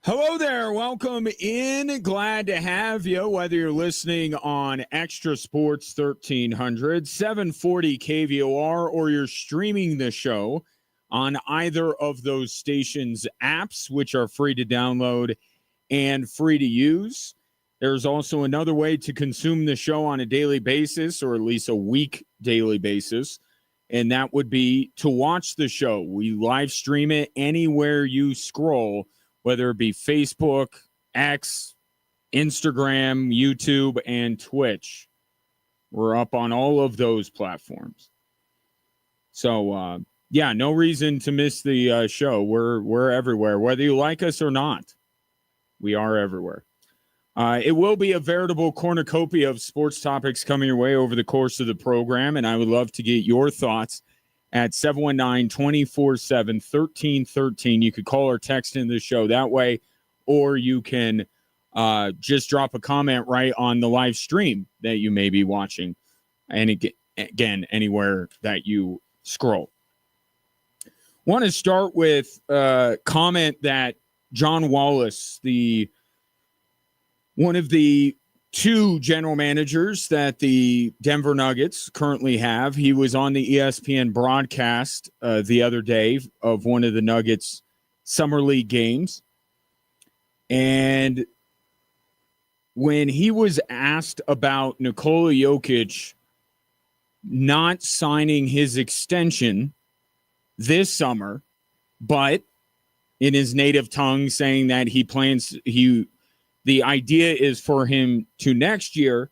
Hello there. Welcome in. Glad to have you, whether you're listening on Extra Sports 1300, 740 KVOR, or you're streaming the show on either of those stations' apps, which are free to download and free to use. There's also another way to consume the show on a daily basis, or at least a week daily basis, and that would be to watch the show. We live stream it anywhere you scroll, whether it be Facebook, X, Instagram, YouTube, and Twitch. We're up on all of those platforms. So, no reason to miss the show. We're everywhere, whether you like us or not. We are everywhere. It will be a veritable cornucopia of sports topics coming your way over the course of the program, and I would love to get your thoughts at 719-247-1313. You could call or text in the show that way, or you can just drop a comment right on the live stream that you may be watching. And again, anywhere that you scroll. Want to start with a comment that John Wallace, one of the two general managers that the Denver Nuggets currently have. He was on the ESPN broadcast the other day of one of the Nuggets Summer League games. And when he was asked about Nikola Jokic not signing his extension this summer, but in his native tongue saying that the idea is for him to next year,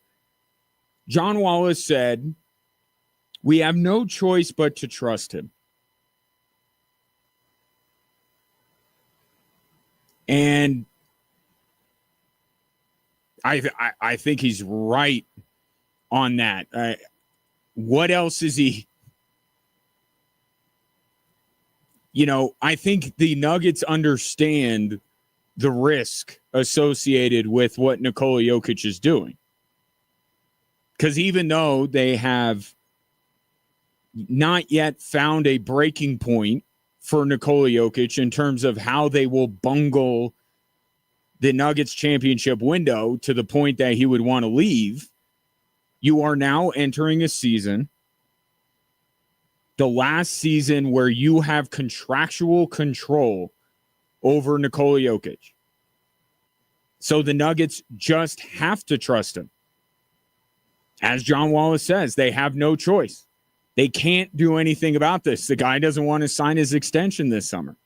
John Wallace said, "We have no choice but to trust him." And I think he's right on that. What else is he? I think the Nuggets understand the risk associated with what Nikola Jokic is doing. Because even though they have not yet found a breaking point for Nikola Jokic in terms of how they will bungle the Nuggets championship window to the point that he would want to leave, you are now entering a season, the last season where you have contractual control over Nikola Jokic. So the Nuggets just have to trust him. As John Wallace says, they have no choice. They can't do anything about this. The guy doesn't want to sign his extension this summer.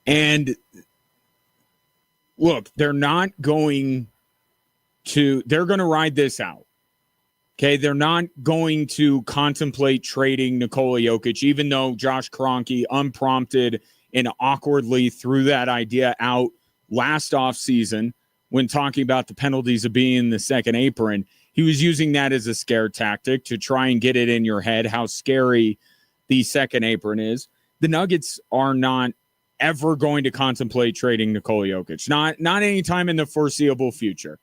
And look, they're going to ride this out. Okay, they're not going to contemplate trading Nikola Jokic, even though Josh Kroenke unprompted and awkwardly threw that idea out last offseason when talking about the penalties of being in the second apron. He was using that as a scare tactic to try and get it in your head how scary the second apron is. The Nuggets are not ever going to contemplate trading Nikola Jokic, not anytime in the foreseeable future.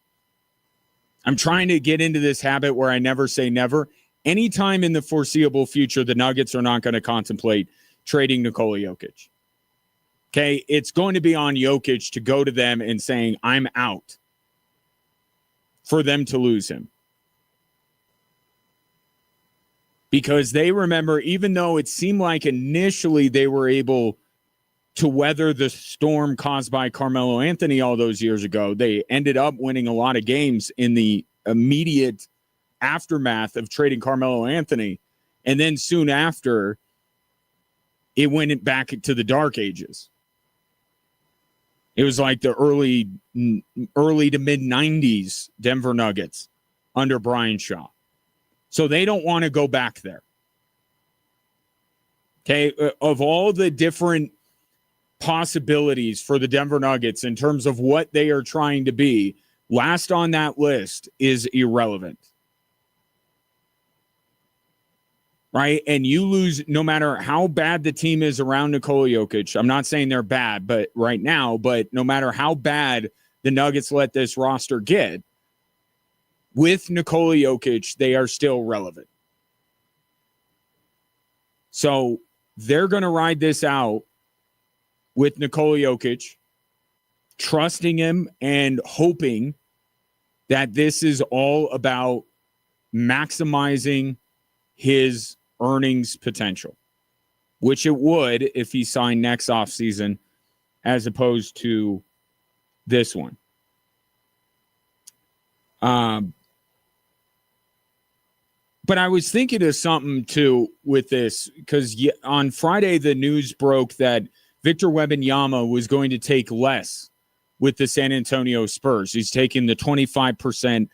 I'm trying to get into this habit where I never say never. Anytime in the foreseeable future, the Nuggets are not going to contemplate trading Nikola Jokic. Okay, it's going to be on Jokic to go to them and saying, "I'm out," for them to lose him. Because they remember, even though it seemed like initially they were able to weather the storm caused by Carmelo Anthony all those years ago, they ended up winning a lot of games in the immediate aftermath of trading Carmelo Anthony. And then soon after, it went back to the dark ages. It was like the early to mid-90s Denver Nuggets under Brian Shaw. So they don't want to go back there. Okay, of all the different possibilities for the Denver Nuggets in terms of what they are trying to be, last on that list is irrelevant. Right? And you lose no matter how bad the team is around Nikola Jokic. I'm not saying they're bad, but right now, but no matter how bad the Nuggets let this roster get, with Nikola Jokic, they are still relevant. So they're going to ride this out with Nikola Jokic, trusting him and hoping that this is all about maximizing his earnings potential, which it would if he signed next offseason as opposed to this one. But I was thinking of something, too, with this, because on Friday, the news broke that Victor Wembanyama was going to take less with the San Antonio Spurs. He's taking the 25%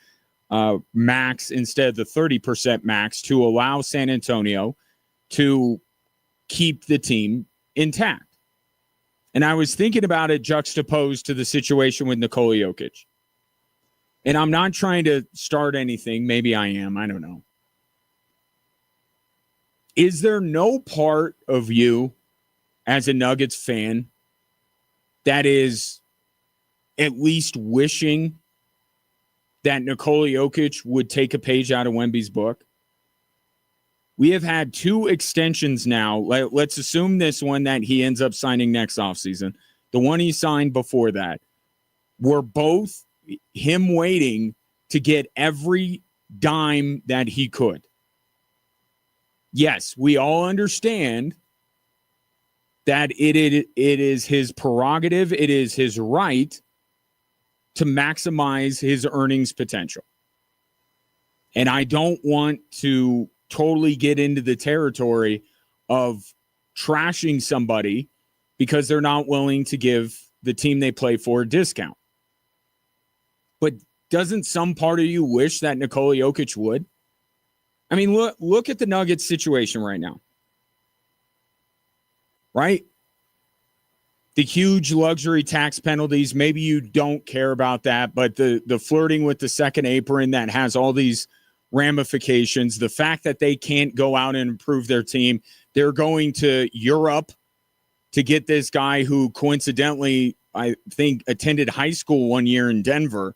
max instead of the 30% max to allow San Antonio to keep the team intact. And I was thinking about it juxtaposed to the situation with Nikola Jokic. And I'm not trying to start anything. Maybe I am. I don't know. Is there no part of you as a Nuggets fan that is at least wishing that Nikola Jokic would take a page out of Wemby's book? We have had 2 extensions now. Let's assume this one that he ends up signing next offseason. The one he signed before that were both him waiting to get every dime that he could. Yes, we all understand that it is his prerogative, it is his right to maximize his earnings potential. And I don't want to totally get into the territory of trashing somebody because they're not willing to give the team they play for a discount. But doesn't some part of you wish that Nikola Jokic would? I mean, look at the Nuggets situation right now. Right? The huge luxury tax penalties, maybe you don't care about that, but the flirting with the second apron that has all these ramifications, the fact that they can't go out and improve their team, they're going to Europe to get this guy who coincidentally, I think, attended high school one year in Denver,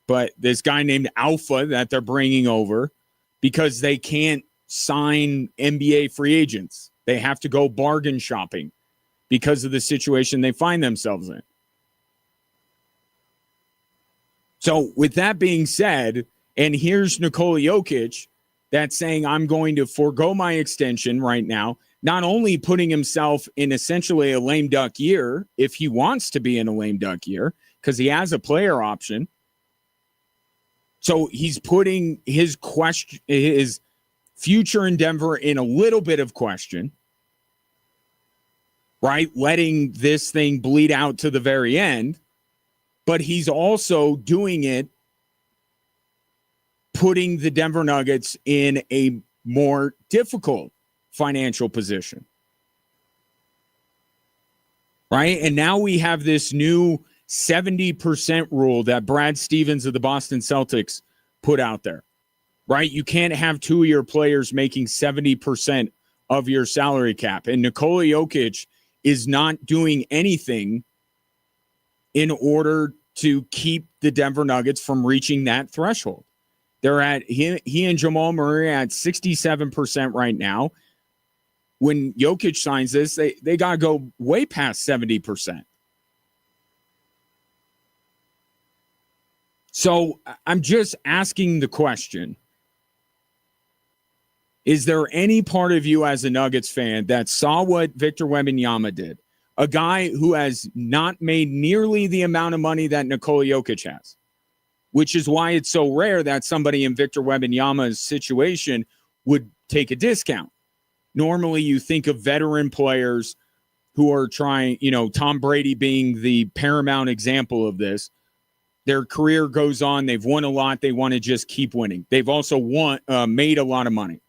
but this guy named Alpha that they're bringing over because they can't sign NBA free agents. They have to go bargain shopping because of the situation they find themselves in. So with that being said, and here's Nikola Jokic that's saying, I'm going to forego my extension right now, not only putting himself in essentially a lame duck year, if he wants to be in a lame duck year, because he has a player option. So he's putting his future in Denver in a little bit of question, right? Letting this thing bleed out to the very end. But he's also doing it, putting the Denver Nuggets in a more difficult financial position. Right? And now we have this new 70% rule that Brad Stevens of the Boston Celtics put out there. Right? You can't have 2 of your players making 70% of your salary cap. And Nikola Jokic is not doing anything in order to keep the Denver Nuggets from reaching that threshold. They're at he and Jamal Murray are at 67% right now. When Jokic signs this, they got to go way past 70%. So I'm just asking the question, is there any part of you as a Nuggets fan that saw what Victor Wembanyama did? A guy who has not made nearly the amount of money that Nikola Jokic has, which is why it's so rare that somebody in Victor Wembanyama's situation would take a discount. Normally, you think of veteran players who are trying, Tom Brady being the paramount example of this. Their career goes on. They've won a lot. They want to just keep winning. They've also made a lot of money,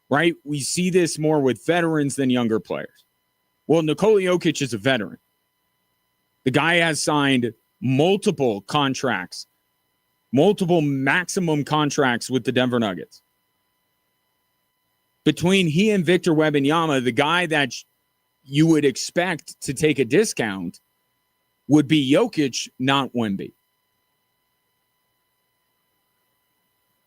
right? We see this more with veterans than younger players. Well, Nikola Jokic is a veteran. The guy has signed multiple contracts, multiple maximum contracts with the Denver Nuggets. Between he and Victor Wembanyama, the guy that you would expect to take a discount would be Jokic, not Wemby.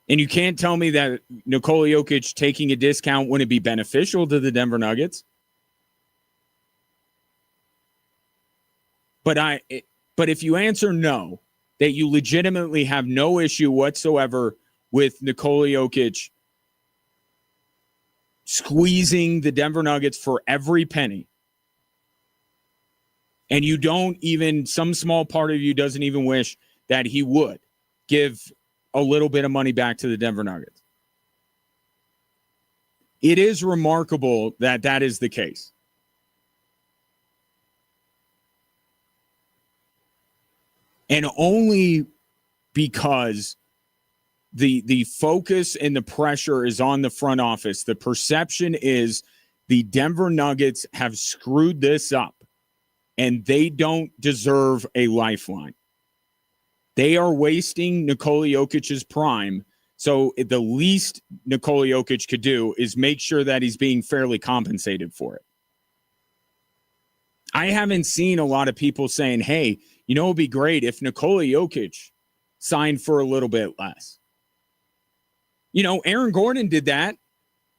And you can't tell me that Nikola Jokic taking a discount wouldn't be beneficial to the Denver Nuggets. But if you answer no, that you legitimately have no issue whatsoever with Nikola Jokic squeezing the Denver Nuggets for every penny, and you don't even, some small part of you doesn't even wish that he would give a little bit of money back to the Denver Nuggets. It is remarkable that that is the case. And only because the focus and the pressure is on the front office. The perception is the Denver Nuggets have screwed this up and they don't deserve a lifeline. They are wasting Nikola Jokic's prime. So the least Nikola Jokic could do is make sure that he's being fairly compensated for it. I haven't seen a lot of people saying, hey, you know, it'd be great if Nikola Jokic signed for a little bit less. You know, Aaron Gordon did that,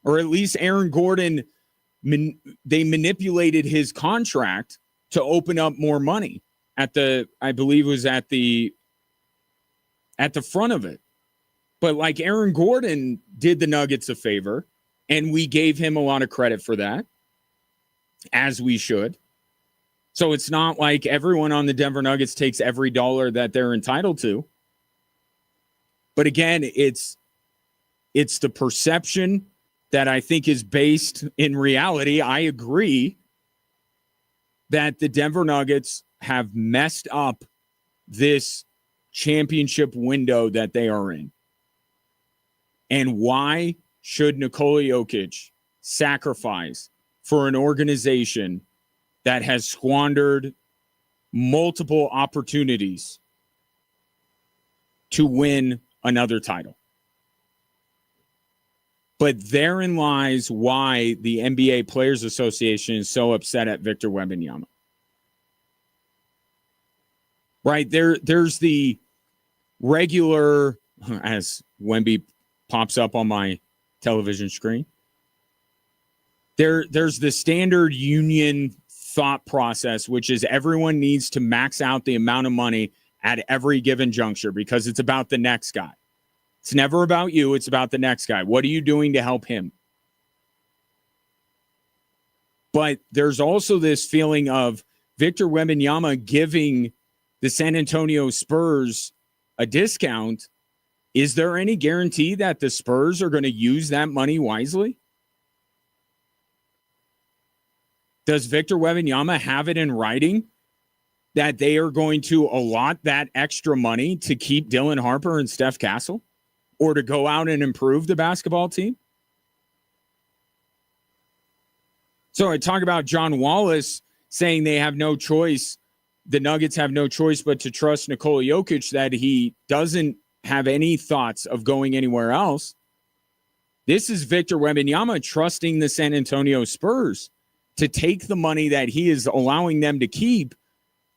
or at least Aaron Gordon, they manipulated his contract to open up more money at the, I believe it was at the front of it. But like Aaron Gordon did the Nuggets a favor, and we gave him a lot of credit for that, as we should. So it's not like everyone on the Denver Nuggets takes every dollar that they're entitled to. But again, it's the perception that I think is based in reality. I agree that the Denver Nuggets have messed up this championship window that they are in. And why should Nikola Jokic sacrifice for an organization that has squandered multiple opportunities to win another title? But therein lies why the NBA Players Association is so upset at Victor Wembanyama. Right? There's the regular, as Wemby pops up on my television screen, there's the standard union thought process, which is everyone needs to max out the amount of money at every given juncture because it's about the next guy. It's never about you. It's about the next guy. What are you doing to help him? But there's also this feeling of Victor Wembanyama giving the San Antonio Spurs a discount. Is there any guarantee that the Spurs are going to use that money wisely? Does Victor Wembanyama have it in writing that they are going to allot that extra money to keep Dylan Harper and Steph Castle or to go out and improve the basketball team? So I talk about John Wallace saying they have no choice. The Nuggets have no choice but to trust Nikola Jokic, that he doesn't have any thoughts of going anywhere else. This is Victor Wembanyama trusting the San Antonio Spurs to take the money that he is allowing them to keep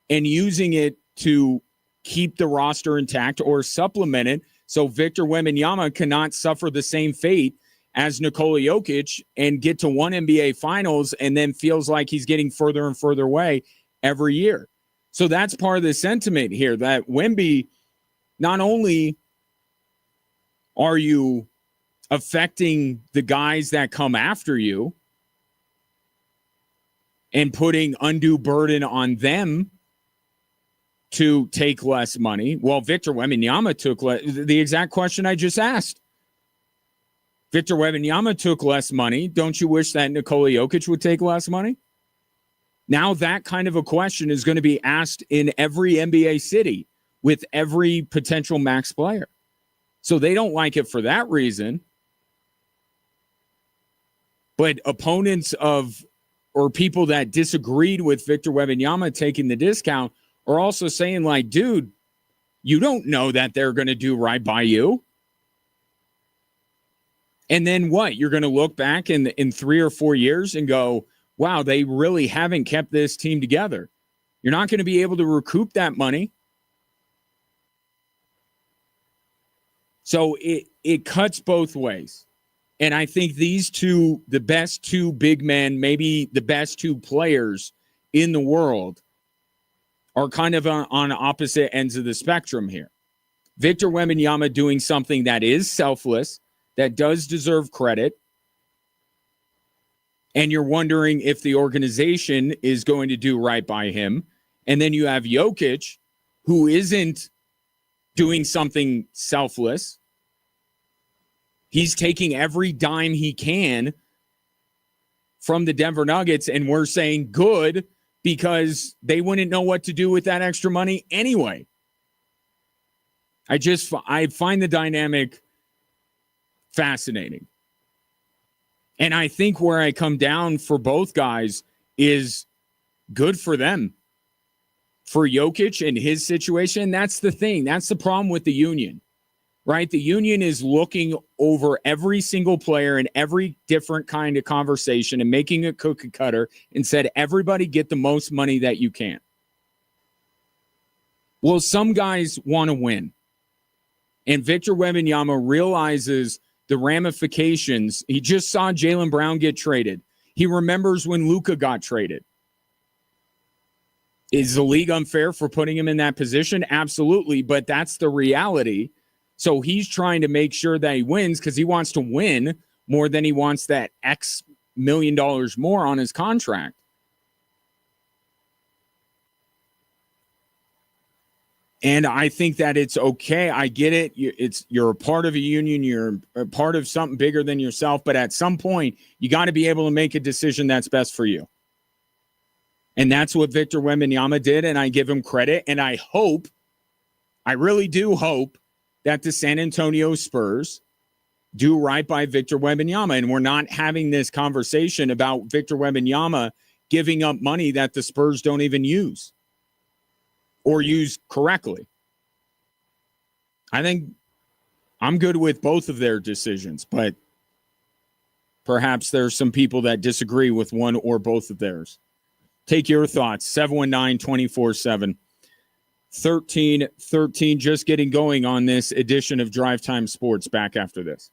and using it to keep the roster intact or supplement it so Victor Wembanyama cannot suffer the same fate as Nikola Jokic and get to one NBA Finals and then feels like he's getting further and further away every year. So that's part of the sentiment here, that Wemby, not only are you affecting the guys that come after you and putting undue burden on them to take less money. Well, Victor Wembanyama took the exact question I just asked. Victor Wembanyama took less money. Don't you wish that Nikola Jokic would take less money? Now that kind of a question is going to be asked in every NBA city with every potential max player. So they don't like it for that reason. But opponents of, or people that disagreed with Victor Wembanyama taking the discount are also saying, like, dude, you don't know that they're going to do right by you. And then what? You're going to look back in 3 or 4 years and go, wow, they really haven't kept this team together. You're not going to be able to recoup that money. So it cuts both ways. And I think these two, the best two big men, maybe the best two players in the world, are kind of on opposite ends of the spectrum here. Victor Wembanyama doing something that is selfless, that does deserve credit, and you're wondering if the organization is going to do right by him. And then you have Jokic, who isn't doing something selfless. He's taking every dime he can from the Denver Nuggets, and we're saying good because they wouldn't know what to do with that extra money anyway. I find the dynamic fascinating. And I think where I come down for both guys is good for them. For Jokic and his situation, that's the thing. That's the problem with the union, right? The union is looking over every single player and every different kind of conversation and making a cookie cutter and said, everybody get the most money that you can. Well, some guys want to win. And Victor Wembanyama realizes the ramifications. He just saw Jaylen Brown get traded. He remembers when Luka got traded. Is the league unfair for putting him in that position? Absolutely, but that's the reality. So he's trying to make sure that he wins because he wants to win more than he wants that X $1 million more on his contract. And I think that it's okay. I get it. You're a part of a union. You're a part of something bigger than yourself. But at some point, you got to be able to make a decision that's best for you. And that's what Victor Wembanyama did. And I give him credit. And I really do hope that the San Antonio Spurs do right by Victor Wembanyama. And we're not having this conversation about Victor Wembanyama giving up money that the Spurs don't even use or use correctly. I think I'm good with both of their decisions, but perhaps there's some people that disagree with one or both of theirs. Take your thoughts. 719-24-7. 13-13, just getting going on this edition of Drive Time Sports. Back after this.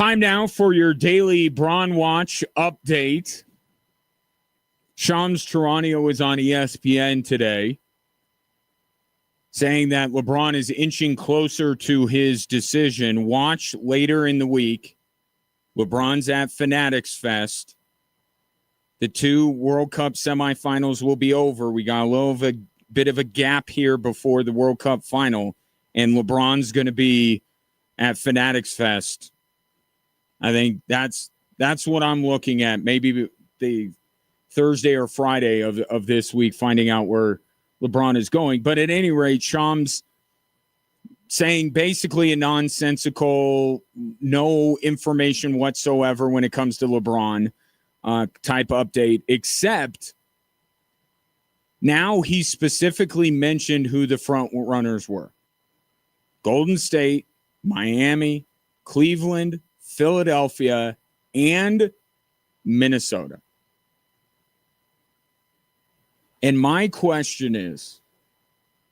Time now for your daily Bron Watch update. Shams Charania was on ESPN today saying that LeBron is inching closer to his decision. Watch later in the week. LeBron's at Fanatics Fest. The 2 World Cup semifinals will be over. We got a bit of a gap here before the World Cup final, and LeBron's going to be at Fanatics Fest. I think that's what I'm looking at. Maybe the Thursday or Friday of this week, finding out where LeBron is going. But at any rate, Shams saying basically a nonsensical, no information whatsoever when it comes to LeBron type update, except now he specifically mentioned who the front runners were. Golden State, Miami, Cleveland, Philadelphia, and Minnesota. And my question is,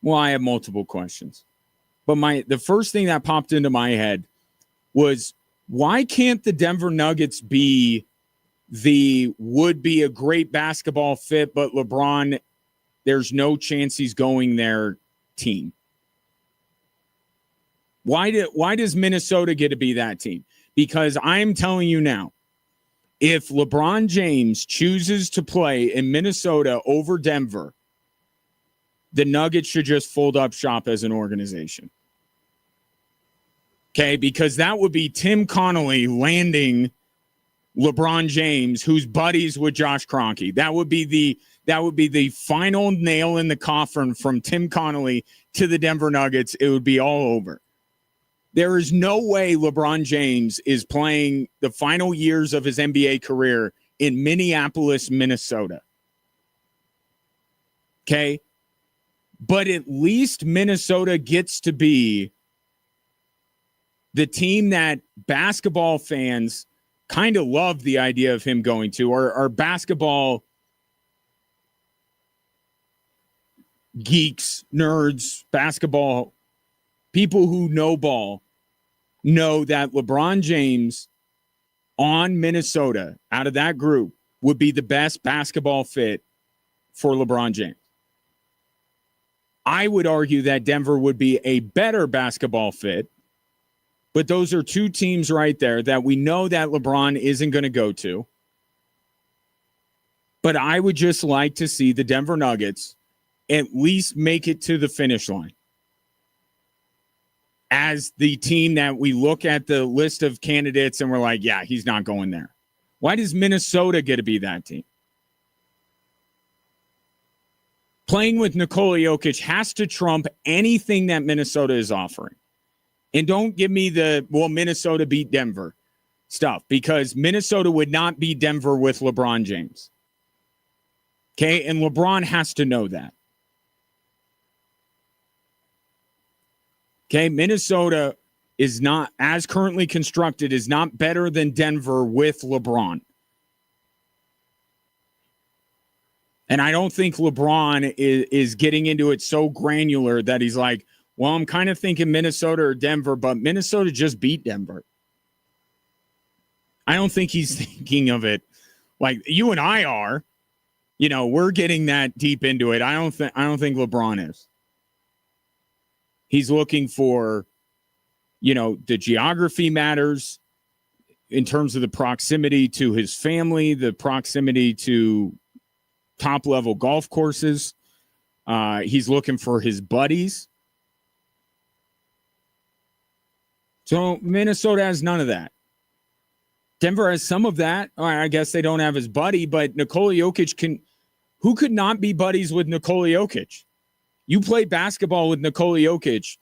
well, I have multiple questions, but the first thing that popped into my head was, why can't the Denver Nuggets be would be a great basketball fit, but LeBron, there's no chance he's going there team? Why does Minnesota get to be that team? Because I'm telling you now, if LeBron James chooses to play in Minnesota over Denver, the Nuggets should just fold up shop as an organization. Okay, because that would be Tim Connolly landing LeBron James, who's buddies with Josh Kroenke. That would be the final nail in the coffin from Tim Connolly to the Denver Nuggets. It would be all over. There is no way LeBron James is playing the final years of his NBA career in Minneapolis, Minnesota. Okay? But at least Minnesota gets to be the team that basketball fans kind of love the idea of him going to, or basketball geeks, nerds, basketball people who know ball know that LeBron James on Minnesota, out of that group, would be the best basketball fit for LeBron James. I would argue that Denver would be a better basketball fit, but those are 2 teams right there that we know that LeBron isn't going to go to. But I would just like to see the Denver Nuggets at least make it to the finish line as the team that we look at the list of candidates and we're like, yeah, he's not going there. Why does Minnesota get to be that team? Playing with Nikola Jokic has to trump anything that Minnesota is offering. And don't give me Minnesota beat Denver stuff, because Minnesota would not beat Denver with LeBron James. Okay, and LeBron has to know that. Okay, Minnesota is not, as currently constructed, is not better than Denver with LeBron. And I don't think LeBron is getting into it so granular that he's like, well, I'm kind of thinking Minnesota or Denver, but Minnesota just beat Denver. I don't think he's thinking of it like you and I are. You know, we're getting that deep into it. I don't think LeBron is. He's looking for, the geography matters in terms of the proximity to his family, the proximity to top-level golf courses. He's looking for his buddies. So Minnesota has none of that. Denver has some of that. I guess they don't have his buddy, but Nikola Jokic who could not be buddies with Nikola Jokic? You play basketball with Nikola Jokic,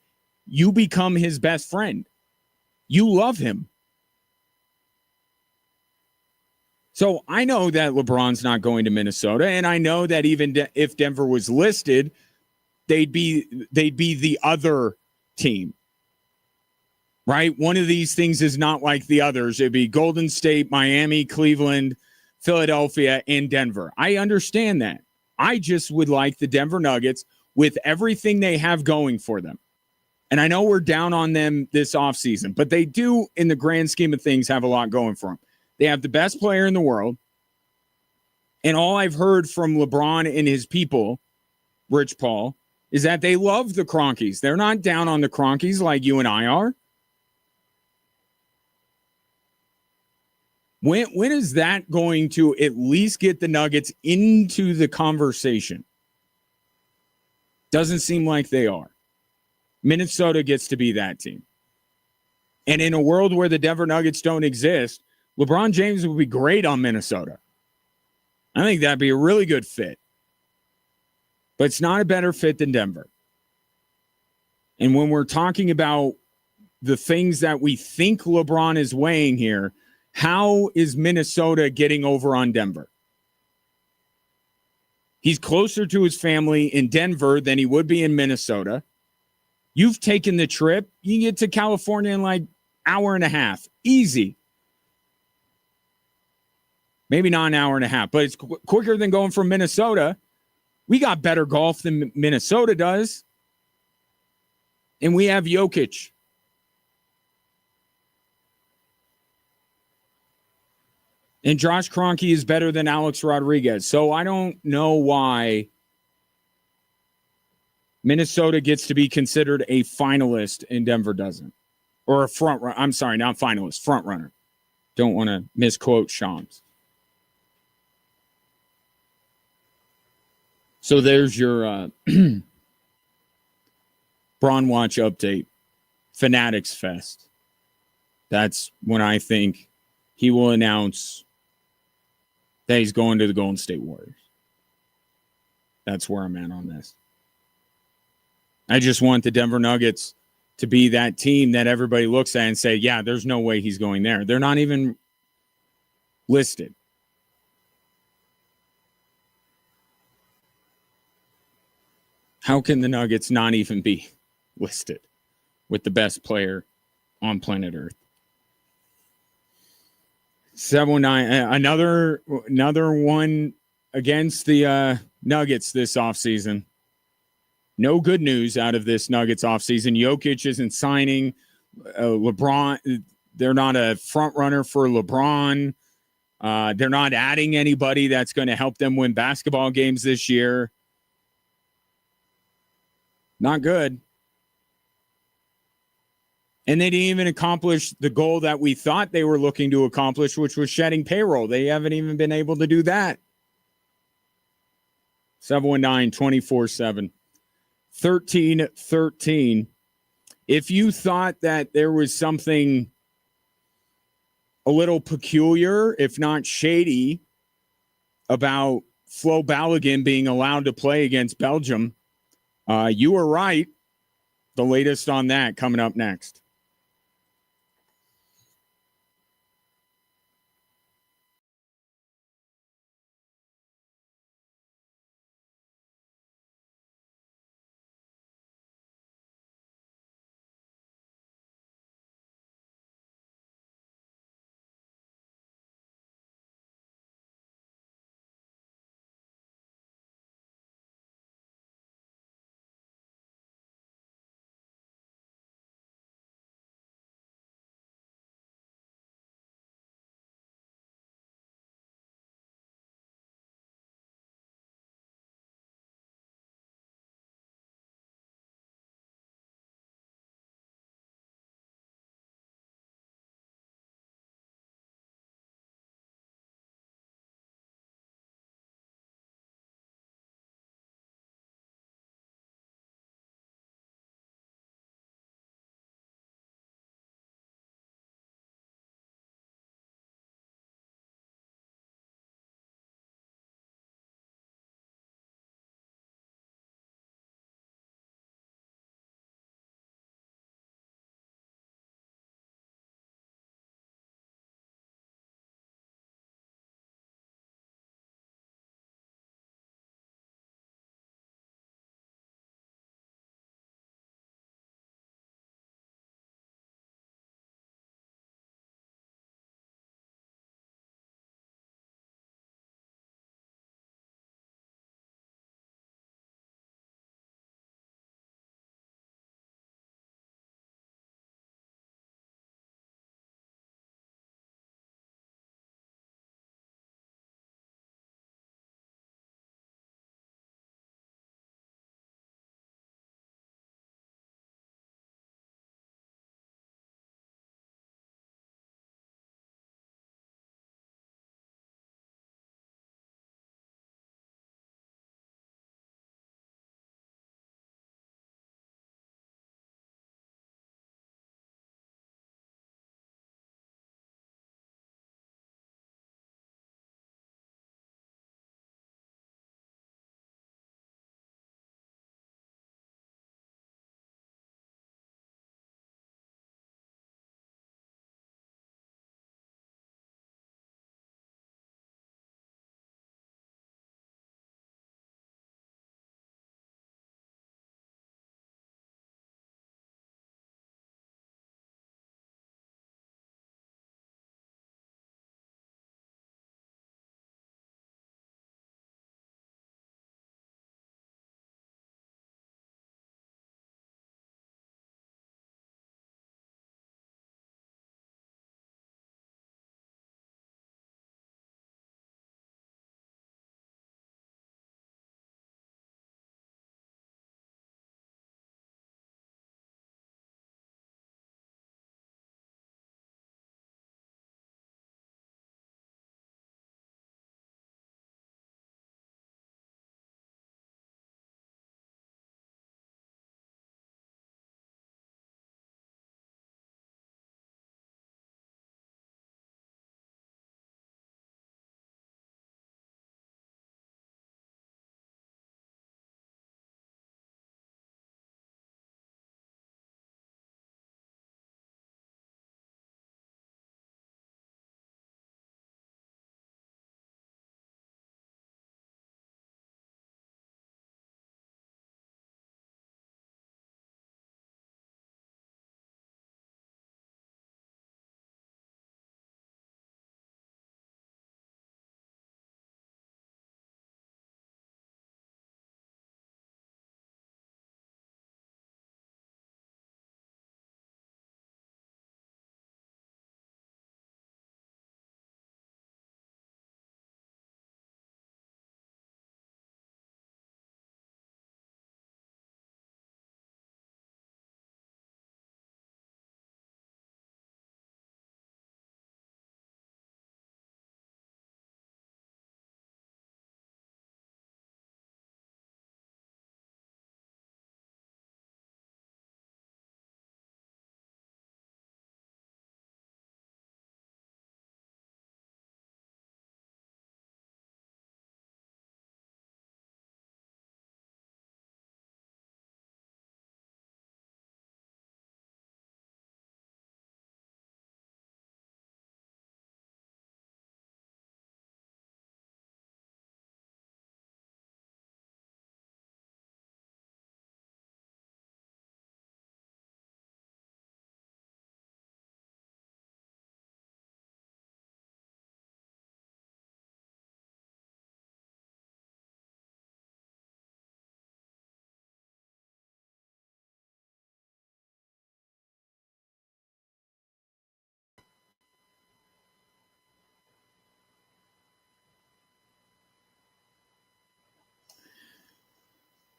you become his best friend. You love him. So I know that LeBron's not going to Minnesota, and I know that even if Denver was listed, they'd be the other team. Right? One of these things is not like the others. It'd be Golden State, Miami, Cleveland, Philadelphia, and Denver. I understand that. I just would like the Denver Nuggets, with everything they have going for them, And I know we're down on them this offseason, but they do, in the grand scheme of things, have a lot going for them. They have the best player in the world. And all I've heard from LeBron and his people, Rich Paul, is that they love the Cronkies. They're not down on the Cronkies like you and I are. When is that going to at least get the Nuggets into the conversation? Doesn't seem like they are. Minnesota gets to be that team. And in a world where the Denver Nuggets don't exist, LeBron James would be great on Minnesota. I think that'd be a really good fit. But it's not a better fit than Denver. And when we're talking about the things that we think LeBron is weighing here, how is Minnesota getting over on Denver? He's closer to his family in Denver than he would be in Minnesota. You've taken the trip. You can get to California in like hour and a half. Easy. Maybe not an hour and a half, but it's quicker than going from Minnesota. We got better golf than Minnesota does. And we have Jokic. And Josh Kroenke is better than Alex Rodriguez. So I don't know why Minnesota gets to be considered a finalist and Denver doesn't. Or a front runner. I'm sorry, not finalist, front runner. Don't want to misquote Shams. So there's your Braun Watch update. Fanatics Fest. That's when I think he will announce that he's going to the Golden State Warriors. That's where I'm at on this. I just want the Denver Nuggets to be that team that everybody looks at and say, yeah, there's no way he's going there. They're not even listed. How can the Nuggets not even be listed with the best player on planet Earth? 719, another one against the Nuggets this offseason. No good news out of this Nuggets offseason. Jokic isn't signing. LeBron, they're not a front runner for LeBron. They're not adding anybody that's going to help them win basketball games this year. Not good. And they didn't even accomplish the goal that we thought they were looking to accomplish, which was shedding payroll. They haven't even been able to do that. 719-24-7. 13-13. If you thought that there was something a little peculiar, if not shady, about Flo Balogun being allowed to play against Belgium, you were right. The latest on that coming up next.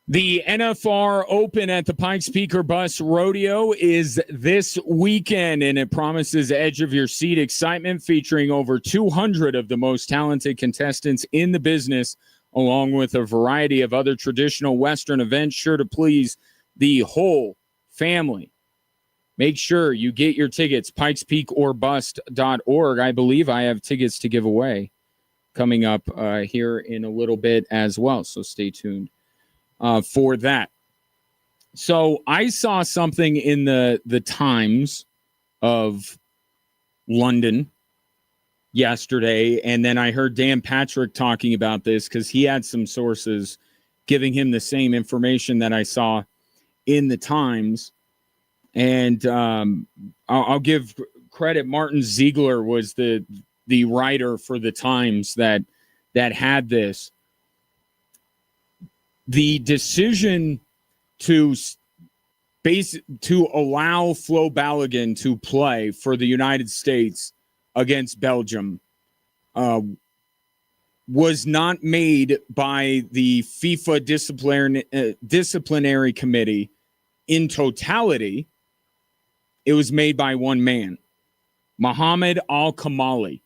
The NFR Open at the Pikes Peak or Bus Rodeo is this weekend, and it promises edge-of-your-seat excitement featuring over 200 of the most talented contestants in the business, along with a variety of other traditional Western events sure to please the whole family. Make sure you get your tickets, pikespeakorbust.org. I believe I have tickets to give away coming up here in a little bit as well, so stay tuned for that. So I saw something in the Times of London yesterday, and then I heard Dan Patrick talking about this because he had some sources giving him the same information that I saw in the Times. And I'll give credit. Martin Ziegler was the writer for the Times that had this. The decision to allow Flo Balogun to play for the United States against Belgium was not made by the FIFA disciplinary committee in totality. It was made by one man, Mohammed Al-Kamali.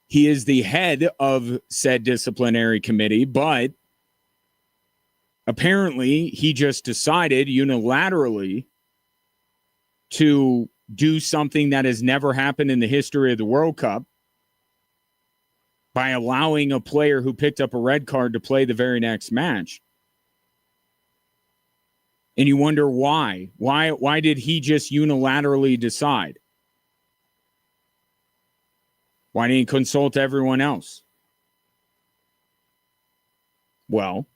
He is the head of said disciplinary committee, but apparently he just decided unilaterally to do something that has never happened in the history of the World Cup by allowing a player who picked up a red card to play the very next match. And you wonder why. Why did he just unilaterally decide? Why didn't he consult everyone else? Well,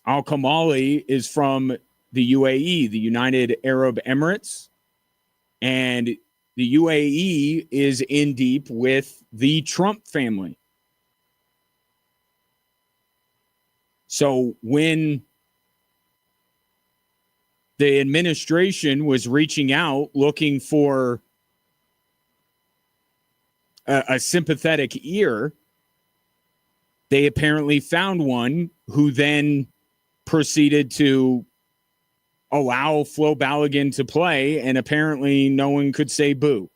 Al-Kamali is from the UAE, the United Arab Emirates, and the UAE is in deep with the Trump family. So when the administration was reaching out looking for a sympathetic ear, they apparently found one who then proceeded to allow Flo Balogun to play, and apparently no one could say boo.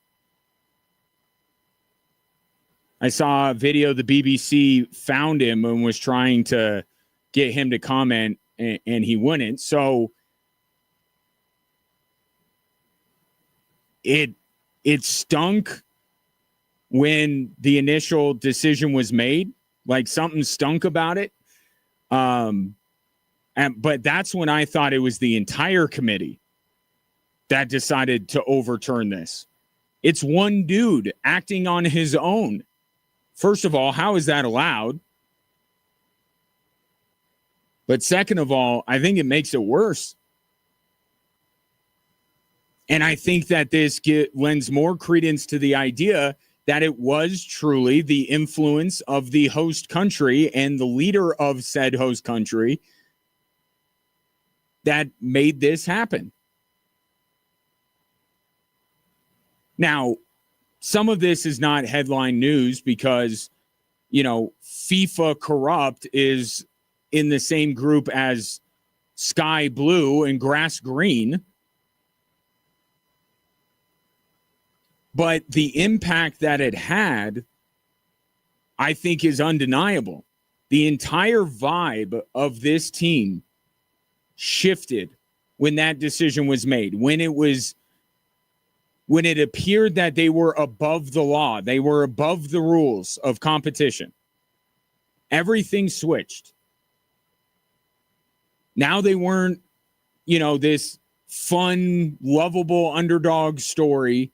I saw a video the BBC found him and was trying to get him to comment, and he wouldn't. So it stunk when the initial decision was made, like something stunk about it. But that's when I thought it was the entire committee that decided to overturn this. It's one dude acting on his own. First of all, how is that allowed? But second of all, I think it makes it worse. And I think that this lends more credence to the idea that it was truly the influence of the host country and the leader of said host country that made this happen. Now, some of this is not headline news because, FIFA corrupt is in the same group as Sky Blue and Grass Green. But the impact that it had, I think, is undeniable. The entire vibe of this team shifted when that decision was made, when it appeared that they were above the law, they were above the rules of competition. Everything switched. Now they weren't, this fun, lovable underdog story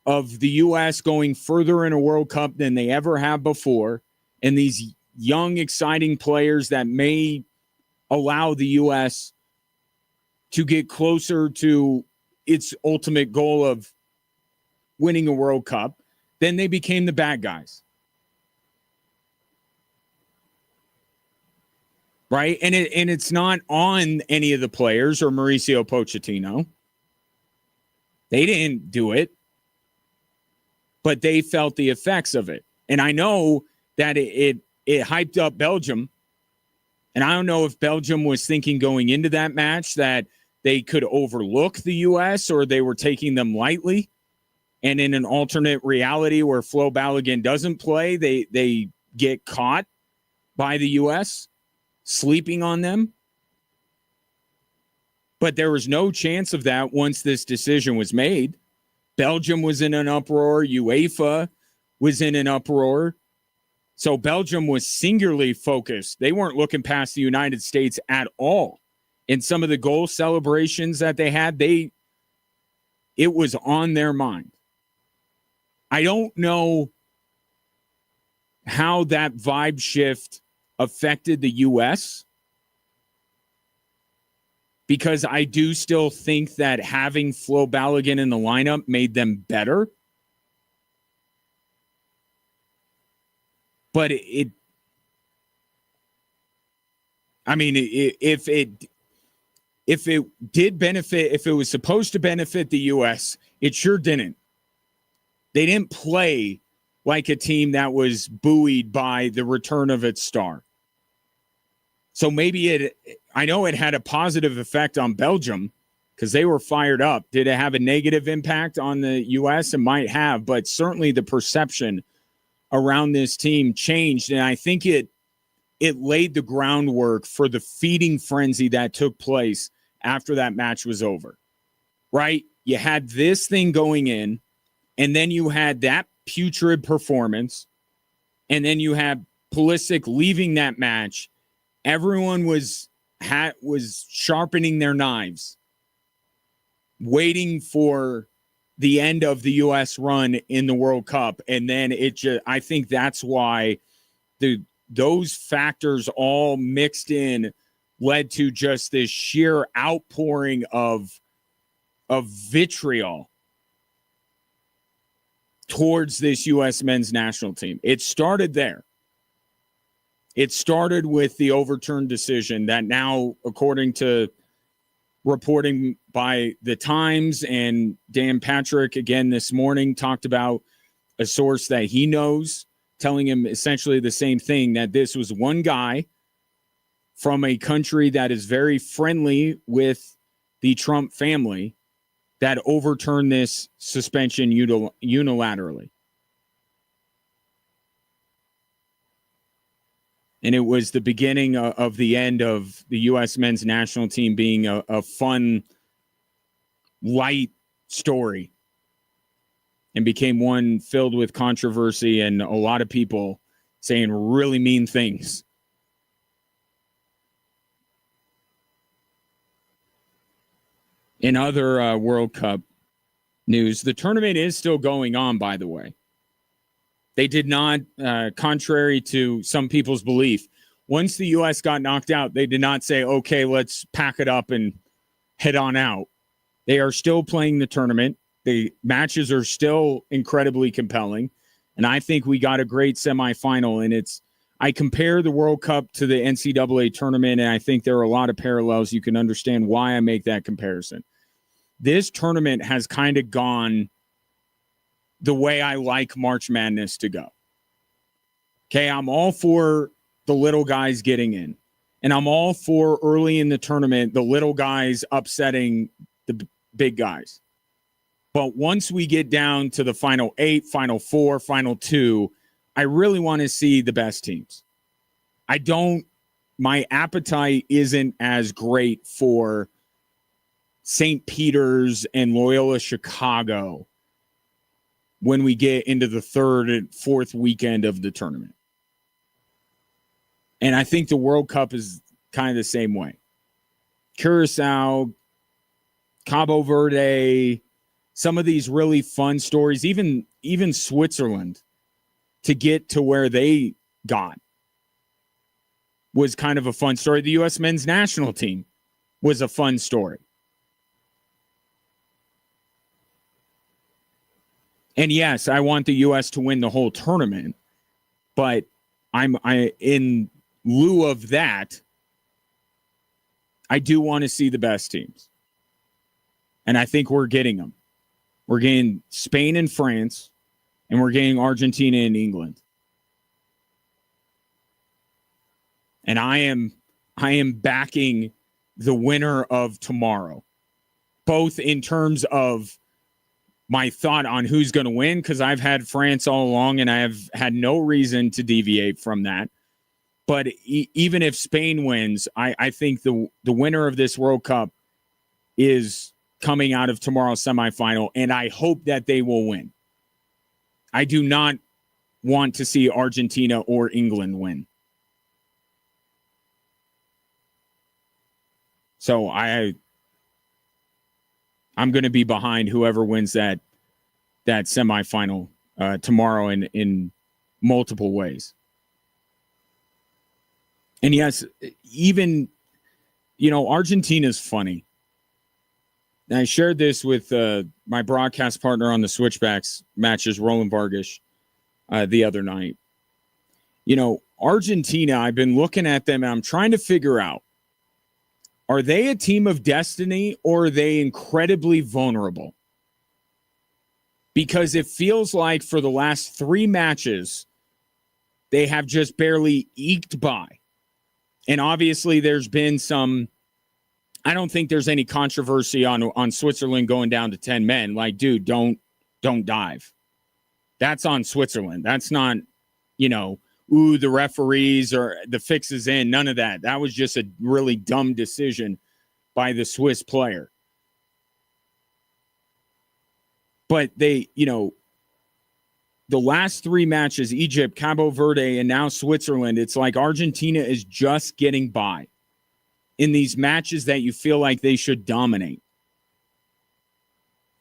of the U.S. going further in a World Cup than they ever have before, and these young, exciting players that may allow the U.S. to get closer to its ultimate goal of winning a World Cup. Then they became the bad guys. Right? And it's not on any of the players or Mauricio Pochettino. They didn't do it, but they felt the effects of it. And I know that it hyped up Belgium And I don't know if Belgium was thinking going into that match that they could overlook the U.S. or they were taking them lightly. And in an alternate reality where Flo Balogun doesn't play, they get caught by the U.S. sleeping on them. But there was no chance of that once this decision was made. Belgium was in an uproar. UEFA was in an uproar. So Belgium was singularly focused. They weren't looking past the United States at all. In some of the goal celebrations that they had, it was on their mind. I don't know how that vibe shift affected the U.S., because I do still think that having Flo Balogun in the lineup made them better. But if it did benefit, if it was supposed to benefit the U.S., it sure didn't. They didn't play like a team that was buoyed by the return of its star. So maybe I know it had a positive effect on Belgium because they were fired up. Did it have a negative impact on the U.S.? It might have, but certainly the perception around this team changed. And I think it laid the groundwork for the feeding frenzy that took place after that match was over, right? You had this thing going in, and then you had that putrid performance, and then you had Pulisic leaving that match. Everyone was sharpening their knives, waiting for the end of the U.S. run in the World Cup. And then I think that's why those factors all mixed in led to just this sheer outpouring of vitriol towards this U.S. men's national team. It started there. It started with the overturned decision that now, according to reporting by the Times and Dan Patrick again this morning, talked about a source that he knows telling him essentially the same thing, that this was one guy from a country that is very friendly with the Trump family that overturned this suspension unilaterally. And it was the beginning of the end of the U.S. men's national team being a fun, light story, and became one filled with controversy and a lot of people saying really mean things. In other World Cup news, the tournament is still going on, by the way. They did not, contrary to some people's belief, once the U.S. got knocked out, they did not say, okay, let's pack it up and head on out. They are still playing the tournament. The matches are still incredibly compelling. And I think we got a great semifinal. And I compare the World Cup to the NCAA tournament, and I think there are a lot of parallels. You can understand why I make that comparison. This tournament has kind of gone the way I like March Madness to go. Okay, I'm all for the little guys getting in. And I'm all for early in the tournament, the little guys upsetting the big guys. But once we get down to the final 8, final 4, final 2, I really want to see the best teams. My appetite isn't as great for St. Peter's and Loyola Chicago when we get into the 3rd and 4th weekend of the tournament. And I think the World Cup is kind of the same way. Curacao, Cabo Verde, some of these really fun stories, even Switzerland, to get to where they got was kind of a fun story. The U.S. men's national team was a fun story. And yes, I want the U.S. to win the whole tournament, but in lieu of that, I do want to see the best teams. And I think we're getting them. We're getting Spain and France, and we're getting Argentina and England. And I am I am backing the winner of tomorrow, both in terms of my thought on who's going to win, because I've had France all along and I have had no reason to deviate from that. But even if Spain wins, I think the winner of this World Cup is coming out of tomorrow's semifinal, and I hope that they will win. I do not want to see Argentina or England win. So I'm going to be behind whoever wins that semifinal tomorrow in multiple ways. And yes, even, Argentina's funny. And I shared this with my broadcast partner on the Switchbacks matches, Roland Vargas, the other night. Argentina, I've been looking at them and I'm trying to figure out, are they a team of destiny or are they incredibly vulnerable? Because it feels like for the last 3 matches, they have just barely eked by. And obviously there's been I don't think there's any controversy on Switzerland going down to 10 men. Like, dude, don't dive. That's on Switzerland. That's not, the referees or the fix is in. None of that. That was just a really dumb decision by the Swiss player. But they, the last 3 matches, Egypt, Cabo Verde, and now Switzerland, it's like Argentina is just getting by in these matches that you feel like they should dominate.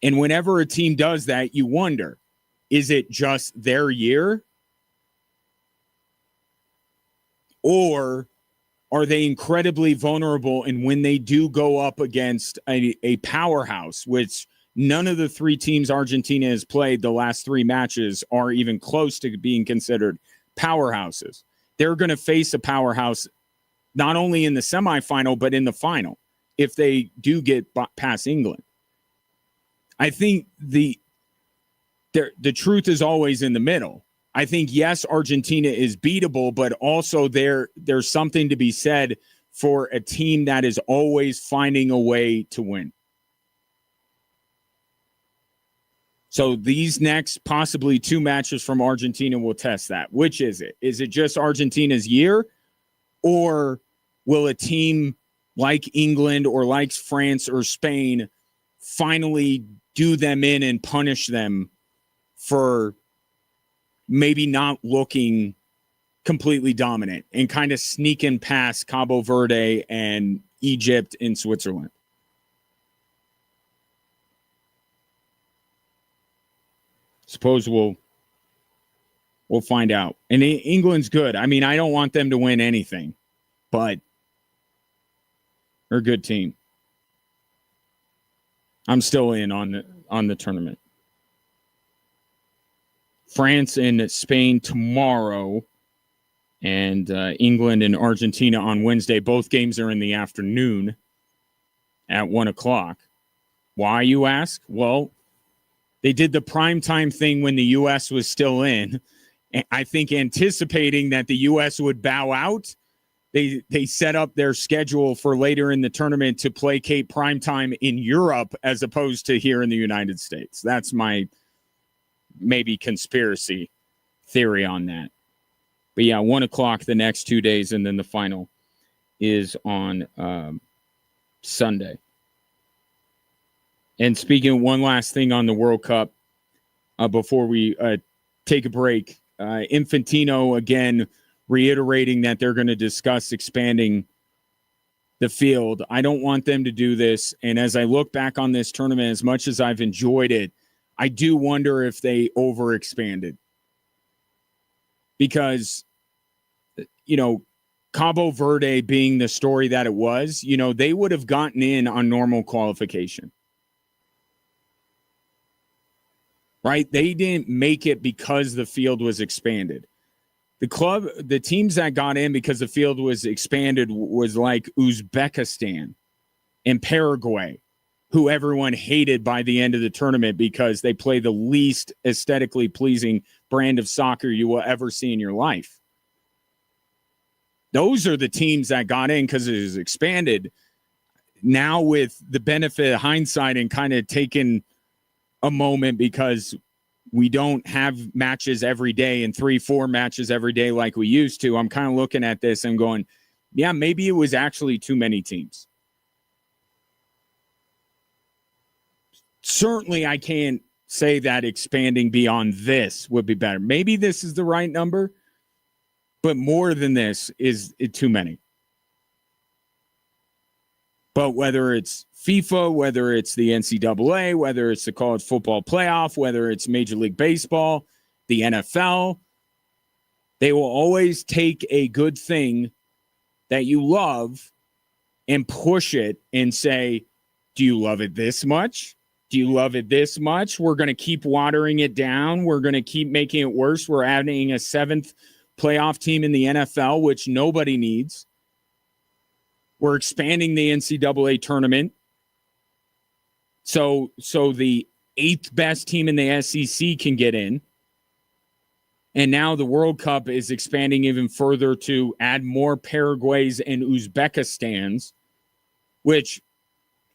And whenever a team does that, you wonder, is it just their year? Or are they incredibly vulnerable? And when they do go up against a powerhouse, which none of the 3 teams Argentina has played the last 3 matches are even close to being considered powerhouses. They're going to face a powerhouse not only in the semifinal, but in the final, if they do get past England. I think the truth is always in the middle. I think, yes, Argentina is beatable, but also there's something to be said for a team that is always finding a way to win. So these next possibly 2 matches from Argentina will test that. Which is it? Is it just Argentina's year? Or will a team like England or like France or Spain finally do them in and punish them for maybe not looking completely dominant and kind of sneaking past Cabo Verde and Egypt and Switzerland? Suppose we'll find out. And England's good. I mean, I don't want them to win anything, but they're a good team. I'm still in on the tournament. France and Spain tomorrow, and England and Argentina on Wednesday. Both games are in the afternoon at 1:00. Why, you ask? Well, they did the primetime thing when the U.S. was still in. I think anticipating that the U.S. would bow out, they set up their schedule for later in the tournament to placate primetime in Europe as opposed to here in the United States. That's my maybe conspiracy theory on that. But yeah, 1:00 the next 2 days, and then the final is on Sunday. And speaking of one last thing on the World Cup, before we take a break, Infantino again reiterating that they're going to discuss expanding the field. I don't want them to do this. And as I look back on this tournament, as much as I've enjoyed it, I do wonder if they overexpanded. Because, Cabo Verde being the story that it was, they would have gotten in on normal qualification. Right? They didn't make it because the field was expanded. The teams that got in because the field was expanded was like Uzbekistan and Paraguay, who everyone hated by the end of the tournament because they play the least aesthetically pleasing brand of soccer you will ever see in your life. Those are the teams that got in because it is expanded. Now with the benefit of hindsight and kind of taking a moment because we don't have matches every day and 3-4 matches every day like we used to, I'm kind of looking at this and going, yeah, maybe it was actually too many teams. Certainly, I can't say that expanding beyond this would be better. Maybe this is the right number, but more than this is too many. But whether it's FIFA, whether it's the NCAA, whether it's the college football playoff, whether it's Major League Baseball, the NFL, they will always take a good thing that you love and push it and say, do you love it this much? Do you love it this much? We're going to keep watering it down. We're going to keep making it worse. We're adding a 7th playoff team in the NFL, which nobody needs. We're expanding the NCAA tournament. So the 8th best team in the SEC can get in. And now the World Cup is expanding even further to add more Paraguays and Uzbekistans, which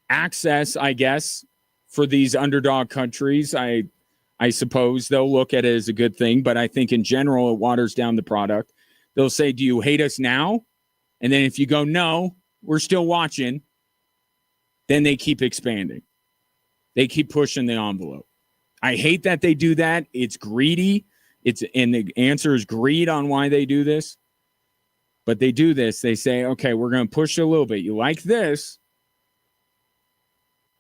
access, I guess, for these underdog countries, I suppose they'll look at it as a good thing. But I think in general, it waters down the product. They'll say, do you hate us now? And then if you go, no, we're still watching, then they keep expanding. They keep pushing the envelope. I hate that they do that. It's greedy. And the answer is greed on why they do this. But they do this. They say, okay, we're going to push you a little bit. You like this?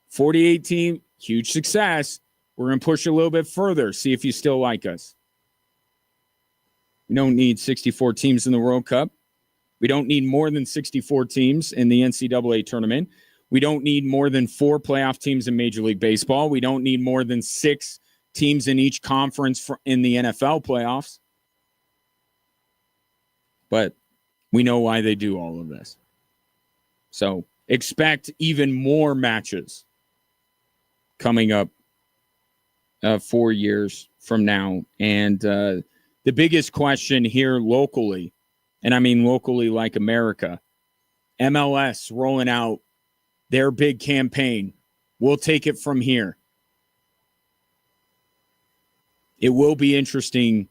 48 team, huge success. We're going to push you a little bit further. See if you still like us. We don't need 64 teams in the World Cup. We don't need more than 64 teams in the NCAA tournament. We don't need more than 4 playoff teams in Major League Baseball. We don't need more than 6 teams in each conference in the NFL playoffs. But we know why they do all of this. So expect even more matches coming up 4 years from now. And the biggest question here locally, and I mean locally like America, MLS rolling out their big campaign. We'll take it from here. It will be interesting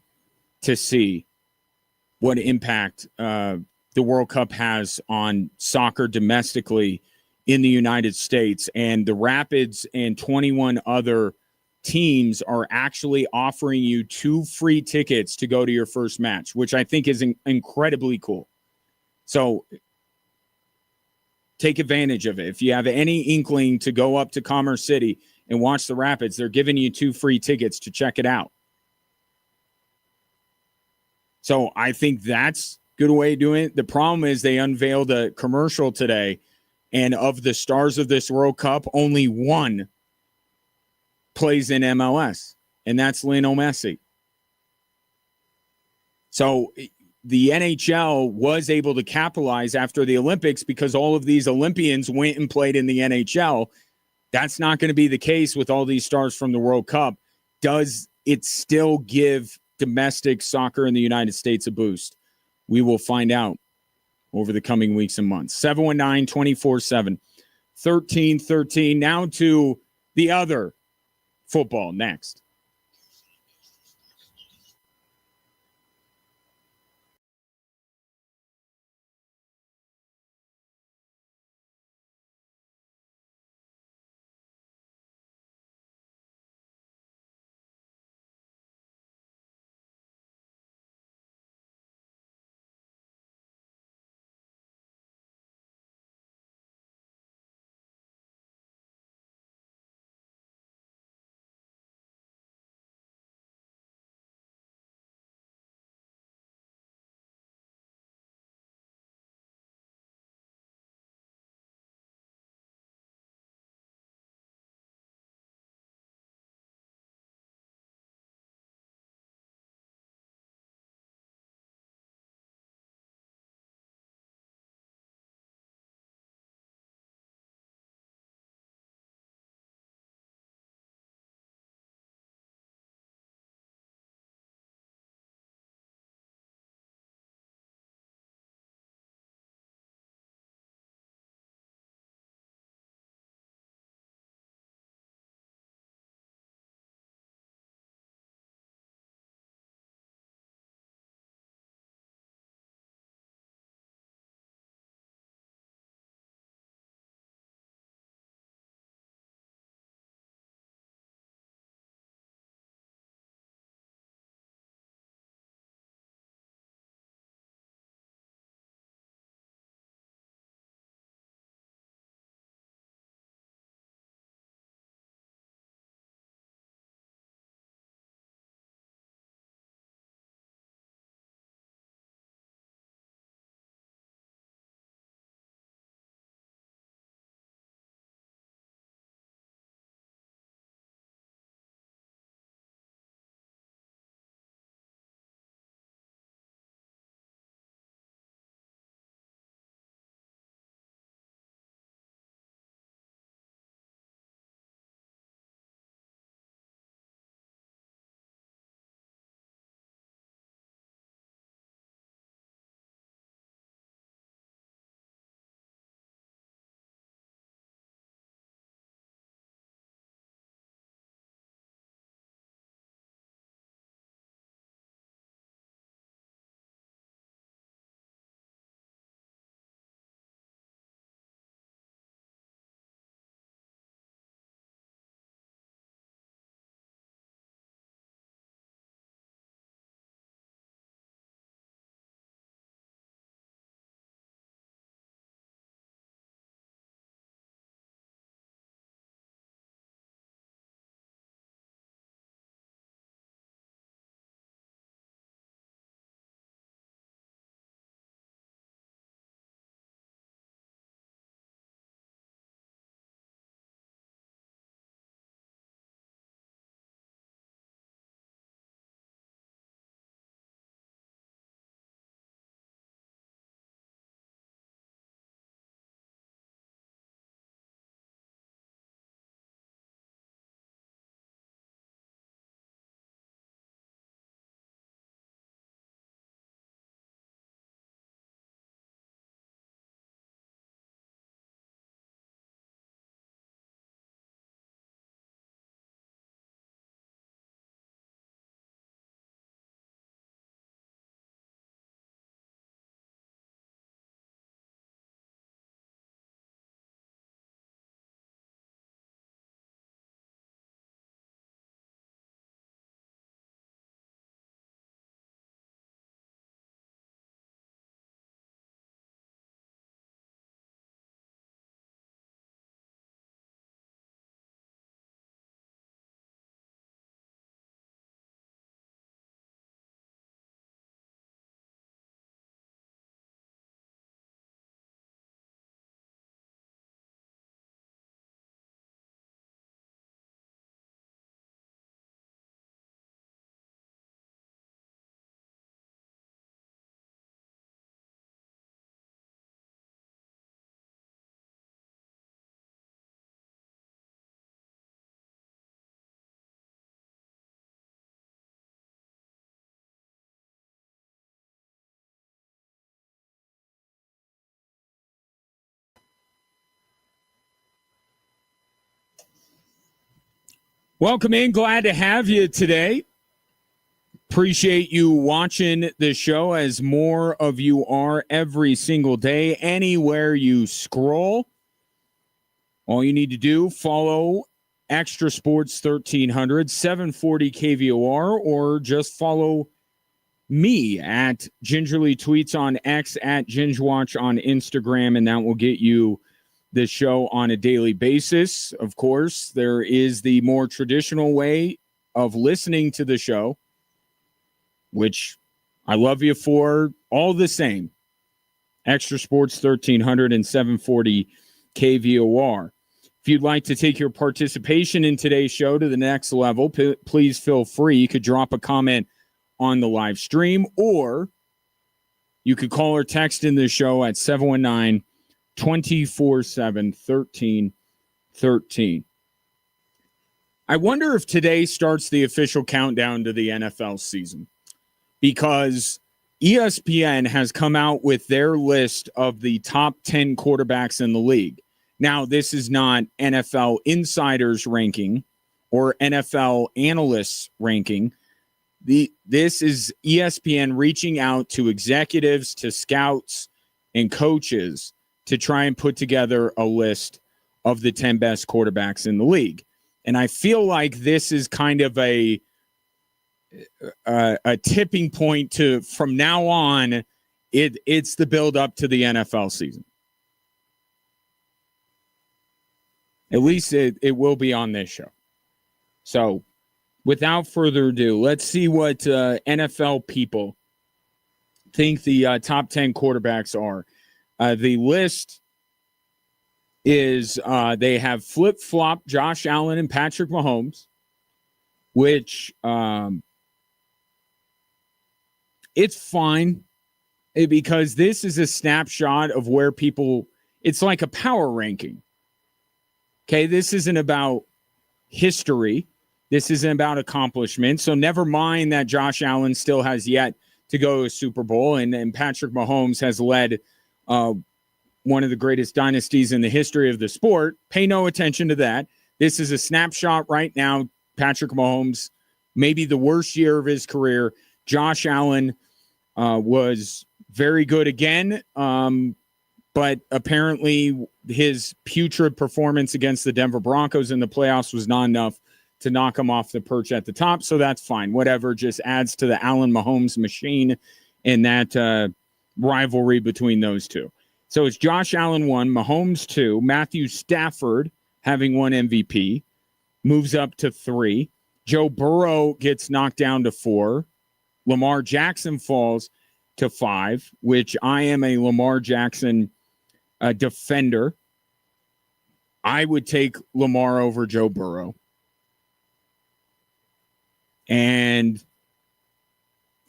to see what impact the World Cup has on soccer domestically in the United States. And the Rapids and 21 other teams are actually offering you 2 free tickets to go to your first match, which I think is incredibly cool. So take advantage of it. If you have any inkling to go up to Commerce City and watch the Rapids, they're giving you 2 free tickets to check it out. So I think that's a good way of doing it. The problem is they unveiled a commercial today, and of the stars of this World Cup, only one plays in MLS, and that's Lionel Messi. So the NHL was able to capitalize after the Olympics because all of these Olympians went and played in the NHL. That's not going to be the case with all these stars from the World Cup. Does it still give domestic soccer in the United States a boost? We will find out over the coming weeks and months. 719-24-7, 1313. Now to the other football next. Welcome in. Glad to have you today. Appreciate you watching the show, as more of you are every single day. Anywhere you scroll, all you need to do, follow Extra Sports 1300, 740 KVOR, or just follow me at Gingerly Tweets on X, at Gingewatch on Instagram, and that will get you the show on a daily basis. Of course, there is the more traditional way of listening to the show, which I love you for all the same. Extra Sports 1300 and 740 KVOR. If you'd like to take your participation in today's show to the next level, please feel free. You could drop a comment on the live stream, or you could call or text in the show at 719-247-1313. I wonder if today starts the official countdown to the NFL season, because ESPN has come out with their list of the top 10 quarterbacks in the league. Now, this is not NFL insiders ranking or NFL analysts ranking. This is ESPN reaching out to executives, to scouts, and coaches to try and put together a list of the 10 best quarterbacks in the league. And I feel like this is kind of a tipping point to, from now on, it's the build up to the NFL season. At least it will be on this show. So without further ado, let's see what NFL people think the top 10 quarterbacks are. The list is they have flip-flop Josh Allen and Patrick Mahomes, which it's fine because this is a snapshot of where people, it's like a power ranking. Okay, this isn't about history. This isn't about accomplishment. So never mind that Josh Allen still has yet to go to a Super Bowl, and Patrick Mahomes has led one of the greatest dynasties in the history of the sport. Pay no attention to that. This is a snapshot right now. Patrick Mahomes, maybe the worst year of his career. Josh Allen was very good again, but apparently his putrid performance against the Denver Broncos in the playoffs was not enough to knock him off the perch at the top, so that's fine. Whatever, just adds to the Allen Mahomes machine and that rivalry between those two. So it's Josh Allen 1, Mahomes 2, Matthew Stafford, having won MVP, moves up to 3. Joe Burrow gets knocked down to 4. Lamar Jackson falls to 5, which I am a Lamar Jackson defender. I would take Lamar over Joe Burrow. And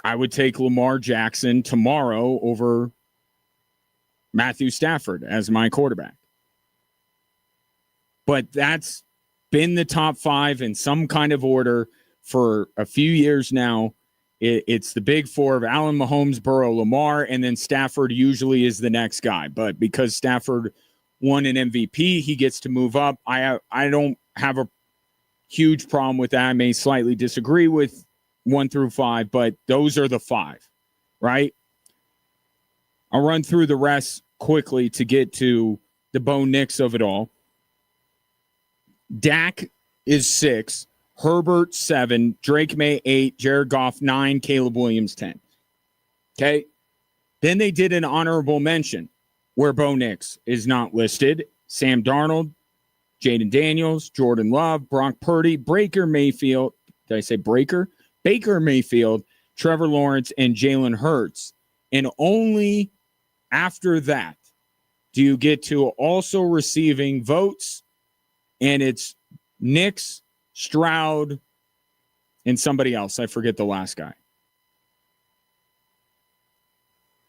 I would take Lamar Jackson tomorrow over Matthew Stafford as my quarterback. But that's been the top 5 in some kind of order for a few years now. It's the big 4 of Allen, Mahomes, Burrow, Lamar, and then Stafford usually is the next guy. But because Stafford won an MVP, he gets to move up. I don't have a huge problem with that. I may slightly disagree with 1 through 5, but those are the 5, right? I'll run through the rest quickly to get to the Bo Nix of it all. Dak is 6, Herbert 7, Drake May 8, Jared Goff 9, Caleb Williams 10. Okay? Then they did an honorable mention where Bo Nix is not listed. Sam Darnold, Jaden Daniels, Jordan Love, Brock Purdy, Baker Mayfield. Did I say Breaker? Baker Mayfield, Trevor Lawrence, and Jalen Hurts. And only after that do you get to also receiving votes, and it's Nix, Stroud, and somebody else. I forget the last guy.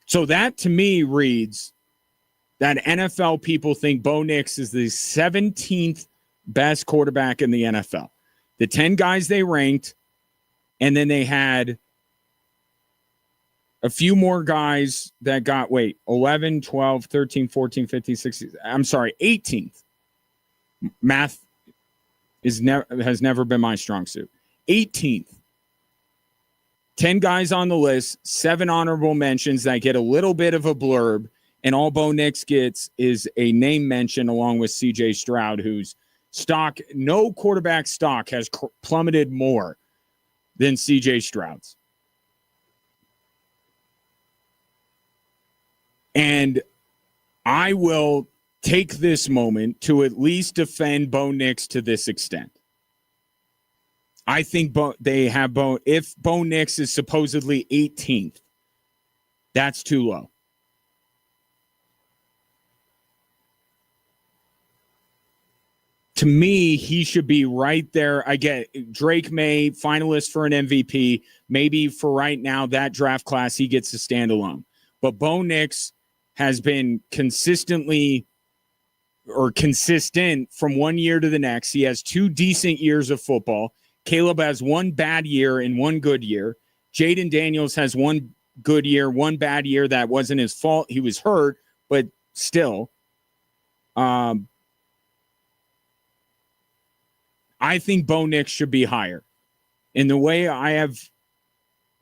So that to me reads that NFL people think Bo Nix is the 17th best quarterback in the NFL. The 10 guys they ranked, and then they had a few more guys that got, 11, 12, 13, 14, 15, 16. I'm sorry, 18th. Math has never been my strong suit. 18th. 10 guys on the list, 7 honorable mentions that get a little bit of a blurb, and all Bo Nix gets is a name mention along with C.J. Stroud, whose stock, no quarterback stock has plummeted more than C.J. Stroud's. And I will take this moment to at least defend Bo Nix to this extent. I think if Bo Nix is supposedly 18th, that's too low. To me, he should be right there. I get Drake May, finalist for an MVP. Maybe for right now, that draft class, he gets to stand alone. But Bo Nix has been consistent from one year to the next. He has 2 decent years of football. Caleb has 1 bad year and 1 good year. Jaden Daniels has 1 good year, 1 bad year. That wasn't his fault. He was hurt, but still. I think Bo Nix should be higher. In the way I have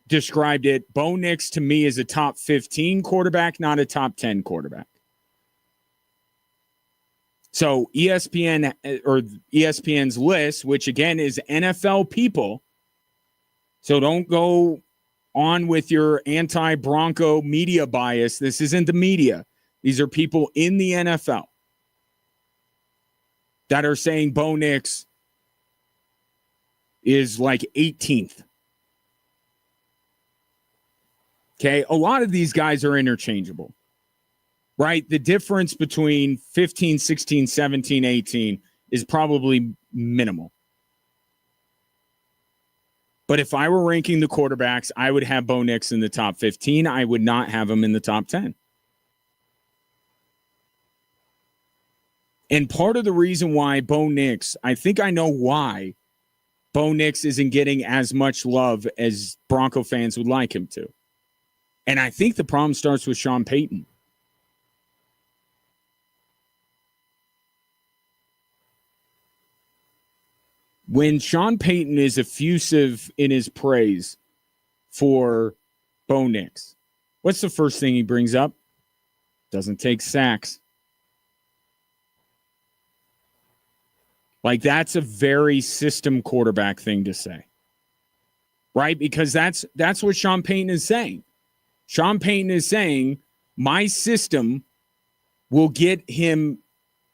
described it, Bo Nix to me is a top 15 quarterback, not a top 10 quarterback. So ESPN's list, which again is NFL people, so don't go on with your anti-Bronco media bias. This isn't the media. These are people in the NFL that are saying Bo Nix is like 18th. Okay, a lot of these guys are interchangeable. Right? The difference between 15, 16, 17, 18 is probably minimal. But if I were ranking the quarterbacks, I would have Bo Nix in the top 15. I would not have him in the top 10. And part of the reason why Bo Nix, I think I know why Bo Nix isn't getting as much love as Bronco fans would like him to. And I think the problem starts with Sean Payton. When Sean Payton is effusive in his praise for Bo Nix, what's the first thing he brings up? Doesn't take sacks. Like, that's a very system quarterback thing to say. Right? Because that's what Sean Payton is saying. Sean Payton is saying, my system will get him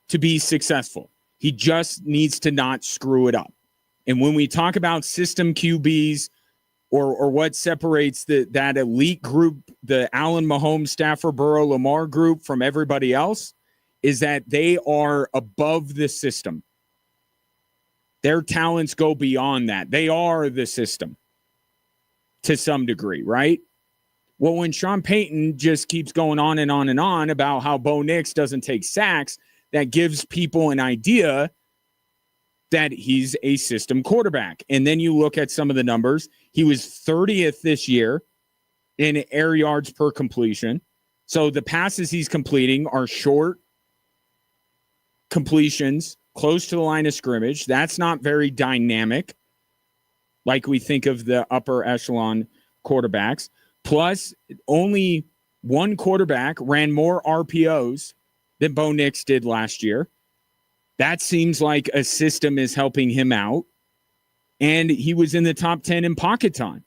to be successful. He just needs to not screw it up. And when we talk about system QBs or what separates that elite group, the Allen, Mahomes, Stafford, Burrow, Lamar group from everybody else, is that they are above the system. Their talents go beyond that. They are the system to some degree, right? Well, when Sean Payton just keeps going on and on and on about how Bo Nix doesn't take sacks, that gives people an idea that he's a system quarterback. And then you look at some of the numbers. He was 30th this year in air yards per completion. So the passes he's completing are short completions, close to the line of scrimmage. That's not very dynamic, like we think of the upper echelon quarterbacks. Plus, only one quarterback ran more RPOs than Bo Nix did last year. That seems like a system is helping him out. And he was in the top 10 in pocket time.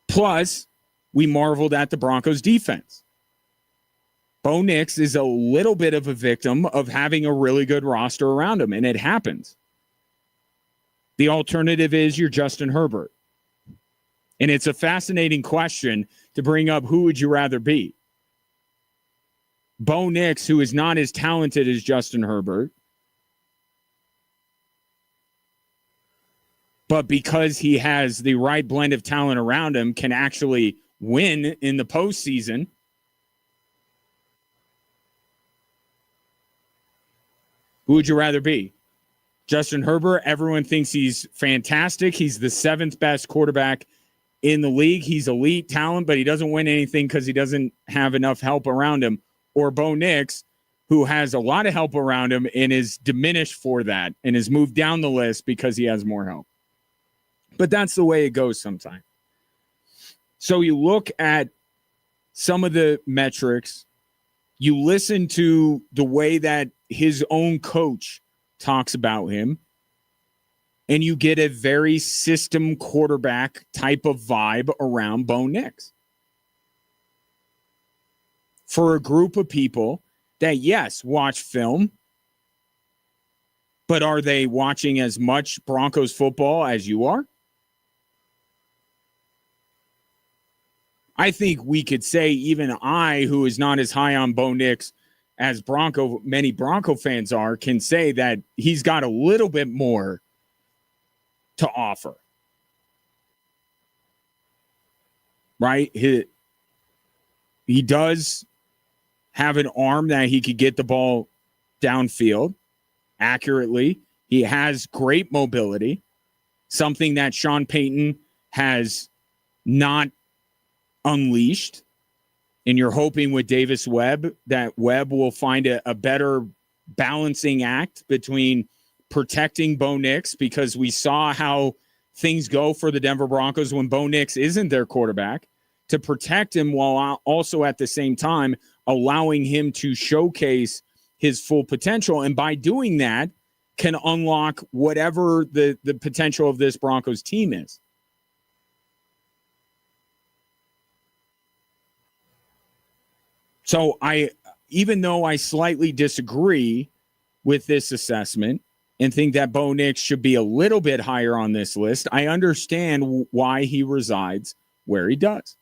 Plus, we marveled at the Broncos defense. Bo Nix is a little bit of a victim of having a really good roster around him, and it happens. The alternative is you're Justin Herbert. And it's a fascinating question to bring up, who would you rather be? Bo Nix, who is not as talented as Justin Herbert, but because he has the right blend of talent around him, can actually win in the postseason. Who would you rather be? Justin Herbert, everyone thinks he's fantastic. He's the 7th best quarterback in the league. He's elite talent, but he doesn't win anything because he doesn't have enough help around him. Or Bo Nix, who has a lot of help around him and is diminished for that and is moved down the list because he has more help. But that's the way it goes sometimes. So you look at some of the metrics, you listen to the way that his own coach talks about him, and you get a very system quarterback type of vibe around Bo Nix. For a group of people that, yes, watch film, but are they watching as much Broncos football as you are? I think we could say, even I, who is not as high on Bo Nix as many Bronco fans are, can say that he's got a little bit more to offer. Right? He does have an arm that he could get the ball downfield accurately. He has great mobility, something that Sean Payton has not unleashed. And you're hoping with Davis Webb that Webb will find a better balancing act between protecting Bo Nix, because we saw how things go for the Denver Broncos when Bo Nix isn't their quarterback, to protect him while also at the same time allowing him to showcase his full potential. And by doing that, can unlock whatever the potential of this Broncos team is. So even though I slightly disagree with this assessment and think that Bo Nix should be a little bit higher on this list, I understand why he resides where he does.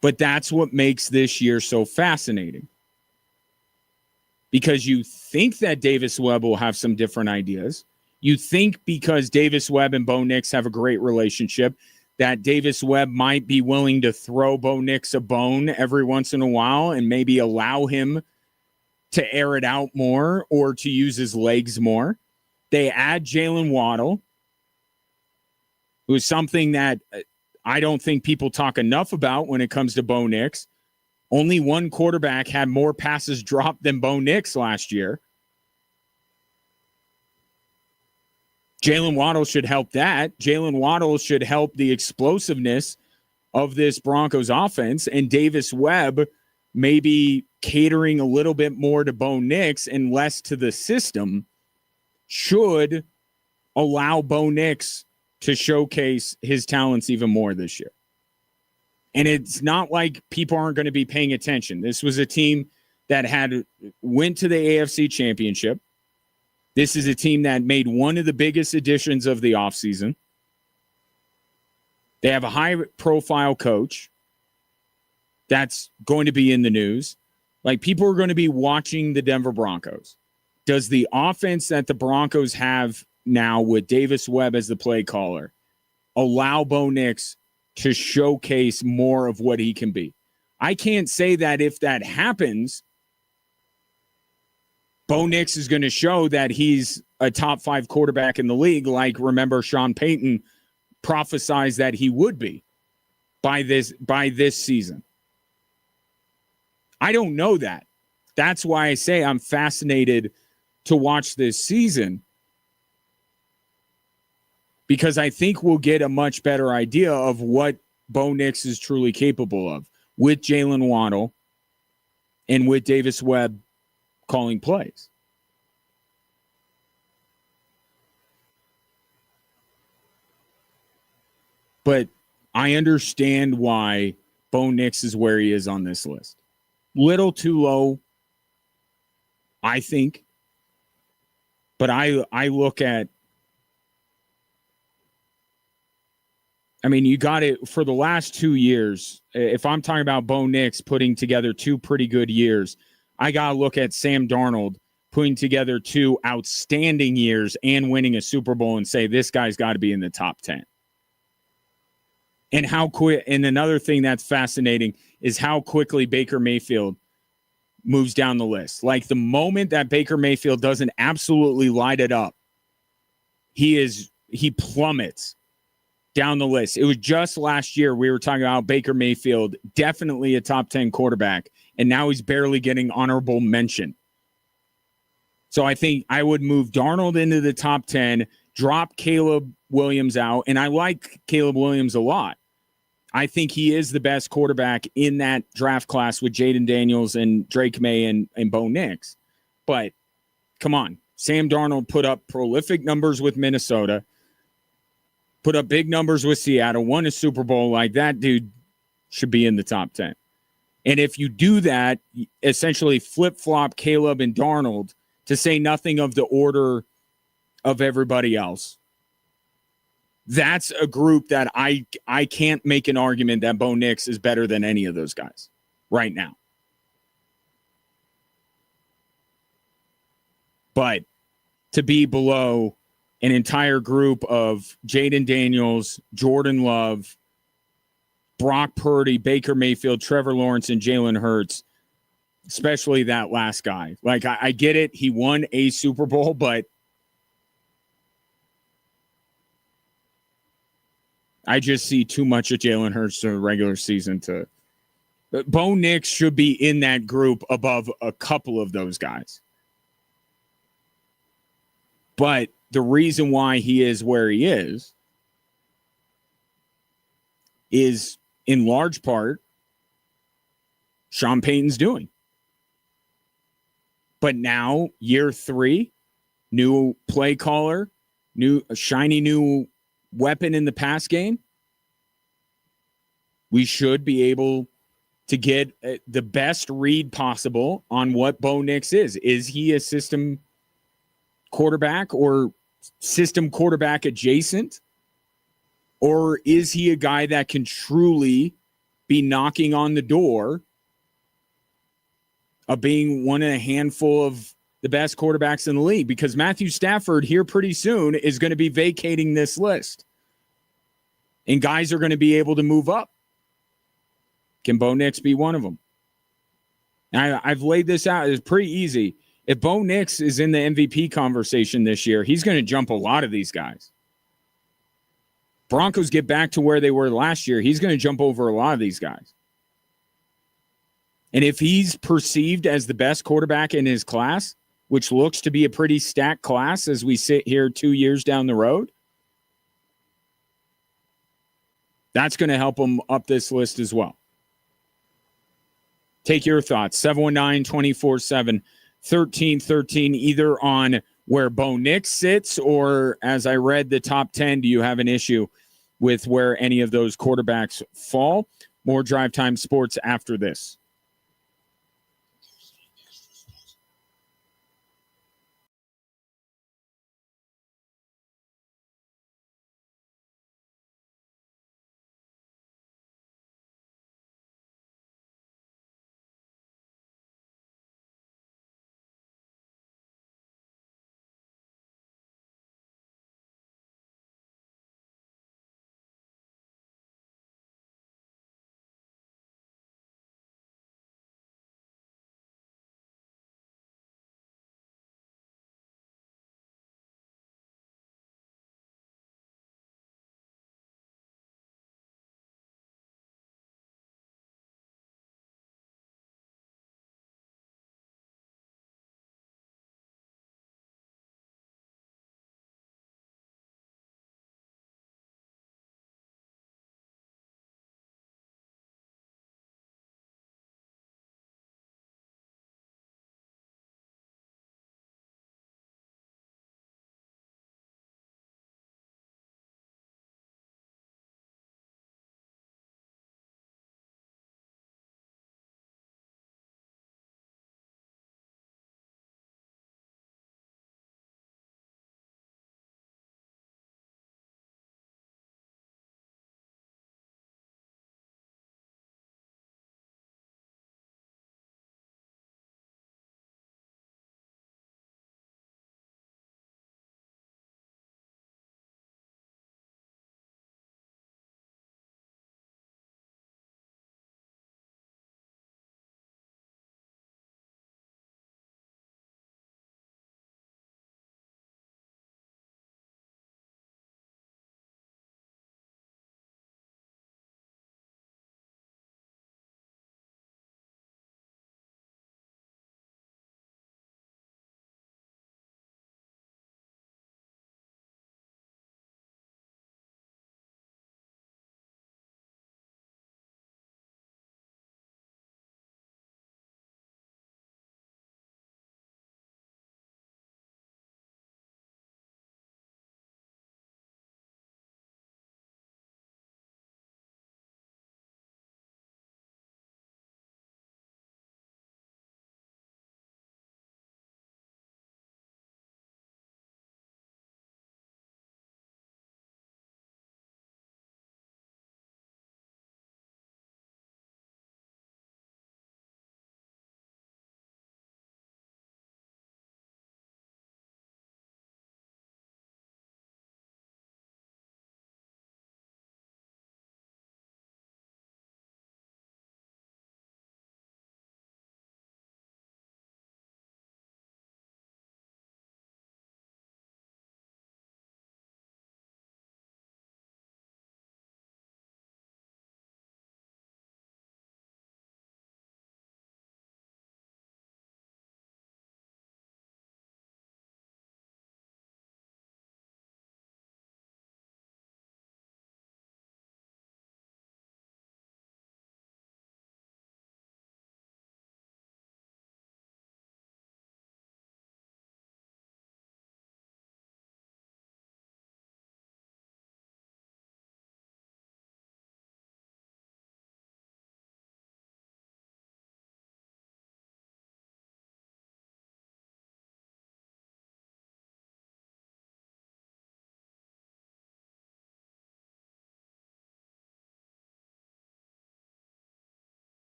But that's what makes this year so fascinating. Because you think that Davis Webb will have some different ideas. You think because Davis Webb and Bo Nix have a great relationship, that Davis Webb might be willing to throw Bo Nix a bone every once in a while and maybe allow him to air it out more or to use his legs more. They add Jalen Waddle, who's something that I don't think people talk enough about when it comes to Bo Nix. Only one quarterback had more passes dropped than Bo Nix last year. Jalen Waddle should help that. Jalen Waddle should help the explosiveness of this Broncos offense. And Davis Webb maybe catering a little bit more to Bo Nix and less to the system should allow Bo Nix to showcase his talents even more this year. And it's not like people aren't going to be paying attention. This was a team that went to the AFC Championship. This is a team that made one of the biggest additions of the offseason. They have a high-profile coach that's going to be in the news. Like, people are going to be watching the Denver Broncos. Does the offense that the Broncos have now with Davis Webb as the play caller allow Bo Nix to showcase more of what he can be? I can't say that if that happens, Bo Nix is going to show that he's a top 5 quarterback in the league. Like, remember, Sean Payton prophesized that he would be by this season. I don't know that. That's why I say I'm fascinated to watch this season, because I think we'll get a much better idea of what Bo Nix is truly capable of with Jalen Waddle and with Davis Webb calling plays. But I understand why Bo Nix is where he is on this list. Little too low, I think. But I look at, I mean, you got it for the last 2 years. If I'm talking about Bo Nix putting together 2 pretty good years, I got to look at Sam Darnold putting together 2 outstanding years and winning a Super Bowl and say, this guy's got to be in the top 10. And how quick, and another thing that's fascinating is how quickly Baker Mayfield moves down the list. Like, the moment that Baker Mayfield doesn't absolutely light it up, he plummets down the list. It was just last year we were talking about Baker Mayfield, definitely a top 10 quarterback, and now he's barely getting honorable mention. So I think I would move Darnold into the top 10, drop Caleb Williams out, and I like Caleb Williams a lot. I think he is the best quarterback in that draft class with Jaden Daniels and Drake May and Bo Nix. But come on, Sam Darnold put up prolific numbers with Minnesota, put up big numbers with Seattle, won a Super Bowl. Like, that dude should be in the top 10. And if you do that, essentially flip-flop Caleb and Darnold, to say nothing of the order of everybody else, that's a group that I can't make an argument that Bo Nix is better than any of those guys right now. But to be below an entire group of Jaden Daniels, Jordan Love, Brock Purdy, Baker Mayfield, Trevor Lawrence, and Jalen Hurts, especially that last guy. Like, I get it. He won a Super Bowl, but I just see too much of Jalen Hurts in the regular season to. Bo Nix should be in that group above a couple of those guys. But the reason why he is where he is in large part Sean Payton's doing. But now, year 3, new play caller, shiny new weapon in the pass game. We should be able to get the best read possible on what Bo Nix is. Is he a system quarterback or system quarterback adjacent? Or is he a guy that can truly be knocking on the door of being one of a handful of the best quarterbacks in the league? Because Matthew Stafford here pretty soon is going to be vacating this list. And guys are going to be able to move up. Can Bo Nix be one of them? I've laid this out. It's pretty easy. If Bo Nix is in the MVP conversation this year, he's going to jump a lot of these guys. Broncos get back to where they were last year, he's going to jump over a lot of these guys. And if he's perceived as the best quarterback in his class, which looks to be a pretty stacked class as we sit here 2 years down the road, that's going to help him up this list as well. Take your thoughts. 719-247-1313, either on where Bo Nix sits or, as I read the top 10, do you have an issue with where any of those quarterbacks fall? More Drive Time Sports after this.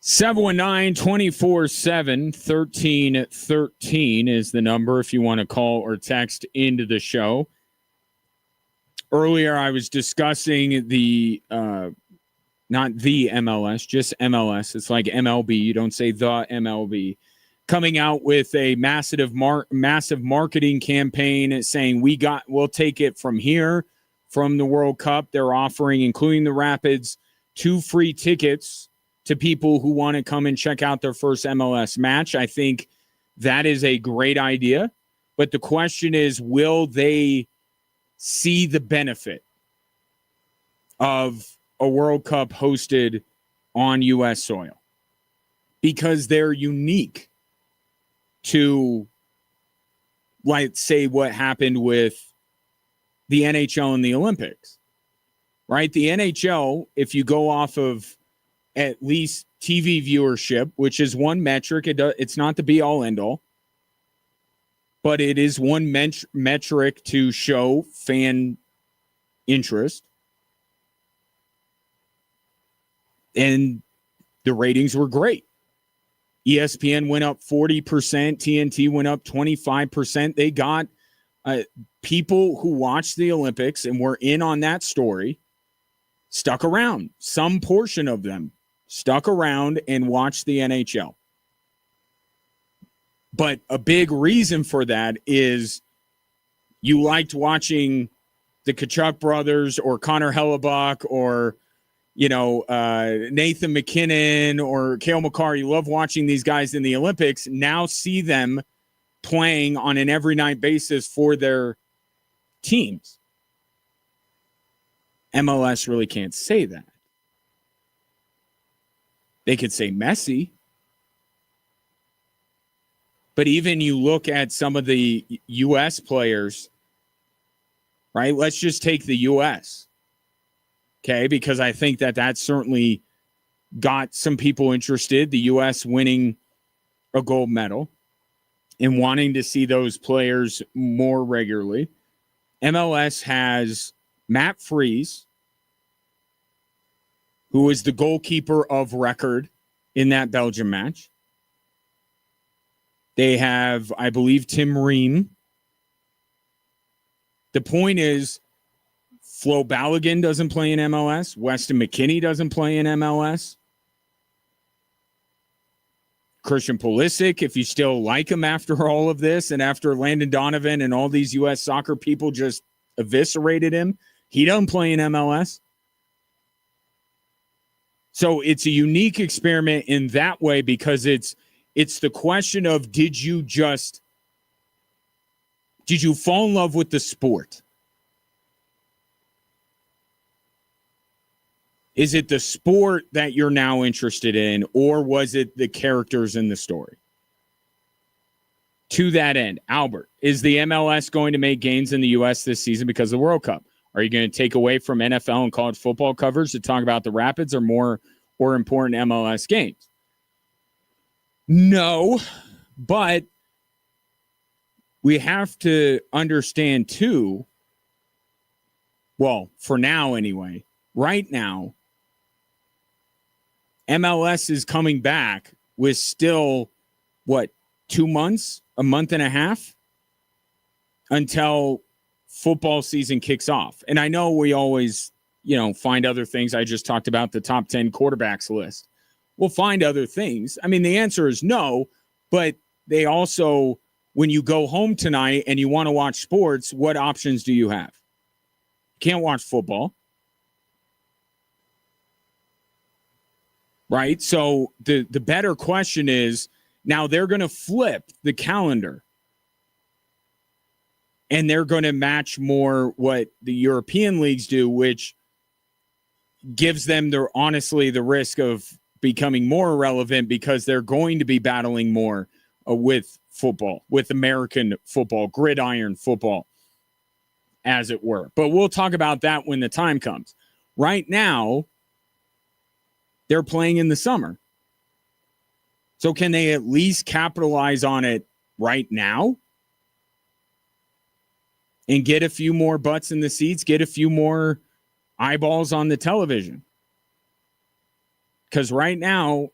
719-247-1313 is the number if you want to call or text into the show. Earlier, I was discussing the, not the MLS, just MLS. It's like MLB. You don't say the MLB. Coming out with a massive marketing campaign saying we'll take it from here, from the World Cup. They're offering, including the Rapids, 2 free tickets to people who want to come and check out their first MLS match. I think that is a great idea. But the question is, will they see the benefit of a World Cup hosted on U.S. soil? Because they're unique to, like, say, what happened with the NHL and the Olympics, right? The NHL, if you go off of at least TV viewership, which is one metric, it's not the be-all, end-all, but it is one metric to show fan interest. And the ratings were great. ESPN went up 40%. TNT went up 25%. They got people who watched the Olympics and were in on that story stuck around. Some portion of them stuck around and watched the NHL. But a big reason for that is you liked watching the Kachuk brothers or Connor Hellebuck or Nathan McKinnon or Cale Makar. You love watching these guys in the Olympics. Now see them playing on an every night basis for their teams. MLS really can't say that. They could say Messi. But even you look at some of the U.S. players, right? Let's just take the U.S., okay, because I think that certainly got some people interested, the U.S. winning a gold medal and wanting to see those players more regularly. MLS has Matt Freese, who is the goalkeeper of record in that Belgium match. They have, I believe, Tim Ream. The point is, Flo Balogun doesn't play in MLS. Weston McKennie doesn't play in MLS. Christian Pulisic, if you still like him after all of this and after Landon Donovan and all these U.S. soccer people just eviscerated him, he doesn't play in MLS. So it's a unique experiment in that way because it's the question of did you fall in love with the sport? Is it the sport that you're now interested in, or was it the characters in the story? To that end, Albert, is the MLS going to make gains in the U.S. this season because of the World Cup? Are you going to take away from NFL and college football coverage to talk about the Rapids or more important MLS games? No, but we have to understand too, well, for now anyway, right now, MLS is coming back with still, 2 months, a month and a half until football season kicks off. And I know we always, find other things. I just talked about the top 10 quarterbacks list. We'll find other things. I mean, the answer is no, but they also, when you go home tonight and you want to watch sports, what options do you have? You can't watch football. Right? So the better question is, now they're going to flip the calendar and they're going to match more what the European leagues do, which gives them honestly the risk of becoming more irrelevant because they're going to be battling more with football, with American football, gridiron football, as it were. But we'll talk about that when the time comes. Right now, they're playing in the summer. So can they at least capitalize on it right now and get a few more butts in the seats, get a few more eyeballs on the television? Because right now,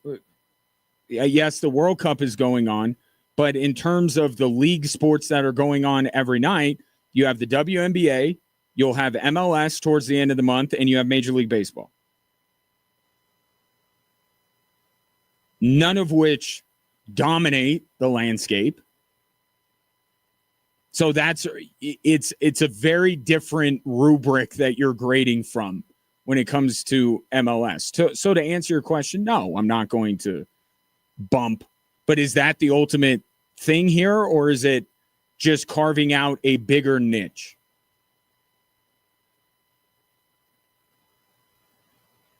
yes, the World Cup is going on, but in terms of the league sports that are going on every night, you have the WNBA, you'll have MLS towards the end of the month, and you have Major League Baseball. None of which dominate the landscape. So it's a very different rubric that you're grading from when it comes to MLS. So to answer your question, no, I'm not going to bump. But is that the ultimate thing here, or is it just carving out a bigger niche?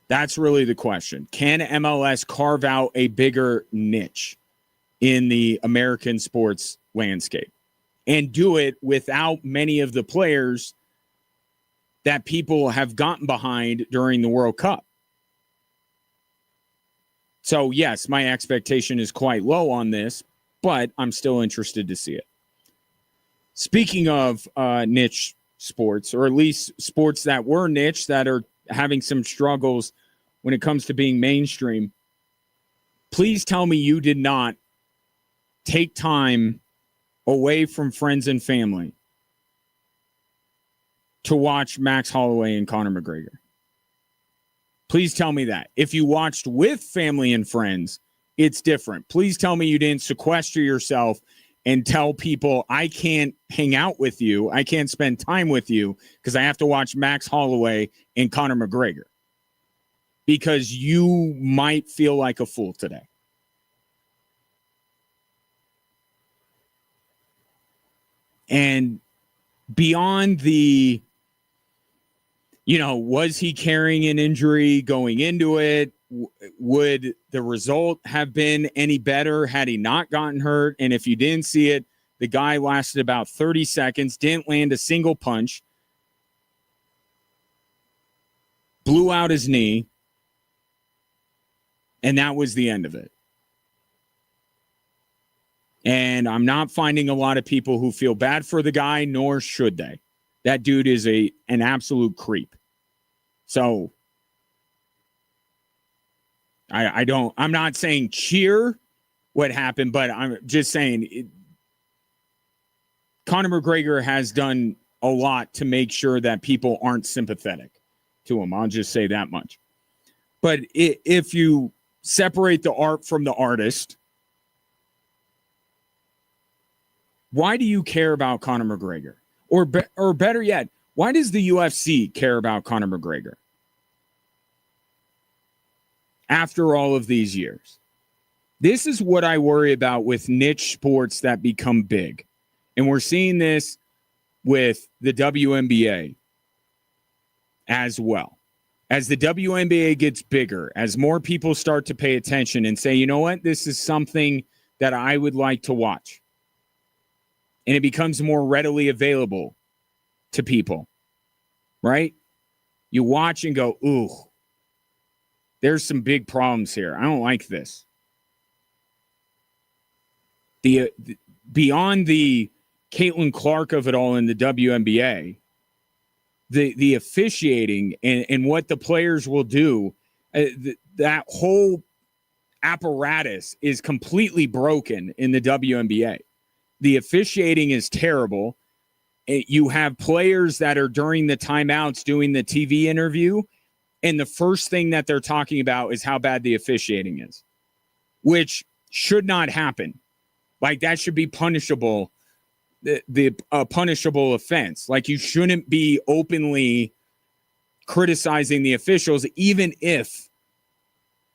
That's really the question. Can MLS carve out a bigger niche in the American sports landscape and do it without many of the players that people have gotten behind during the World Cup? So, yes, my expectation is quite low on this, but I'm still interested to see it. Speaking of niche sports, or at least sports that were niche that are having some struggles when it comes to being mainstream, please tell me you did not take time away from friends and family to watch Max Holloway and Conor McGregor. Please tell me that. If you watched with family and friends, it's different. Please tell me you didn't sequester yourself and tell people, I can't hang out with you, I can't spend time with you because I have to watch Max Holloway and Conor McGregor, because you might feel like a fool today. And beyond the, was he carrying an injury going into it? Would the result have been any better had he not gotten hurt? And if you didn't see it, the guy lasted about 30 seconds, didn't land a single punch, blew out his knee, and that was the end of it. And I'm not finding a lot of people who feel bad for the guy, nor should they. That dude is an absolute creep. So I'm not saying cheer what happened, but I'm just saying Conor McGregor has done a lot to make sure that people aren't sympathetic to him. I'll just say that much. But if you separate the art from the artist, why do you care about Conor McGregor? Or better yet, why does the UFC care about Conor McGregor after all of these years? This is what I worry about with niche sports that become big. And we're seeing this with the WNBA as well. As the WNBA gets bigger, as more people start to pay attention and say, you know what, this is something that I would like to watch, and it becomes more readily available to people, right? You watch and go, ooh, there's some big problems here. I don't like this. Beyond the Caitlin Clark of it all in the WNBA, the officiating and what the players will do, that whole apparatus is completely broken in the WNBA. The officiating is terrible. You have players that are during the timeouts doing the TV interview, and the first thing that they're talking about is how bad the officiating is, which should not happen. Like, that should be punishable, the punishable offense. Like, you shouldn't be openly criticizing the officials, even if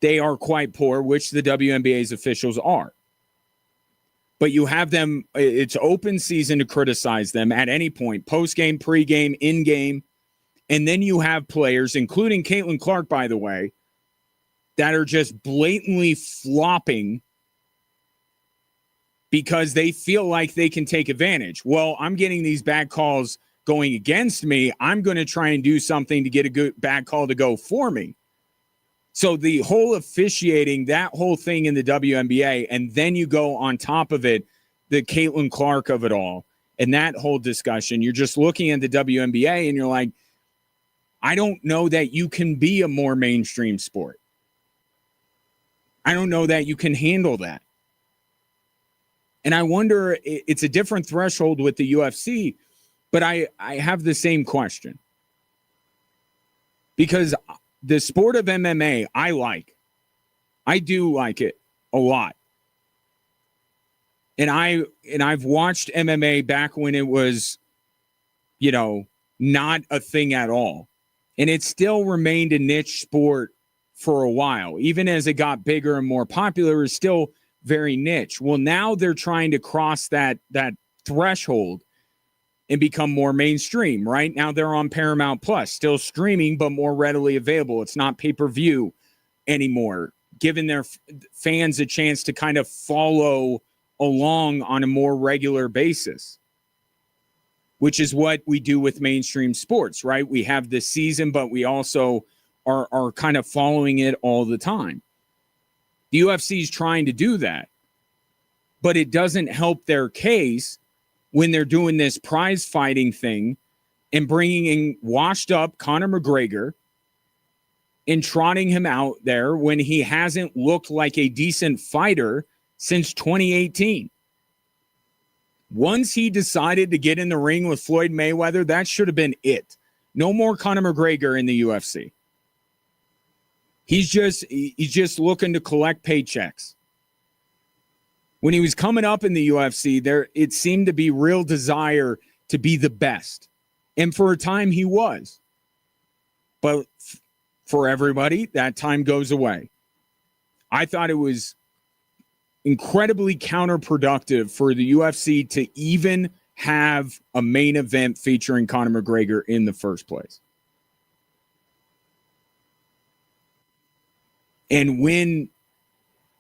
they are quite poor, which the WNBA's officials are. But you have them, it's open season to criticize them at any point, post-game, pre-game, in-game. And then you have players, including Caitlin Clark, by the way, that are just blatantly flopping because they feel like they can take advantage. Well, I'm getting these bad calls going against me. I'm going to try and do something to get a good bad call to go for me. So the whole officiating, that whole thing in the WNBA, and then you go on top of it, the Caitlin Clark of it all, and that whole discussion, you're just looking at the WNBA and you're like, I don't know that you can be a more mainstream sport. I don't know that you can handle that. And I wonder, it's a different threshold with the UFC, but I have the same question. Because the sport of MMA, I like. I do like it a lot. And I've watched MMA back when it was, not a thing at all. And it still remained a niche sport for a while. Even as it got bigger and more popular, it's still very niche. Well, now they're trying to cross that threshold and become more mainstream, right? Now they're on Paramount Plus, still streaming, but more readily available. It's not pay-per-view anymore, giving their fans a chance to kind of follow along on a more regular basis, which is what we do with mainstream sports, right? We have this season, but we also are kind of following it all the time. The UFC is trying to do that, but it doesn't help their case when they're doing this prize fighting thing and bringing in washed up Conor McGregor and trotting him out there when he hasn't looked like a decent fighter since 2018. Once he decided to get in the ring with Floyd Mayweather, that should have been it. No more Conor McGregor in the UFC. He's just looking to collect paychecks. When he was coming up in the UFC, it seemed to be real desire to be the best. And for a time he was. But for everybody, that time goes away. I thought it was incredibly counterproductive for the UFC to even have a main event featuring Conor McGregor in the first place. And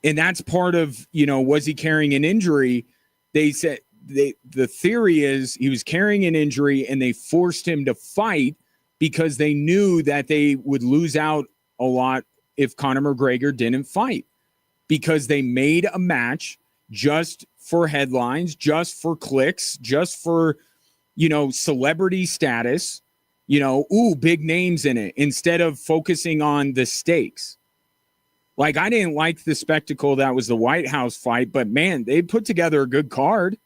that's part of, was he carrying an injury? They said the theory is he was carrying an injury and they forced him to fight because they knew that they would lose out a lot if Conor McGregor didn't fight, because they made a match just for headlines, just for clicks, just for, celebrity status, big names in it, instead of focusing on the stakes. Like, I didn't like the spectacle that was the White House fight, but man, they put together a good card.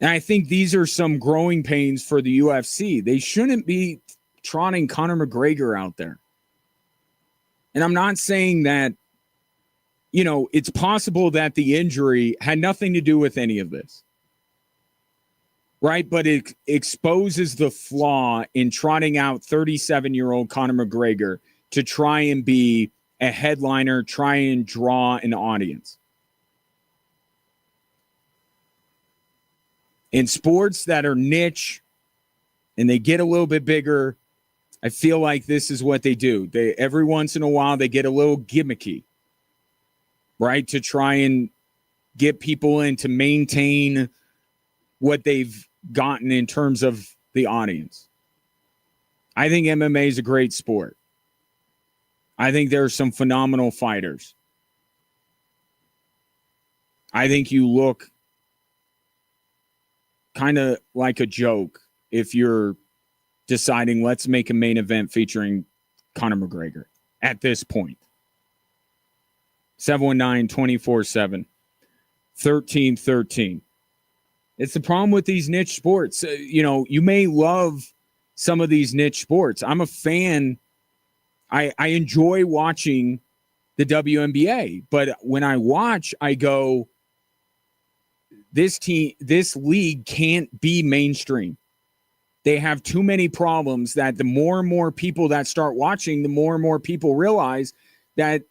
And I think these are some growing pains for the UFC. They shouldn't be trotting Conor McGregor out there. And I'm not saying that, it's possible that the injury had nothing to do with any of this. Right, but it exposes the flaw in trotting out 37-year-old Conor McGregor to try and be a headliner, try and draw an audience. In sports that are niche and they get a little bit bigger, I feel like this is what they do. Every once in a while, they get a little gimmicky, right, to try and get people in to maintain what they've gotten in terms of the audience. I think MMA is a great sport. I think there are some phenomenal fighters. I think you look kind of like a joke if you're deciding let's make a main event featuring Conor McGregor at this point. 719-24-7, 1313. It's the problem with these niche sports. You may love some of these niche sports. I'm a fan. I enjoy watching the WNBA, but when I watch, I go, this league can't be mainstream. They have too many problems that the more and more people that start watching, the more and more people realize that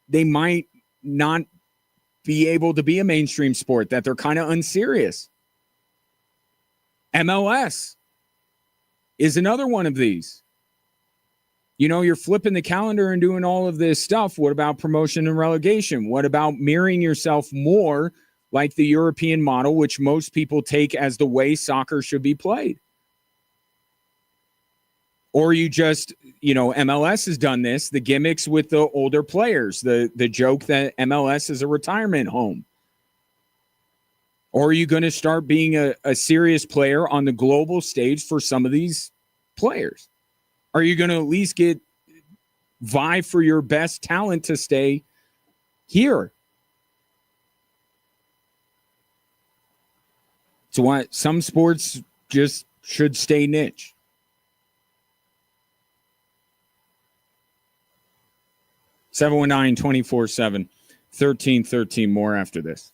they might not be able to be a mainstream sport, that they're kind of unserious. MLS is another one of these. You're flipping the calendar and doing all of this stuff. What about promotion and relegation? What about mirroring yourself more like the European model, which most people take as the way soccer should be played? Or you just, MLS has done this, the gimmicks with the older players, the joke that MLS is a retirement home. Or are you going to start being a serious player on the global stage for some of these players? Are you going to at least get vie for your best talent to stay here. It's why some sports just should stay niche. Seven one nine 24/7 1313. More after this.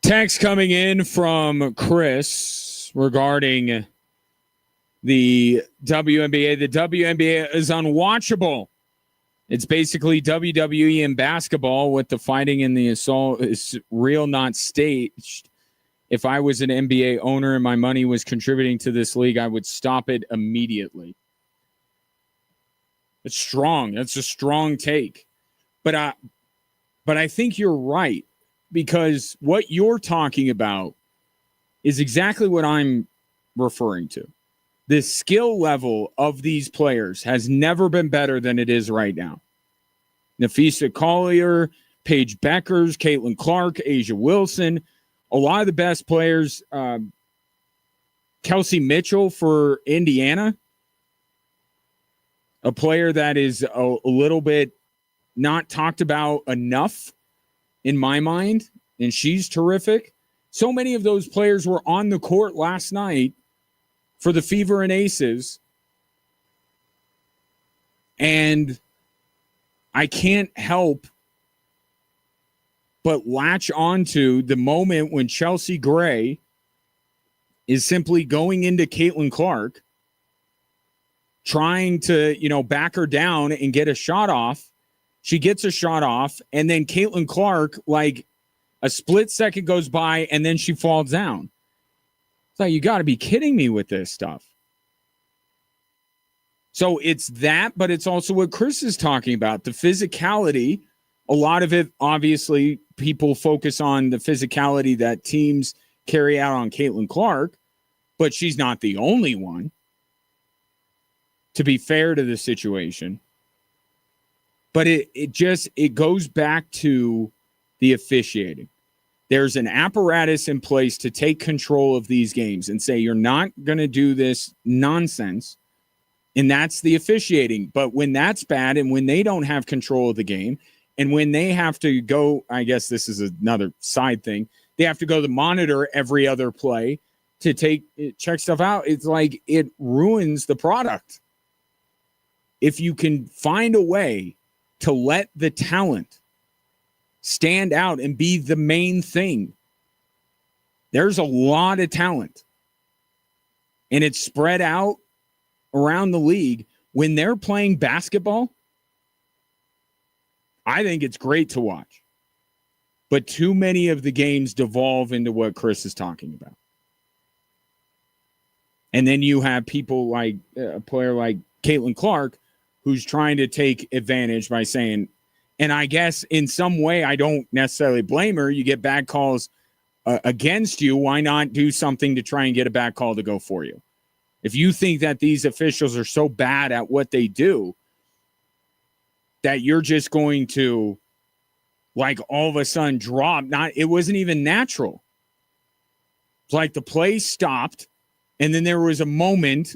Text coming in from Chris regarding the WNBA. The WNBA is unwatchable. It's basically WWE in basketball with the fighting and the assault is real, not staged. If I was an NBA owner and my money was contributing to this league, I would stop it immediately. It's strong. That's a strong take. But I think you're right, because what you're talking about is exactly what I'm referring to. The skill level of these players has never been better than it is right now. Nafisa Collier, Paige Beckers, Caitlin Clark, Asia Wilson, a lot of the best players. Kelsey Mitchell for Indiana, a player that is a little bit not talked about enough in my mind, and she's terrific. So many of those players were on the court last night for the Fever and Aces, and I can't help but latch onto the moment when Chelsea Gray is simply going into Caitlin Clark, trying to, back her down and get a shot off. She gets a shot off, and then Caitlin Clark, like a split second goes by, and then she falls down. It's like, you got to be kidding me with this stuff. So it's that, but it's also what Chris is talking about, the physicality. A lot of it, obviously, people focus on the physicality that teams carry out on Caitlin Clark, but she's not the only one, to be fair to the situation. But it goes back to the officiating. There's an apparatus in place to take control of these games and say, you're not going to do this nonsense, and that's the officiating. But when that's bad, and when they don't have control of the game, and when they have to go, I guess this is another side thing, they have to go to monitor every other play to check stuff out. It's like it ruins the product. If you can find a way to let the talent stand out and be the main thing, there's a lot of talent, and it's spread out around the league. When they're playing basketball, I think it's great to watch. But too many of the games devolve into what Chris is talking about. And then you have people like a player like Caitlin Clark, who's trying to take advantage by saying, and I guess in some way I don't necessarily blame her. You get bad calls against you. Why not do something to try and get a bad call to go for you? If you think that these officials are so bad at what they do that you're just going to, like, all of a sudden drop. It wasn't even natural. It's like the play stopped, and then there was a moment,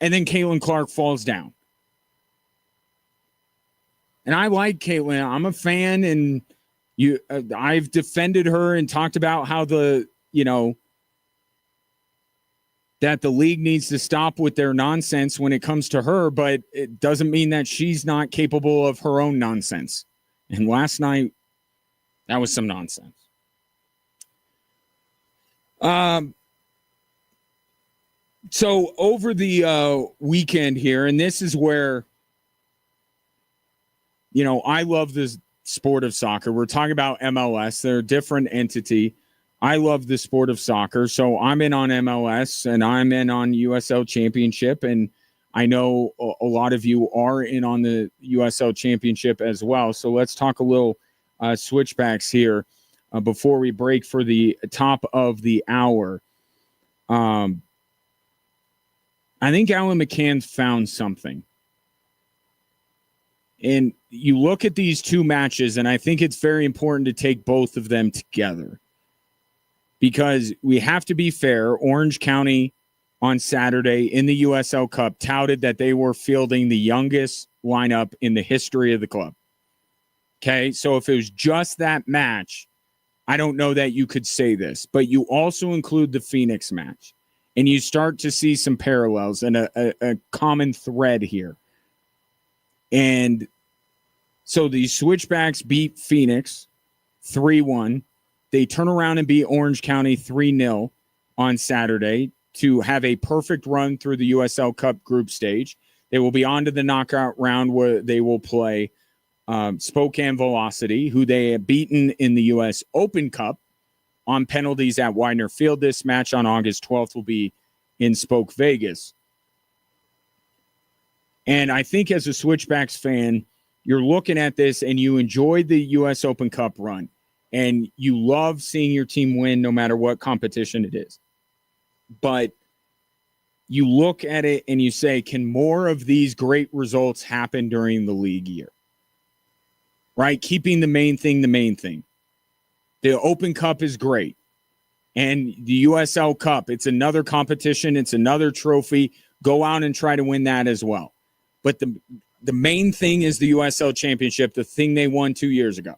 and then Caitlin Clark falls down. And I like Caitlin. I'm a fan, and I've defended her and talked about how that the league needs to stop with their nonsense when it comes to her, but it doesn't mean that she's not capable of her own nonsense. And last night, that was some nonsense. So over the weekend here, and this is where, I love the sport of soccer. We're talking about MLS. They're a different entity. I love the sport of soccer, so I'm in on MLS, and I'm in on USL Championship, and I know a lot of you are in on the USL Championship as well. So let's talk a little switchbacks here before we break for the top of the hour. I think Alan McCann's found something. And you look at these two matches, and I think it's very important to take both of them together. Because we have to be fair, Orange County on Saturday in the USL Cup touted that they were fielding the youngest lineup in the history of the club. Okay, so if it was just that match, I don't know that you could say this. But you also include the Phoenix match, and you start to see some parallels and a common thread here. And so the Switchbacks beat Phoenix 3-1. They turn around and beat Orange County 3-0 on Saturday to have a perfect run through the USL Cup group stage. They will be on to the knockout round where they will play Spokane Velocity, who they have beaten in the U.S. Open Cup on penalties at Widener Field. This match on August 12th will be in Spoke, Vegas. And I think as a Switchbacks fan, you're looking at this and you enjoyed the U.S. Open Cup run, and you love seeing your team win no matter what competition it is. But you look at it and you say, can more of these great results happen during the league year? Right? Keeping the main thing the main thing. The Open Cup is great. And the USL Cup, it's another competition. It's another trophy. Go out and try to win that as well. But the main thing is the USL Championship, the thing they won 2 years ago.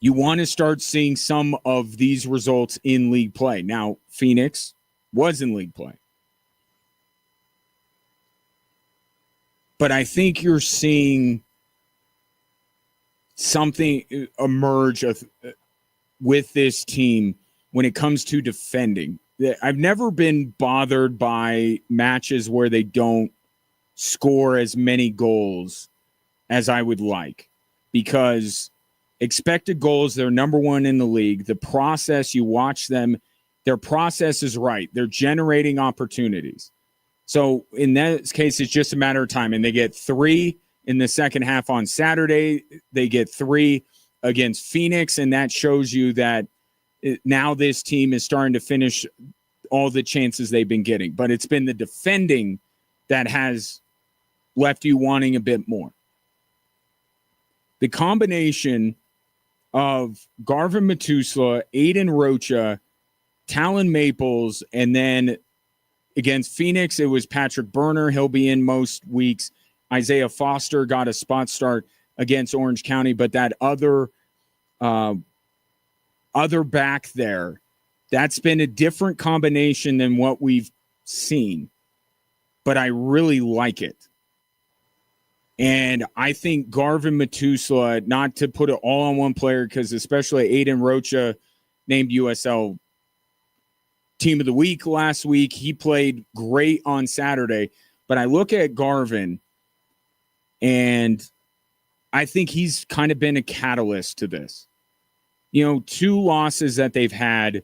You want to start seeing some of these results in league play. Now, Phoenix was in league play. But I think you're seeing something emerge with this team when it comes to defending. I've never been bothered by matches where they don't score as many goals as I would like, because expected goals, they're number one in the league. The process, you watch them, their process is right. They're generating opportunities. So in that case, it's just a matter of time. And they get 3 in the second half on Saturday. They get 3 against Phoenix, and that shows you that now this team is starting to finish all the chances they've been getting. But it's been the defending that has left you wanting a bit more. The combination of Garvin Matusla, Aiden Rocha, Talon Maples, and then against Phoenix, it was Patrick Berner. He'll be in most weeks. Isaiah Foster got a spot start against Orange County, but that other back there, that's been a different combination than what we've seen. But I really like it. And I think Garvin Matusla, not to put it all on one player, because especially Aiden Rocha named USL Team of the Week last week. He played great on Saturday. But I look at Garvin, and I think he's kind of been a catalyst to this. 2 losses that they've had,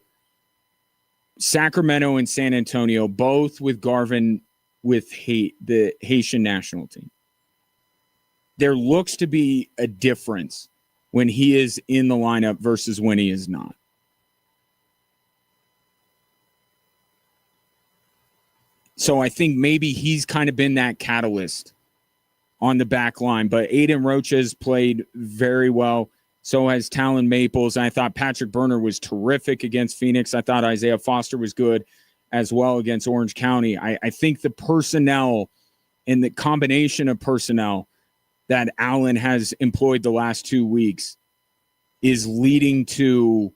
Sacramento and San Antonio, both with Garvin with the Haitian national team. There looks to be a difference when he is in the lineup versus when he is not. So I think maybe he's kind of been that catalyst on the back line. But Aiden Rocha has played very well. So has Talon Maples. And I thought Patrick Berner was terrific against Phoenix. I thought Isaiah Foster was good as well against Orange County. I think the personnel and the combination of personnel that Allen has employed the last 2 weeks is leading to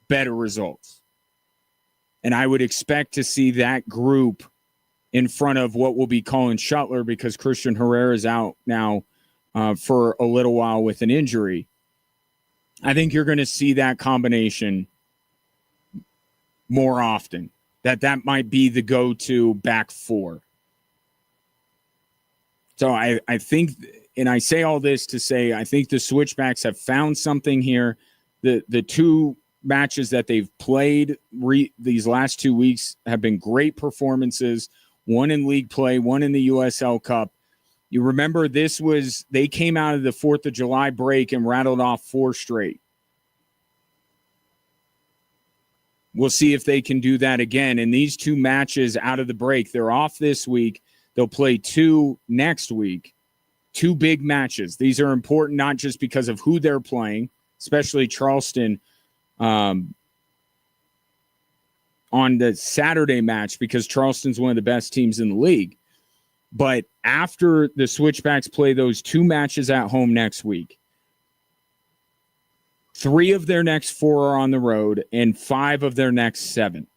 better results. And I would expect to see that group in front of what will be Colin Shuttler, because Christian Herrera is out now for a little while with an injury. I think you're going to see that combination more often. That might be the go-to back 4. So I think, and I say all this to say, I think the Switchbacks have found something here. The 2 matches that they've played these last 2 weeks have been great performances. One in league play, one in the USL Cup. You remember they came out of the 4th of July break and rattled off 4 straight. We'll see if they can do that again. And these 2 matches out of the break, they're off this week. They'll play 2 next week. 2 big matches. These are important not just because of who they're playing, especially Charleston on the Saturday match, because Charleston's one of the best teams in the league. But after the Switchbacks play those 2 matches at home next week, 3 of their next 4 are on the road and 5 of their next 7.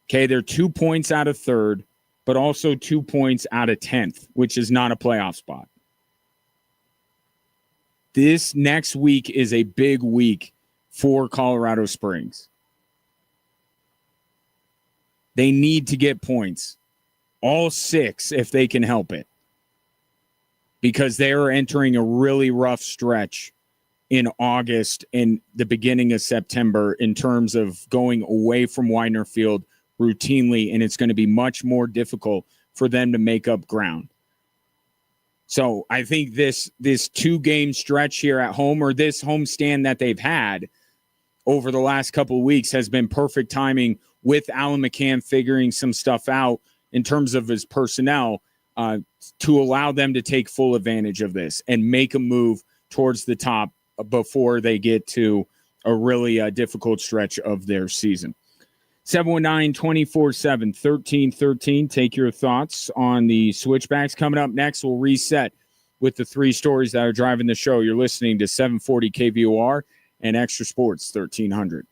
Okay, they're 2 points out of 3rd, but also 2 points out of 10th, which is not a playoff spot. This next week is a big week for Colorado Springs. They need to get points, all 6 if they can help it, because they are entering a really rough stretch in August and the beginning of September in terms of going away from Widener Field routinely, and it's going to be much more difficult for them to make up ground. So I think this 2-game stretch here at home, or this homestand that they've had over the last couple of weeks, has been perfect timing with Alan McCann figuring some stuff out in terms of his personnel to allow them to take full advantage of this and make a move towards the top before they get to a really difficult stretch of their season. 719-247-1313. Take your thoughts on the Switchbacks. Coming up next, we'll reset with the 3 stories that are driving the show. You're listening to 740 KVOR and Extra Sports 1300.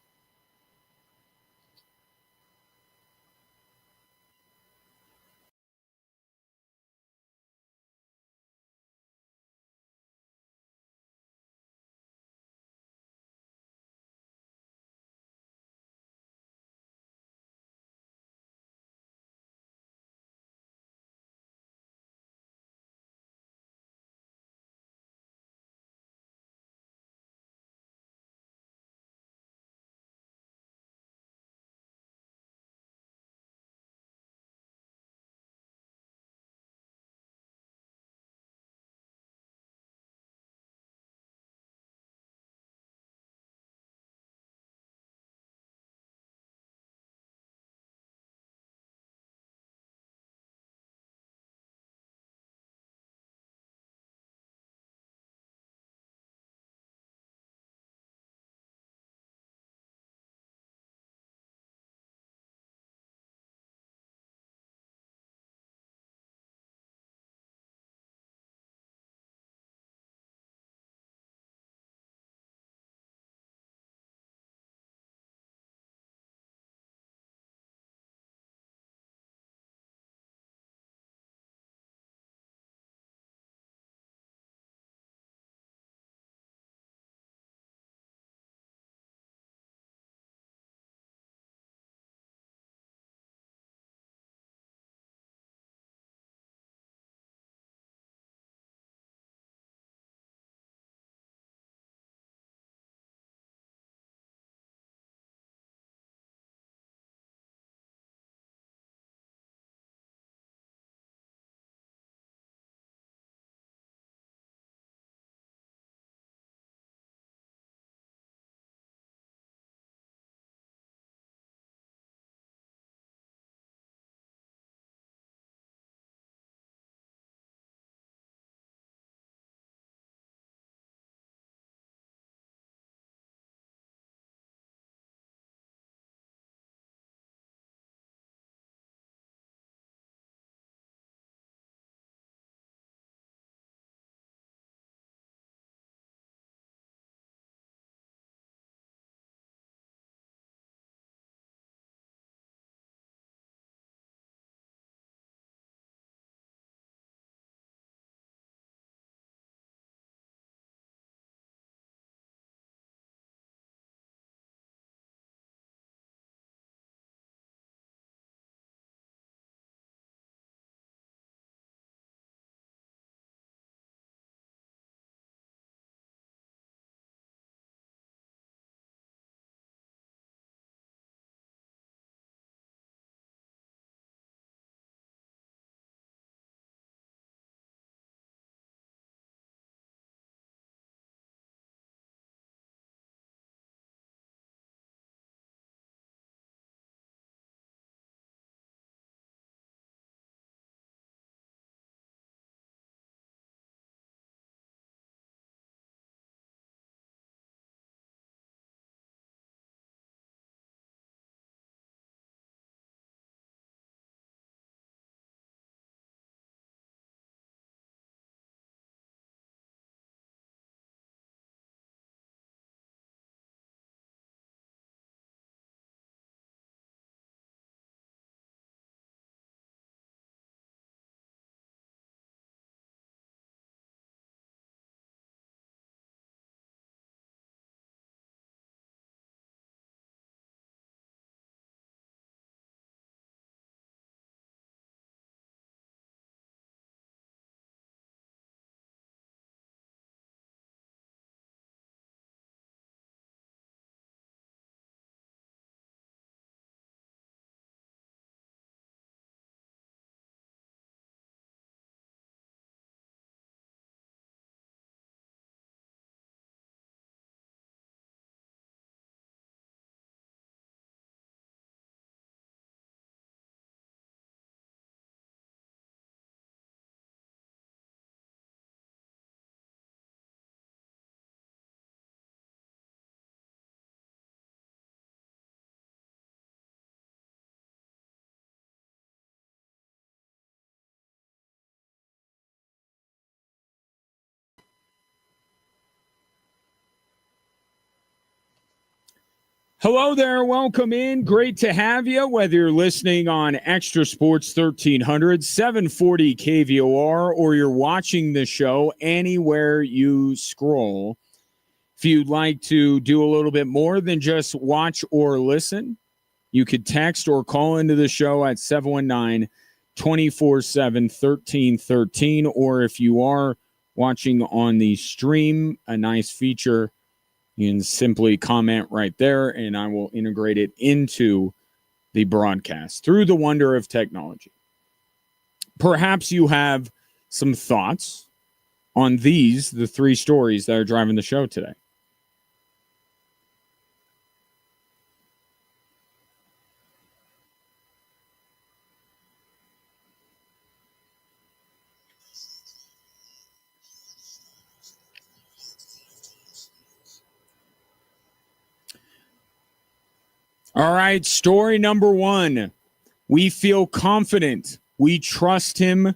Hello there. Welcome in. Great to have you, whether you're listening on Extra Sports 1300, 740 KVOR, or you're watching the show anywhere you scroll. If you'd like to do a little bit more than just watch or listen, you could text or call into the show at 719 247 1313. Or if you are watching on the stream, a nice feature, you can simply comment right there, and I will integrate it into the broadcast through the wonder of technology. Perhaps you have some thoughts on the three stories that are driving the show today. All right, story number one. We feel confident. We trust him.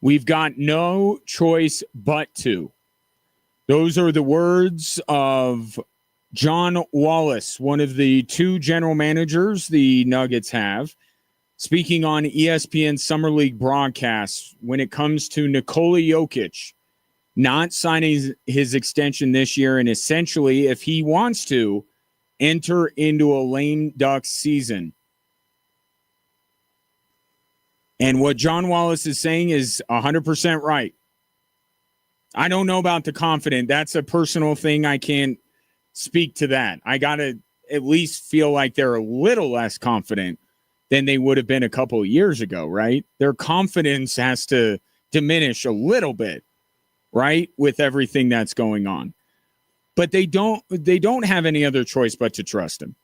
We've got no choice but to. Those are the words of John Wallace, one of the two general managers the Nuggets have, speaking on ESPN Summer League broadcasts when it comes to Nikola Jokic not signing his extension this year, and essentially, if he wants to, enter into a lame duck season. And what John Wallace is saying is 100% right. I don't know about the confident. That's a personal thing. I can't speak to that. I got to at least feel like they're a little less confident than they would have been a couple of years ago, right? Their confidence has to diminish a little bit, right, with everything that's going on. But they don't have any other choice but to trust him.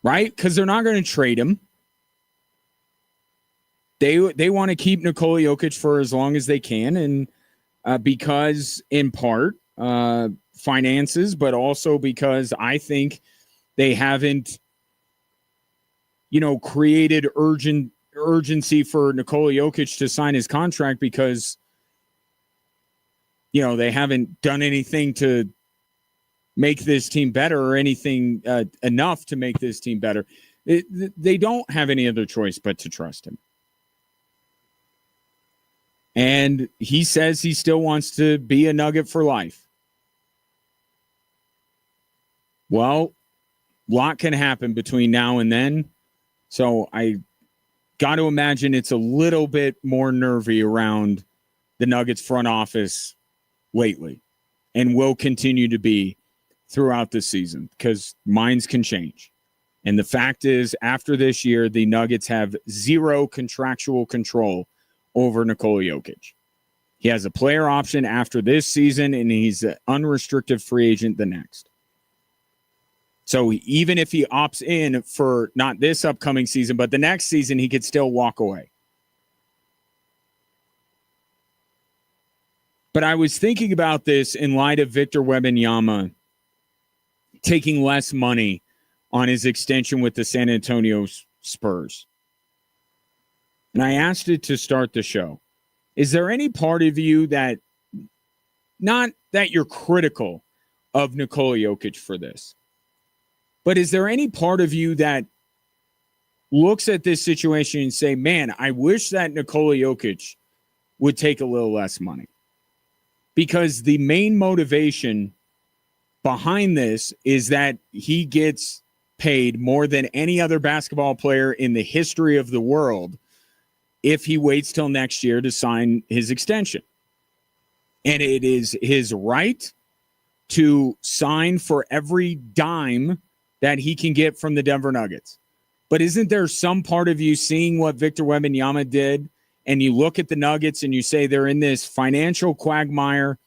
Right? Because they're not going to trade him. They want to keep Nikola Jokic for as long as they can, and because, in part, finances, but also because I think they haven't, created urgency for Nikola Jokic to sign his contract because, they haven't done anything to make this team better or anything enough to make this team better. They don't have any other choice but to trust him. And he says he still wants to be a Nugget for life. Well, a lot can happen between now and then. So I got to imagine it's a little bit more nervy around the Nuggets front office lately, and will continue to be throughout the season because minds can change. And the fact is, after this year, the Nuggets have zero contractual control over Nikola Jokic. He has a player option after this season, and he's an unrestricted free agent the next. So even if he opts in for not this upcoming season, but the next season, he could still walk away. But I was thinking about this in light of Victor Wembanyama taking less money on his extension with the San Antonio Spurs. And I asked it to start the show. Is there any part of you that, not that you're critical of Nikola Jokic for this, but is there any part of you that looks at this situation and say, man, I wish that Nikola Jokic would take a little less money? Because the main motivation behind this is that he gets paid more than any other basketball player in the history of the world if he waits till next year to sign his extension. And it is his right to sign for every dime that he can get from the Denver Nuggets. But isn't there some part of you seeing what Victor Wembanyama did, and you look at the Nuggets and you say they're in this financial quagmire,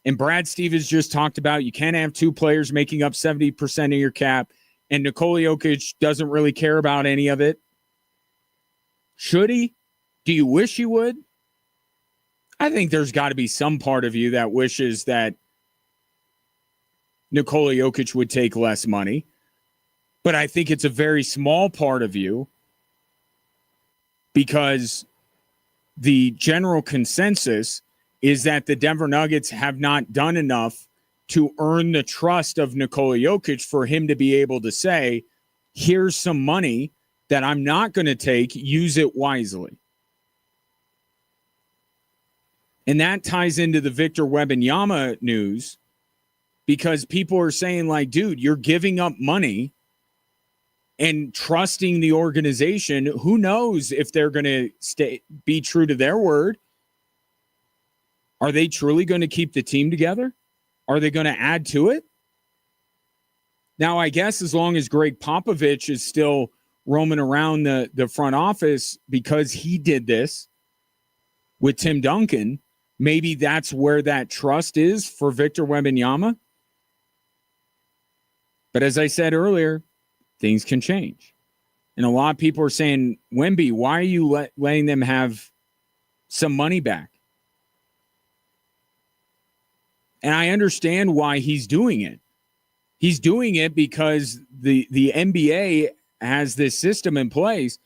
and Brad Stevens just talked about you can't have two players making up 70% of your cap, and Nikola Jokic doesn't really care about any of it? Should he? Do you wish he would? I think there's got to be some part of you that wishes that Nikola Jokic would take less money. But I think it's a very small part of you because the general consensus is that the Denver Nuggets have not done enough to earn the trust of Nikola Jokic for him to be able to say, here's some money that I'm not going to take, use it wisely. And that ties into the Victor Wembanyama news, because people are saying, like, dude, you're giving up money and trusting the organization. Who knows if they're going to be true to their word? Are they truly going to keep the team together? Are they going to add to it? Now, I guess as long as Greg Popovich is still roaming around the front office because he did this with Tim Duncan, maybe that's where that trust is for Victor Wembanyama. But as I said earlier, things can change. And a lot of people are saying, Wemby, why are you letting them have some money back? And I understand why he's doing it. He's doing it because the NBA has this system in place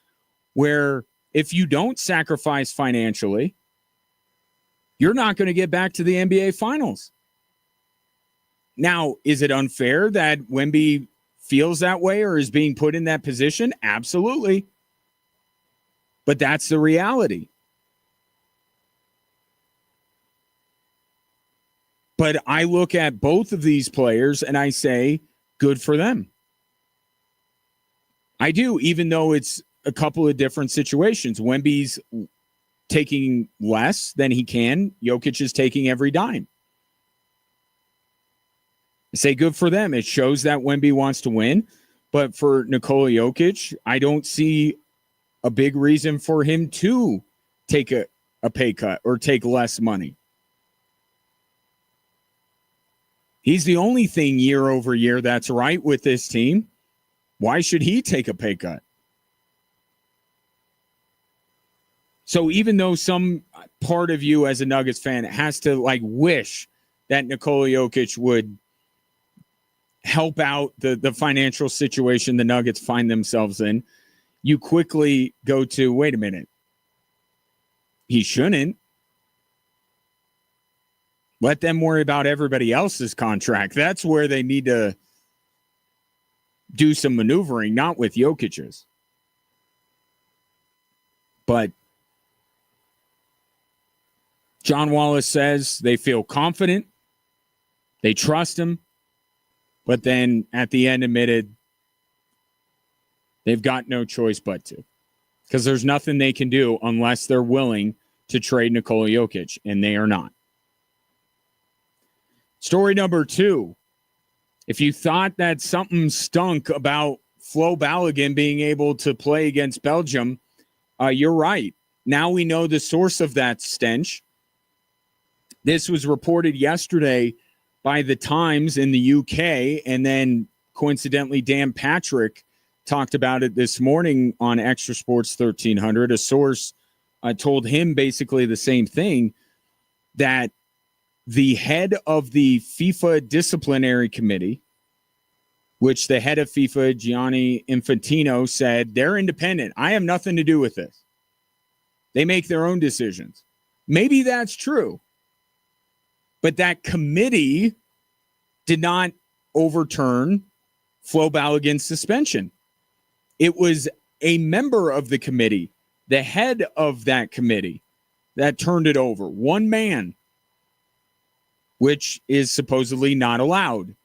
where if you don't sacrifice financially, you're not going to get back to the NBA Finals. Now, is it unfair that Wemby feels that way or is being put in that position? Absolutely. But that's the reality. But I look at both of these players and I say, good for them. I do, even though it's a couple of different situations. Wemby's taking less than he can. Jokic is taking every dime. I say good for them. It shows that Wemby wants to win. But for Nikola Jokic, I don't see a big reason for him to take a pay cut or take less money. He's the only thing year over year that's right with this team. Why should he take a pay cut? So even though some part of you as a Nuggets fan has to wish that Nikola Jokic would help out the financial situation the Nuggets find themselves in, you quickly go to, wait a minute, he shouldn't. Let them worry about everybody else's contract. That's where they need to do some maneuvering, not with Jokic's. But John Wallace says they feel confident, they trust him, but then at the end admitted they've got no choice but to, because there's nothing they can do unless they're willing to trade Nikola Jokic, and they are not. Story number 2. If you thought that something stunk about Flo Balogun being able to play against Belgium, you're right. Now we know the source of that stench. This was reported yesterday by the Times in the UK, and then coincidentally Dan Patrick talked about it this morning on Extra Sports 1300. A source told him basically the same thing, that the head of the FIFA disciplinary committee, which the head of FIFA, Gianni Infantino, said they're independent. I have nothing to do with this. They make their own decisions. Maybe that's true. But that committee did not overturn Flo Balogun's suspension. It was a member of the committee, the head of that committee, that turned it over. One man, which is supposedly not allowed.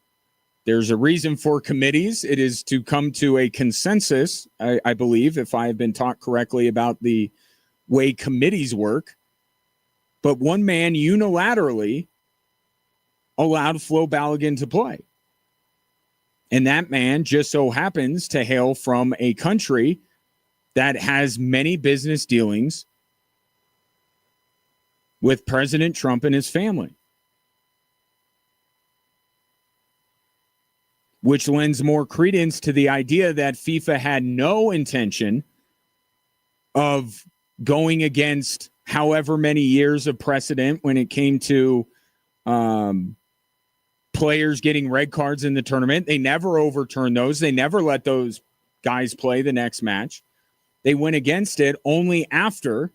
There's a reason for committees. It is to come to a consensus, I believe, if I have been taught correctly about the way committees work. But one man unilaterally allowed Flo Balogun to play. And that man just so happens to hail from a country that has many business dealings with President Trump and his family, which lends more credence to the idea that FIFA had no intention of going against however many years of precedent when it came to players getting red cards in the tournament. They never overturned those. They never let those guys play the next match. They went against it only after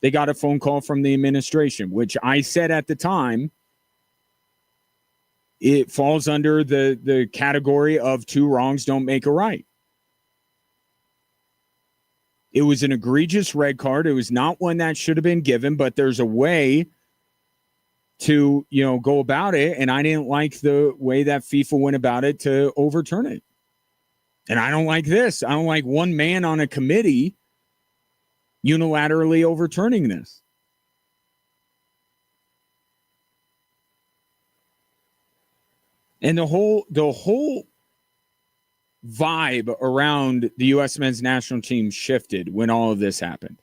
they got a phone call from the administration, which I said at the time, it falls under the category of two wrongs don't make a right. It was an egregious red card. It was not one that should have been given, but there's a way to, go about it. And I didn't like the way that FIFA went about it to overturn it. And I don't like this. I don't like one man on a committee unilaterally overturning this. And the whole vibe around the U.S. men's national team shifted when all of this happened.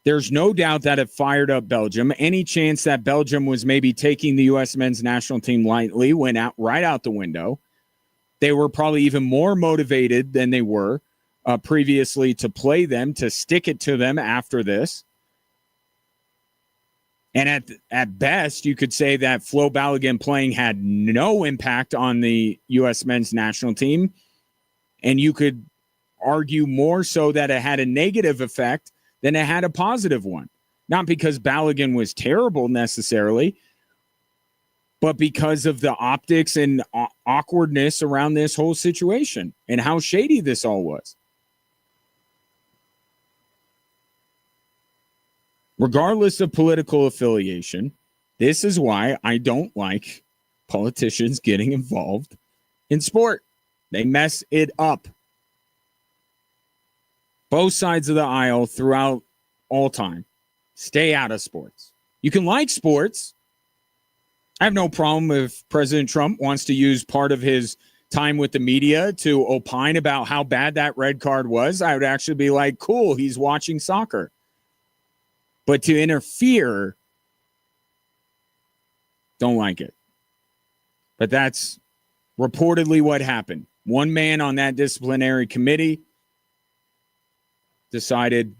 There's no doubt that it fired up Belgium. Any chance that Belgium was maybe taking the U.S. men's national team lightly went right out the window. They were probably even more motivated than they were previously to play them, to stick it to them after this. And at best, you could say that Flo Balogun playing had no impact on the U.S. men's national team. And you could argue more so that it had a negative effect than it had a positive one. Not because Balogun was terrible necessarily, but because of the optics and awkwardness around this whole situation and how shady this all was. Regardless of political affiliation, this is why I don't like politicians getting involved in sport. They mess it up. Both sides of the aisle throughout all time. Stay out of sports. You can like sports. I have no problem if President Trump wants to use part of his time with the media to opine about how bad that red card was. I would actually be like, cool, he's watching soccer. But to interfere, don't like it. But that's reportedly what happened. One man on that disciplinary committee decided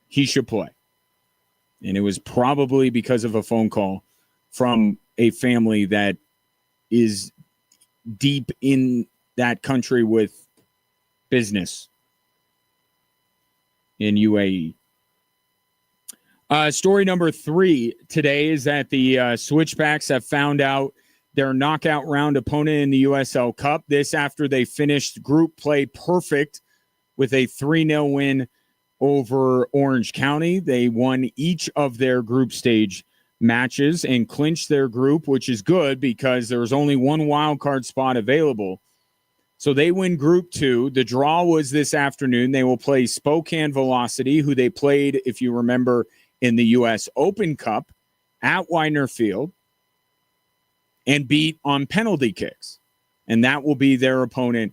he should play. And it was probably because of a phone call from a family that is deep in that country with business in UAE. Story number 3 today is that the Switchbacks have found out their knockout round opponent in the USL Cup. This after they finished group play perfect with a 3-0 win over Orange County. They won each of their group stage matches and clinched their group, which is good because there was only one wild card spot available. So they win Group 2. The draw was this afternoon. They will play Spokane Velocity, who they played, if you remember, in the U.S. Open Cup at Widener Field and beat on penalty kicks. And that will be their opponent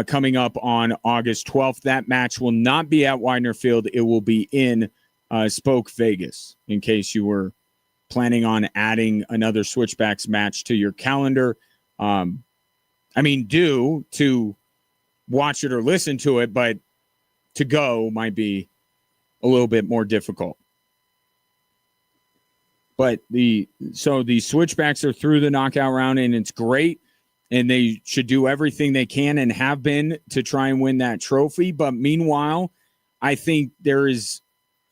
coming up on August 12th. That match will not be at Widener Field. It will be in Spoke, Vegas, in case you were planning on adding another Switchbacks match to your calendar. Do to watch it or listen to it, but to go might be a little bit more difficult. But the Switchbacks are through the knockout round, and it's great. And they should do everything they can and have been to try and win that trophy. But meanwhile, I think there is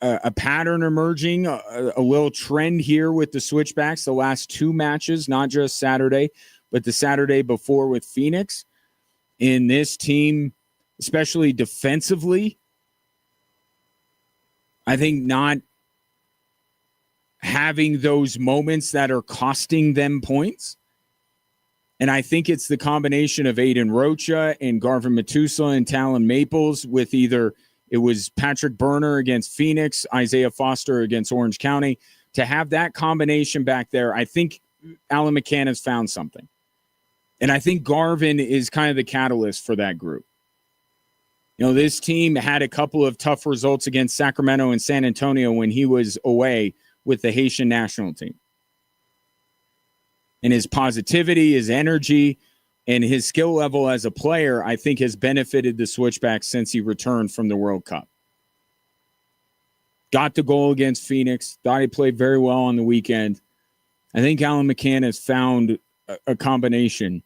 a pattern emerging, a little trend here with the Switchbacks. The last 2 matches, not just Saturday, but the Saturday before with Phoenix. In this team, especially defensively, I think not having those moments that are costing them points. And I think it's the combination of Aiden Rocha and Garvin Metusela and Talon Maples with either it was Patrick Berner against Phoenix, Isaiah Foster against Orange County. To have that combination back there, I think Alan McCann has found something. And I think Garvin is kind of the catalyst for that group. This team had a couple of tough results against Sacramento and San Antonio when he was away with the Haitian national team. And his positivity, his energy, and his skill level as a player, I think, has benefited the Switchbacks since he returned from the World Cup. Got the goal against Phoenix. Thought he played very well on the weekend. I think Alan McCann has found a combination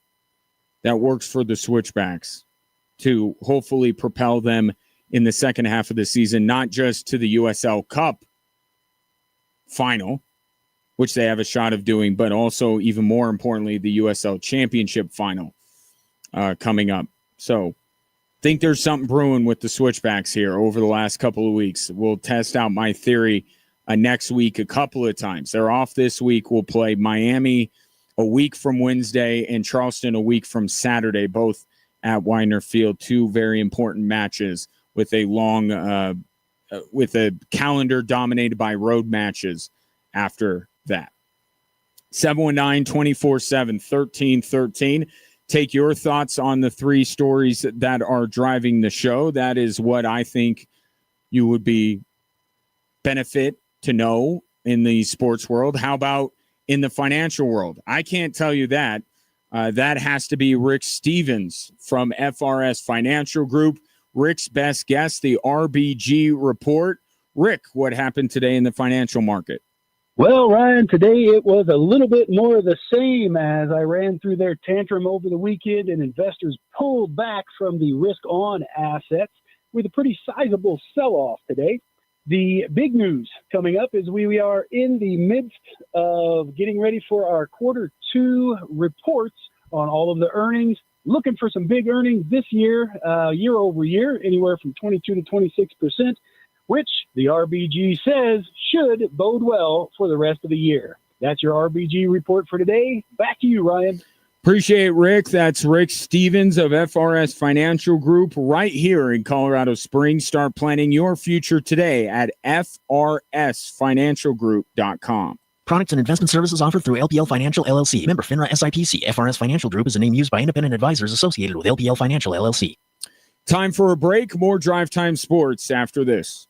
that works for the Switchbacks to hopefully propel them in the second half of the season, not just to the USL Cup final, which they have a shot of doing, but also, even more importantly, the USL Championship final coming up. So think there's something brewing with the Switchbacks here over the last couple of weeks. We'll test out my theory next week a couple of times. They're off this week. We'll play Miami a week from Wednesday and Charleston a week from Saturday, both at Widener Field. Two very important matches with a with a calendar dominated by road matches after that. 719-247-1313. Take your thoughts on the three stories that are driving the show. That is what I think you would be benefit to know in the sports world. How about in the financial world? I can't tell you that. That has to be Rick Stevens from FRS Financial Group. Rick's best guess, the RBG report. Rick, what happened today in the financial market? Well, Ryan, today it was a little bit more of the same as I ran through their tantrum over the weekend and investors pulled back from the risk-on assets with a pretty sizable sell-off today. The big news coming up is we are in the midst of getting ready for our quarter two reports on all of the earnings, looking for some big earnings this year, year over year, anywhere from 22 to 26%. Which the RBG says should bode well for the rest of the year. That's your RBG report for today. Back to you, Ryan. Appreciate it, Rick. That's Rick Stevens of FRS Financial Group right here in Colorado Springs. Start planning your future today at FRSFinancialGroup.com. Products and investment services offered through LPL Financial, LLC. Member FINRA SIPC. FRS Financial Group is a name used by independent advisors associated with LPL Financial, LLC. Time for a break. More Drive Time Sports after this.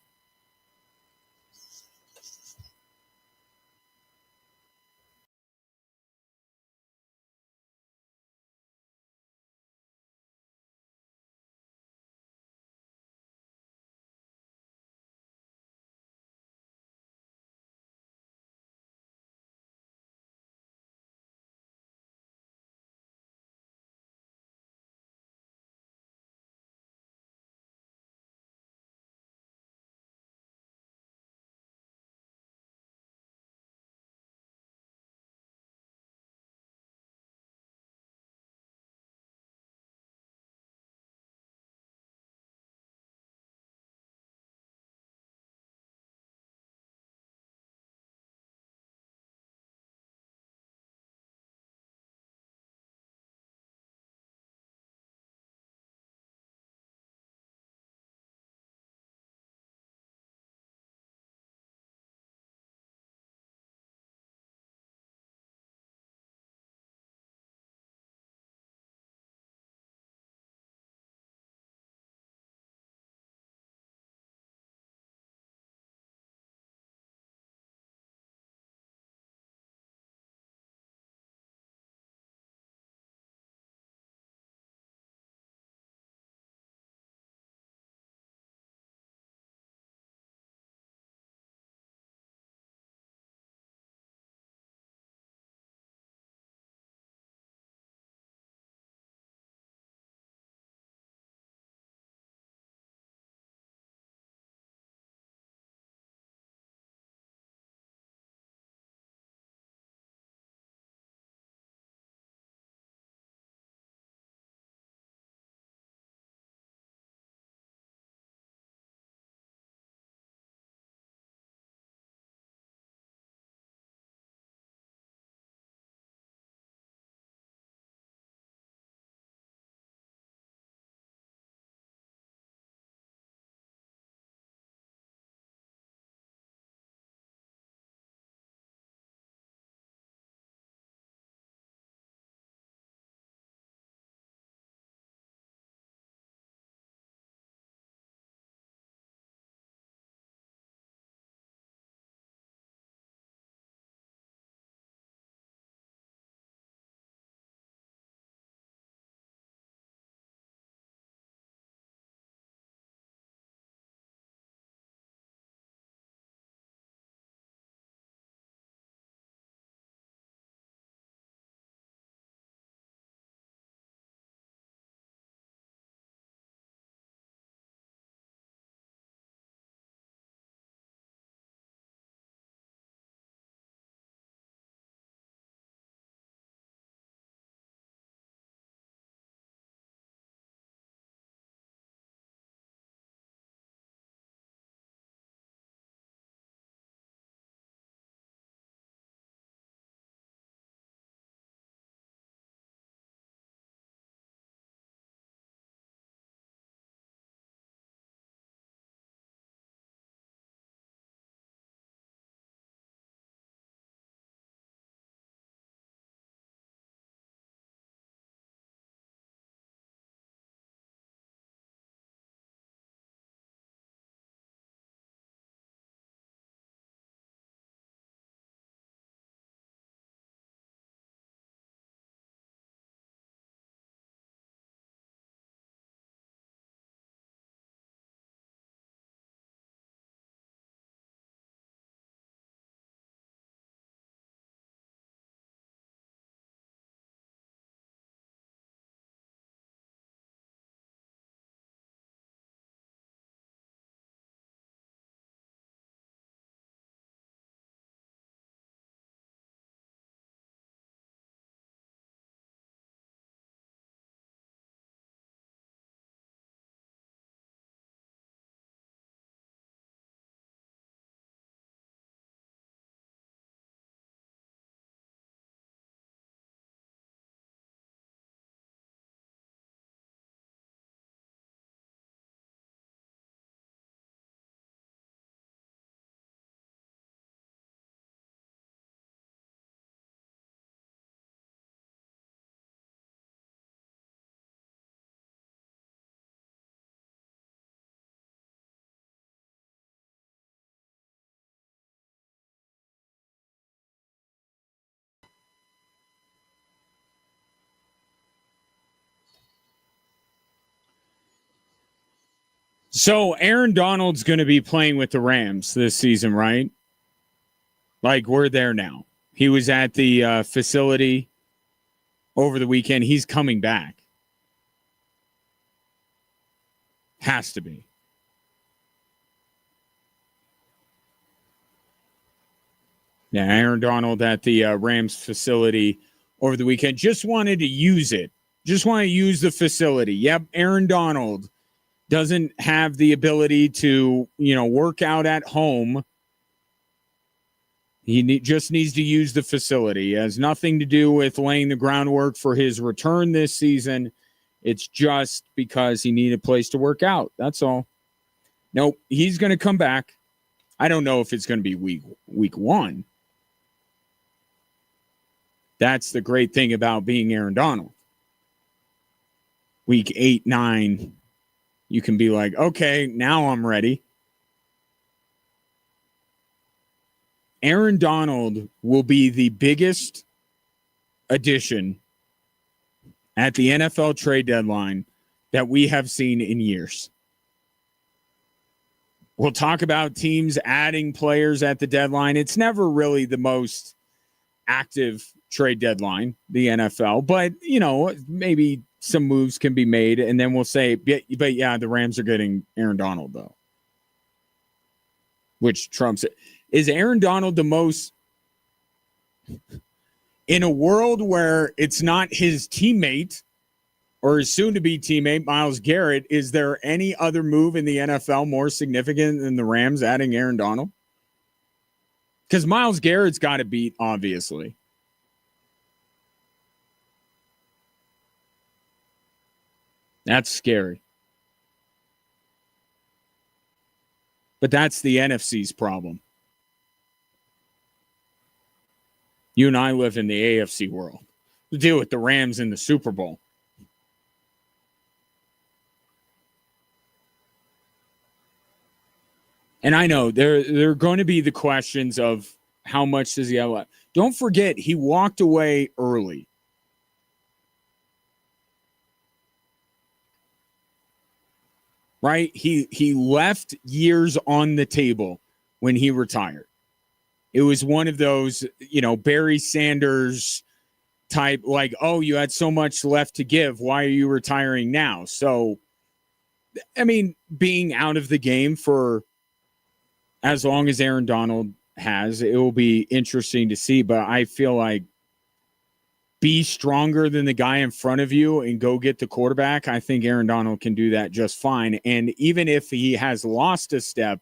So Aaron Donald's going to be playing with the Rams this season, right? Like, we're there now. He was at the facility over the weekend. He's coming back. Has to be. Yeah, Aaron Donald at the Rams facility over the weekend. Just wanted to use it. Just want to use the facility. Yep, Aaron Donald doesn't have the ability to, work out at home. He just needs to use the facility. It has nothing to do with laying the groundwork for his return this season. It's just because he needed a place to work out. That's all. Nope, he's going to come back. I don't know if it's going to be week one. That's the great thing about being Aaron Donald. Week 8, 9, you can be like, okay, now I'm ready. Aaron Donald will be the biggest addition at the NFL trade deadline that we have seen in years. We'll talk about teams adding players at the deadline. It's never really the most active trade deadline, the NFL, but maybe some moves can be made, and then we'll say, but yeah, the Rams are getting Aaron Donald though, which trumps it. Is Aaron Donald the most, in a world where it's not his teammate or his soon-to-be teammate, Myles Garrett, is there any other move in the NFL more significant than the Rams adding Aaron Donald? Because Myles Garrett's got to beat, obviously. That's scary. But that's the NFC's problem. You and I live in the AFC world. We deal with the Rams in the Super Bowl. And I know there are going to be the questions of how much does he have left. Don't forget, he walked away early. Right? He left years on the table when he retired. It was one of those, Barry Sanders type, like, oh, you had so much left to give. Why are you retiring now? So, I mean, being out of the game for as long as Aaron Donald has, it will be interesting to see. But I feel like be stronger than the guy in front of you and go get the quarterback. I think Aaron Donald can do that just fine. And even if he has lost a step,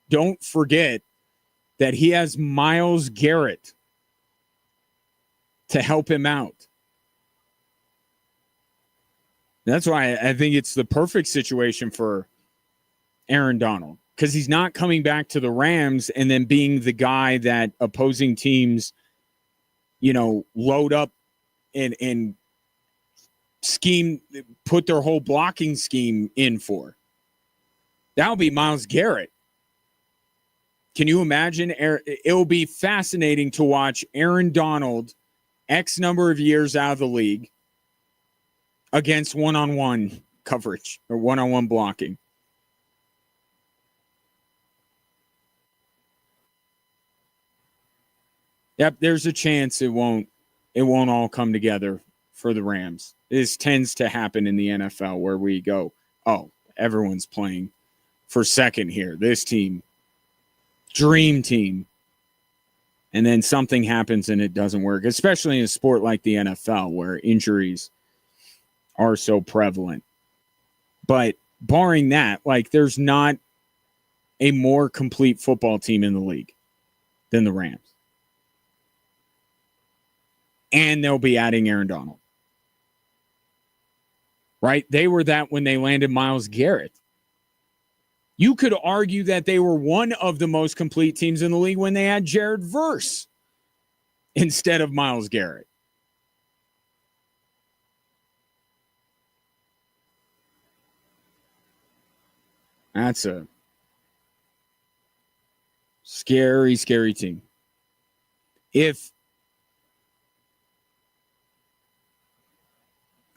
don't forget that he has Myles Garrett to help him out. That's why I think it's the perfect situation for Aaron Donald, because he's not coming back to the Rams and then being the guy that opposing teams, load up and scheme, put their whole blocking scheme in for. That'll be Myles Garrett. Can you imagine? It will be fascinating to watch Aaron Donald, X number of years out of the league, against one-on-one coverage or one-on-one blocking. Yep, there's a chance it won't all come together for the Rams. This tends to happen in the NFL where we go, oh, everyone's playing for second here. This team, dream team. And then something happens and it doesn't work, especially in a sport like the NFL where injuries are so prevalent. But barring that, there's not a more complete football team in the league than the Rams. And they'll be adding Aaron Donald. Right? They were that when they landed Myles Garrett. You could argue that they were one of the most complete teams in the league when they had Jared Verse instead of Myles Garrett. That's a scary, scary team.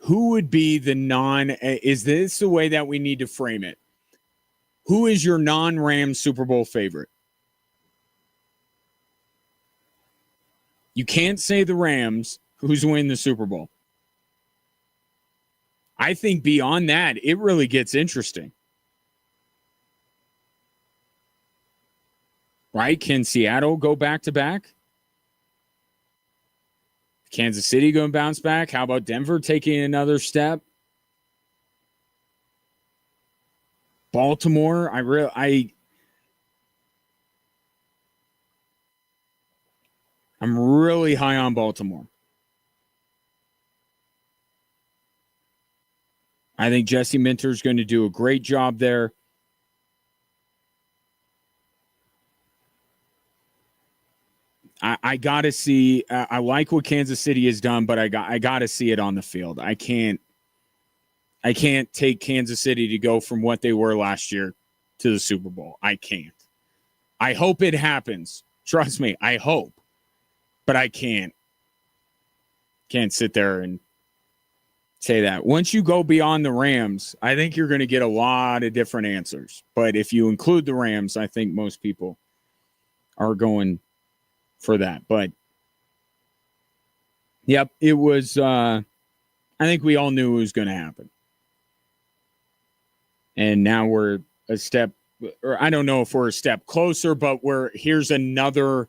Who would be the is this the way that we need to frame it? Who is your non-Rams Super Bowl favorite? You can't say the Rams. Who's winning the Super Bowl? I think beyond that, it really gets interesting. Right? Can Seattle go back-to-back? Kansas City going to bounce back? How about Denver taking another step? Baltimore, I'm really high on Baltimore. I think Jesse Minter's going to do a great job there. I got to see. I like what Kansas City has done, but I got to see it on the field. I can't take Kansas City to go from what they were last year to the Super Bowl. I can't. I hope it happens. Trust me, I hope. But I can't sit there and say that. Once you go beyond the Rams, I think you're going to get a lot of different answers. But if you include the Rams, I think most people are going for that. But, yep, it was I think we all knew it was going to happen. And now we're a step, or I don't know if we're a step closer, but here's another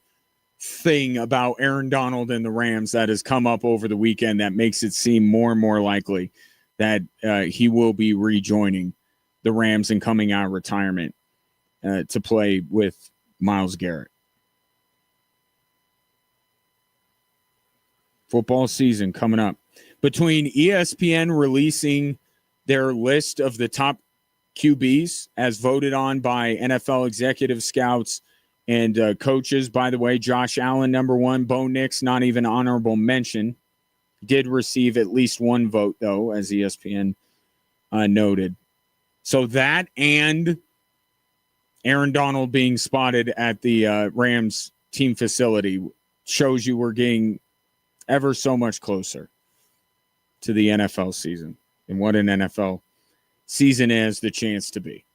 thing about Aaron Donald and the Rams that has come up over the weekend that makes it seem more and more likely that he will be rejoining the Rams and coming out of retirement to play with Myles Garrett. Football season coming up. Between ESPN releasing their list of the top QBs as voted on by NFL executive scouts and coaches. By the way, Josh Allen, number one. Bo Nix, not even honorable mention. Did receive at least one vote, though, as ESPN noted. So that and Aaron Donald being spotted at the Rams team facility shows you we're getting ever so much closer to the NFL season and what an NFL season is the chance to be.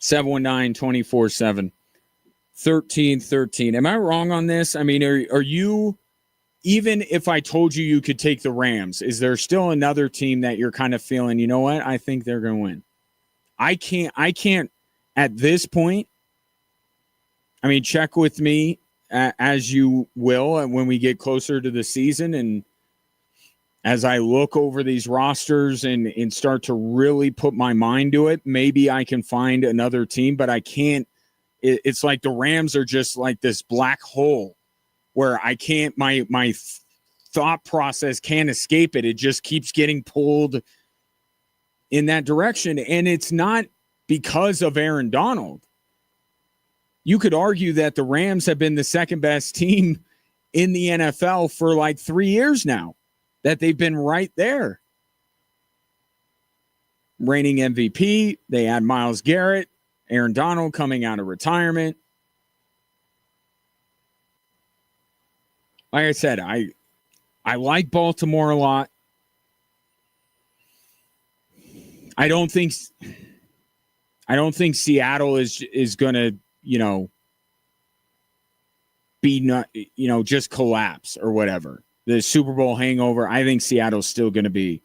719-24-7, 1313. Am I wrong on this? I mean, are you, even if I told you you could take the Rams, is there still another team that you're kind of feeling, you know what, I think they're going to win? I can't at this point. I mean, check with me as you will when we get closer to the season and as I look over these rosters and start to really put my mind to it. Maybe I can find another team, but I can't. It's like the Rams are just like this black hole where I can't, my thought process can't escape it. It just keeps getting pulled in that direction. And it's not because of Aaron Donald. You could argue that the Rams have been the second best team in the NFL for like 3 years now, that they've been right there. Reigning MVP, they had Myles Garrett, Aaron Donald coming out of retirement. Like I said, I like Baltimore a lot. I don't think Seattle is going to, be not, just collapse or whatever. The Super Bowl hangover, I think Seattle's still going to be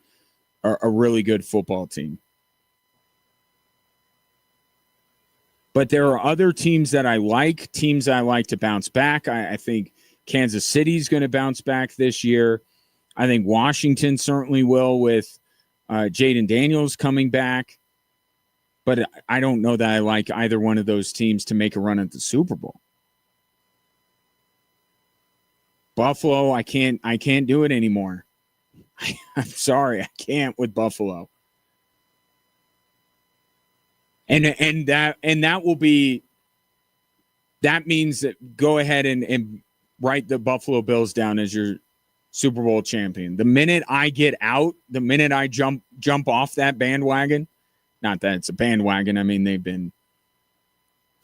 a really good football team. But there are other teams that I like, to bounce back. I think Kansas City's going to bounce back this year. I think Washington certainly will with Jaden Daniels coming back. But I don't know that I like either one of those teams to make a run at the Super Bowl. Buffalo, I can't do it anymore. I'm sorry, I can't with Buffalo. And that will be, that means that go ahead and write the Buffalo Bills down as your Super Bowl champion. The minute I get out, the minute I jump off that bandwagon, not that it's a bandwagon, I mean they've been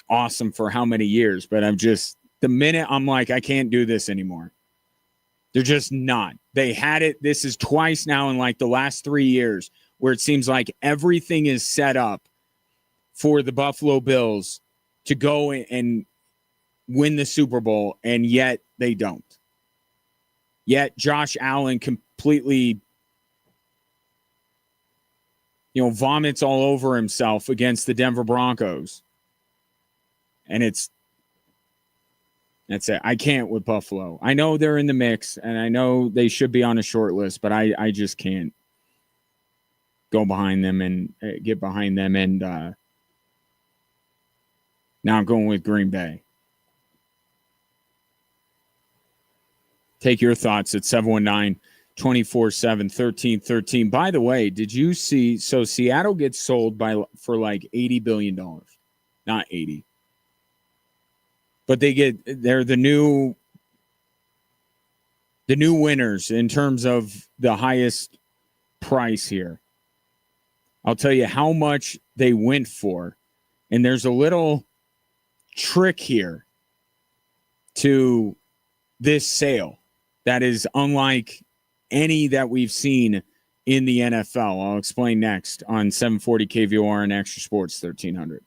awesome for how many years, but the minute I'm like, I can't do this anymore. They're just not. They had it. This is twice now in like the last 3 years where it seems like everything is set up for the Buffalo Bills to go and win the Super Bowl, and yet they don't. Yet Josh Allen completely, vomits all over himself against the Denver Broncos. And that's it. I can't with Buffalo. I know they're in the mix, and I know they should be on a short list, but I just can't go behind them and get behind them. And now I'm going with Green Bay. Take your thoughts at 719-247-1313. By the way, did you see? So Seattle gets sold for like $80 billion. Not 80. But they're the new winners in terms of the highest price here. I'll tell you how much they went for. And there's a little trick here to this sale that is unlike any that we've seen in the NFL. I'll explain next on 740 KVOR and Extra Sports 1300.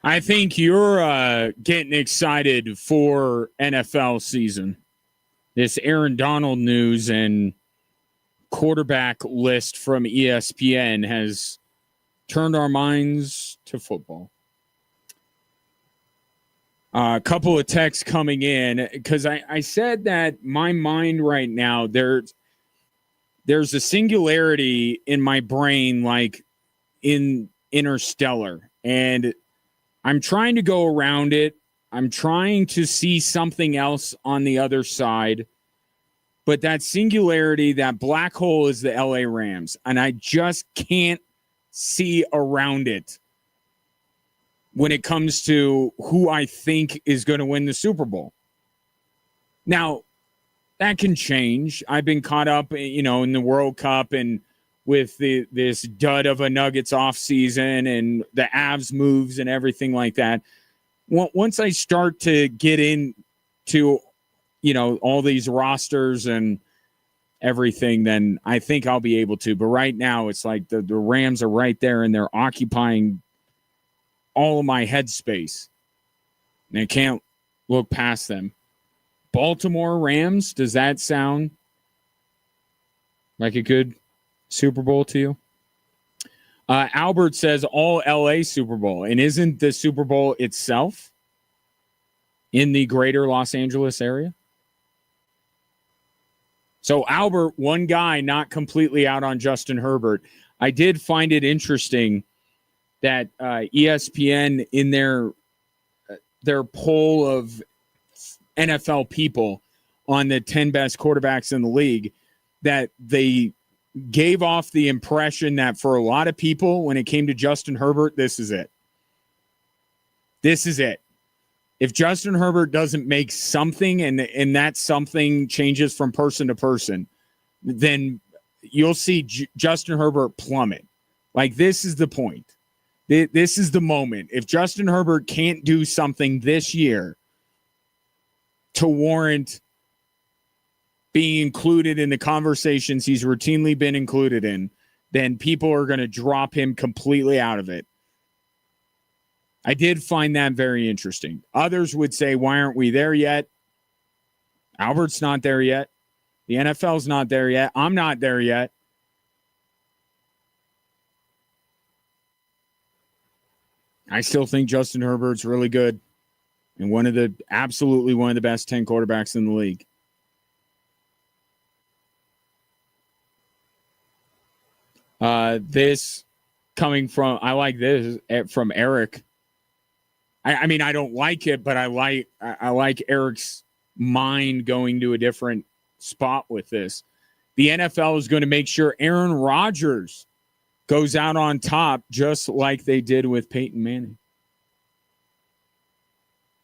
I think you're getting excited for NFL season. This Aaron Donald news and quarterback list from ESPN has turned our minds to football. A couple of texts coming in because I said that my mind right now, there's a singularity in my brain like in Interstellar, and I'm trying to go around it. I'm trying to see something else on the other side. But that singularity, that black hole is the LA Rams, and I just can't see around it when it comes to who I think is going to win the Super Bowl. Now, that can change. I've been caught up, in the World Cup and with this dud of a Nuggets offseason and the Avs moves and everything like that. Once I start to get into, all these rosters and everything, then I think I'll be able to. But right now, it's like the Rams are right there and they're occupying all of my headspace. And I can't look past them. Baltimore Rams, does that sound like a good Super Bowl to you? Albert says all LA Super Bowl. And isn't the Super Bowl itself in the greater Los Angeles area? So Albert, one guy not completely out on Justin Herbert. I did find it interesting that ESPN in their poll of NFL people on the 10 best quarterbacks in the league, that they gave off the impression that for a lot of people, when it came to Justin Herbert, this is it. This is it. If Justin Herbert doesn't make something and that something changes from person to person, then you'll see Justin Herbert plummet. Like, this is the point. This is the moment. If Justin Herbert can't do something this year to warrant being included in the conversations he's routinely been included in, then people are going to drop him completely out of it. I did find that very interesting. Others would say, why aren't we there yet? Albert's not there yet. The NFL's not there yet. I'm not there yet. I still think Justin Herbert's really good and absolutely one of the best 10 quarterbacks in the league. This coming from, I like this from Eric. I mean, I don't like it, but I like Eric's mind going to a different spot with this. The NFL is going to make sure Aaron Rodgers goes out on top, just like they did with Peyton Manning.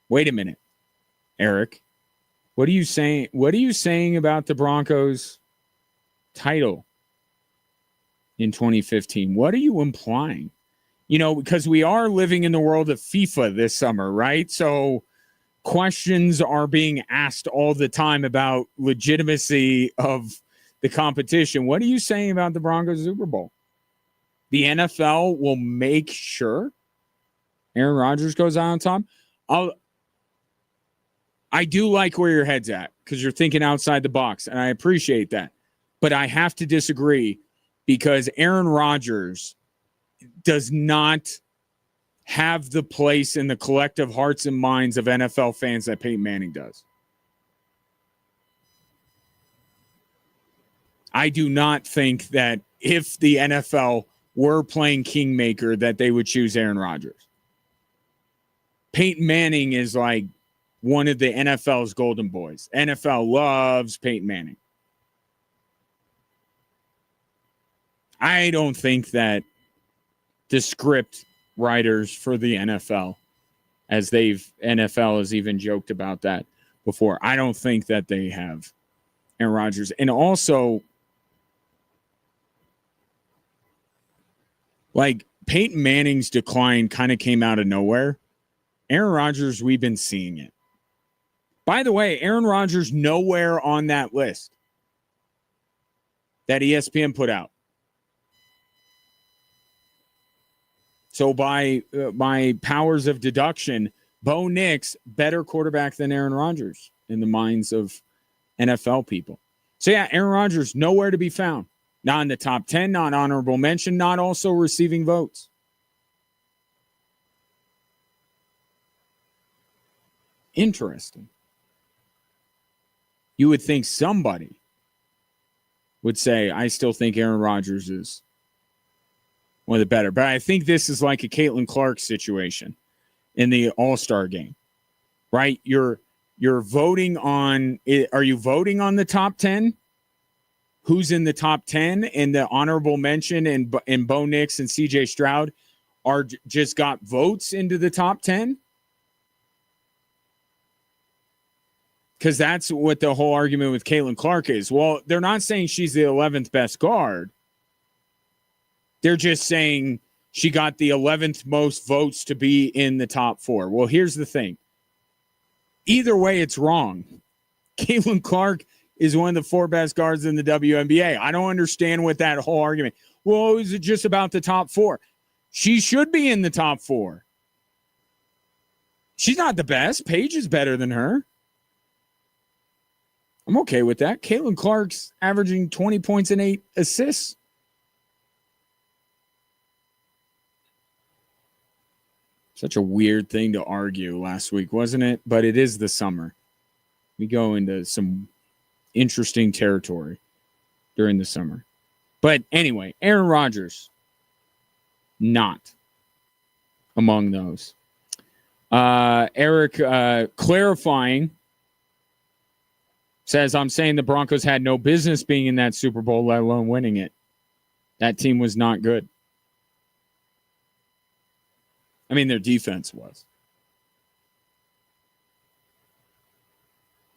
Wait a minute, Eric. What are you saying? What are you saying about the Broncos title in 2015? What are you implying? Because we are living in the world of FIFA this summer, right? So questions are being asked all the time about legitimacy of the competition. What are you saying about the Broncos Super Bowl? The NFL will make sure Aaron Rodgers goes out on top. I do like where your head's at because you're thinking outside the box, and I appreciate that. But I have to disagree because Aaron Rodgers does not have the place in the collective hearts and minds of NFL fans that Peyton Manning does. I do not think that if the NFL were playing Kingmaker that they would choose Aaron Rodgers. Peyton Manning is like one of the NFL's golden boys. NFL loves Peyton Manning. I don't think that the script writers for the NFL, as NFL has even joked about that before, I don't think that they have Aaron Rodgers. And also, like, Peyton Manning's decline kind of came out of nowhere. Aaron Rodgers, we've been seeing it. By the way, Aaron Rodgers nowhere on that list that ESPN put out. So by powers of deduction, Bo Nix, better quarterback than Aaron Rodgers in the minds of NFL people. So yeah, Aaron Rodgers, nowhere to be found. Not in the top 10, not honorable mention, not also receiving votes. Interesting. You would think somebody would say, I still think Aaron Rodgers is one of the better. But I think this is like a Caitlin Clark situation in the All-Star game, right? You're voting on, are you voting on the top 10? Who's in the top 10? And the honorable mention and Bo Nix and CJ Stroud are just got votes into the top 10? Because that's what the whole argument with Caitlin Clark is. Well, they're not saying she's the 11th best guard. They're just saying she got the 11th most votes to be in the top 4. Well, here's the thing. Either way, it's wrong. Caitlin Clark is one of the 4 best guards in the WNBA. I don't understand what that whole argument. Well, is it just about the top 4? She should be in the top 4. She's not the best. Paige is better than her. I'm okay with that. Caitlin Clark's averaging 20 points and 8 assists. Such a weird thing to argue last week, wasn't it? But it is the summer. We go into some interesting territory during the summer. But anyway, Aaron Rodgers, not among those. Eric clarifying, says, I'm saying the Broncos had no business being in that Super Bowl, let alone winning it. That team was not good. I mean, their defense was.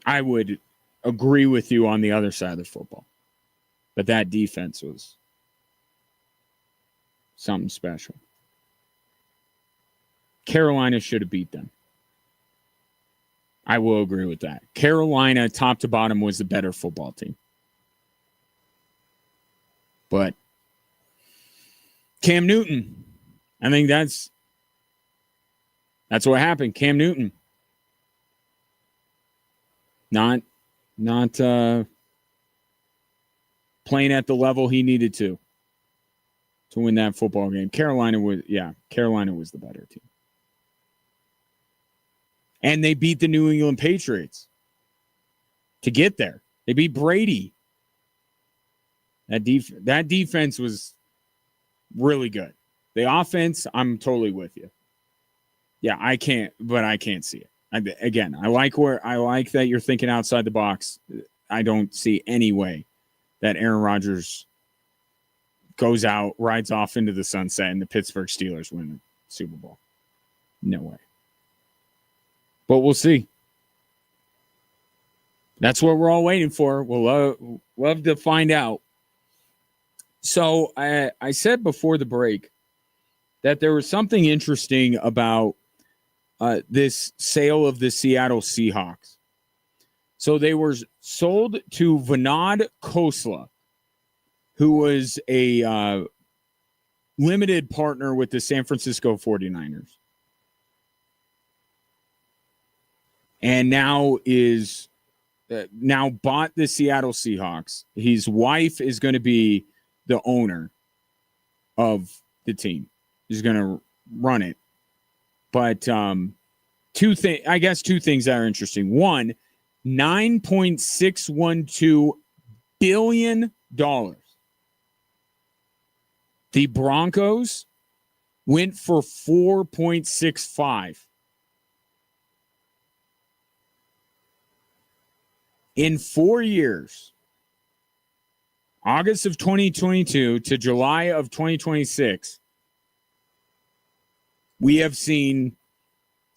I would agree with you on the other side of the football. But that defense was something special. Carolina should have beat them. I will agree with that. Carolina, top to bottom, was the better football team. But Cam Newton, I think that's what happened. Cam Newton, not playing at the level he needed to win that football game. Carolina was the better team. And they beat the New England Patriots to get there. They beat Brady. That defense was really good. The offense, I'm totally with you. Yeah, I can't see it. I like that you're thinking outside the box. I don't see any way that Aaron Rodgers goes out, rides off into the sunset, and the Pittsburgh Steelers win the Super Bowl. No way. But we'll see. That's what we're all waiting for. We'll love to find out. So I said before the break that there was something interesting about this sale of the Seattle Seahawks. So they were sold to Vinod Khosla, who was a limited partner with the San Francisco 49ers. And now bought the Seattle Seahawks. His wife is going to be the owner of the team. He's going to run it. But two things that are interesting. One, $9.612 billion. The Broncos went for 4.65. In 4 years, August of 2022 to July of 2026, we have seen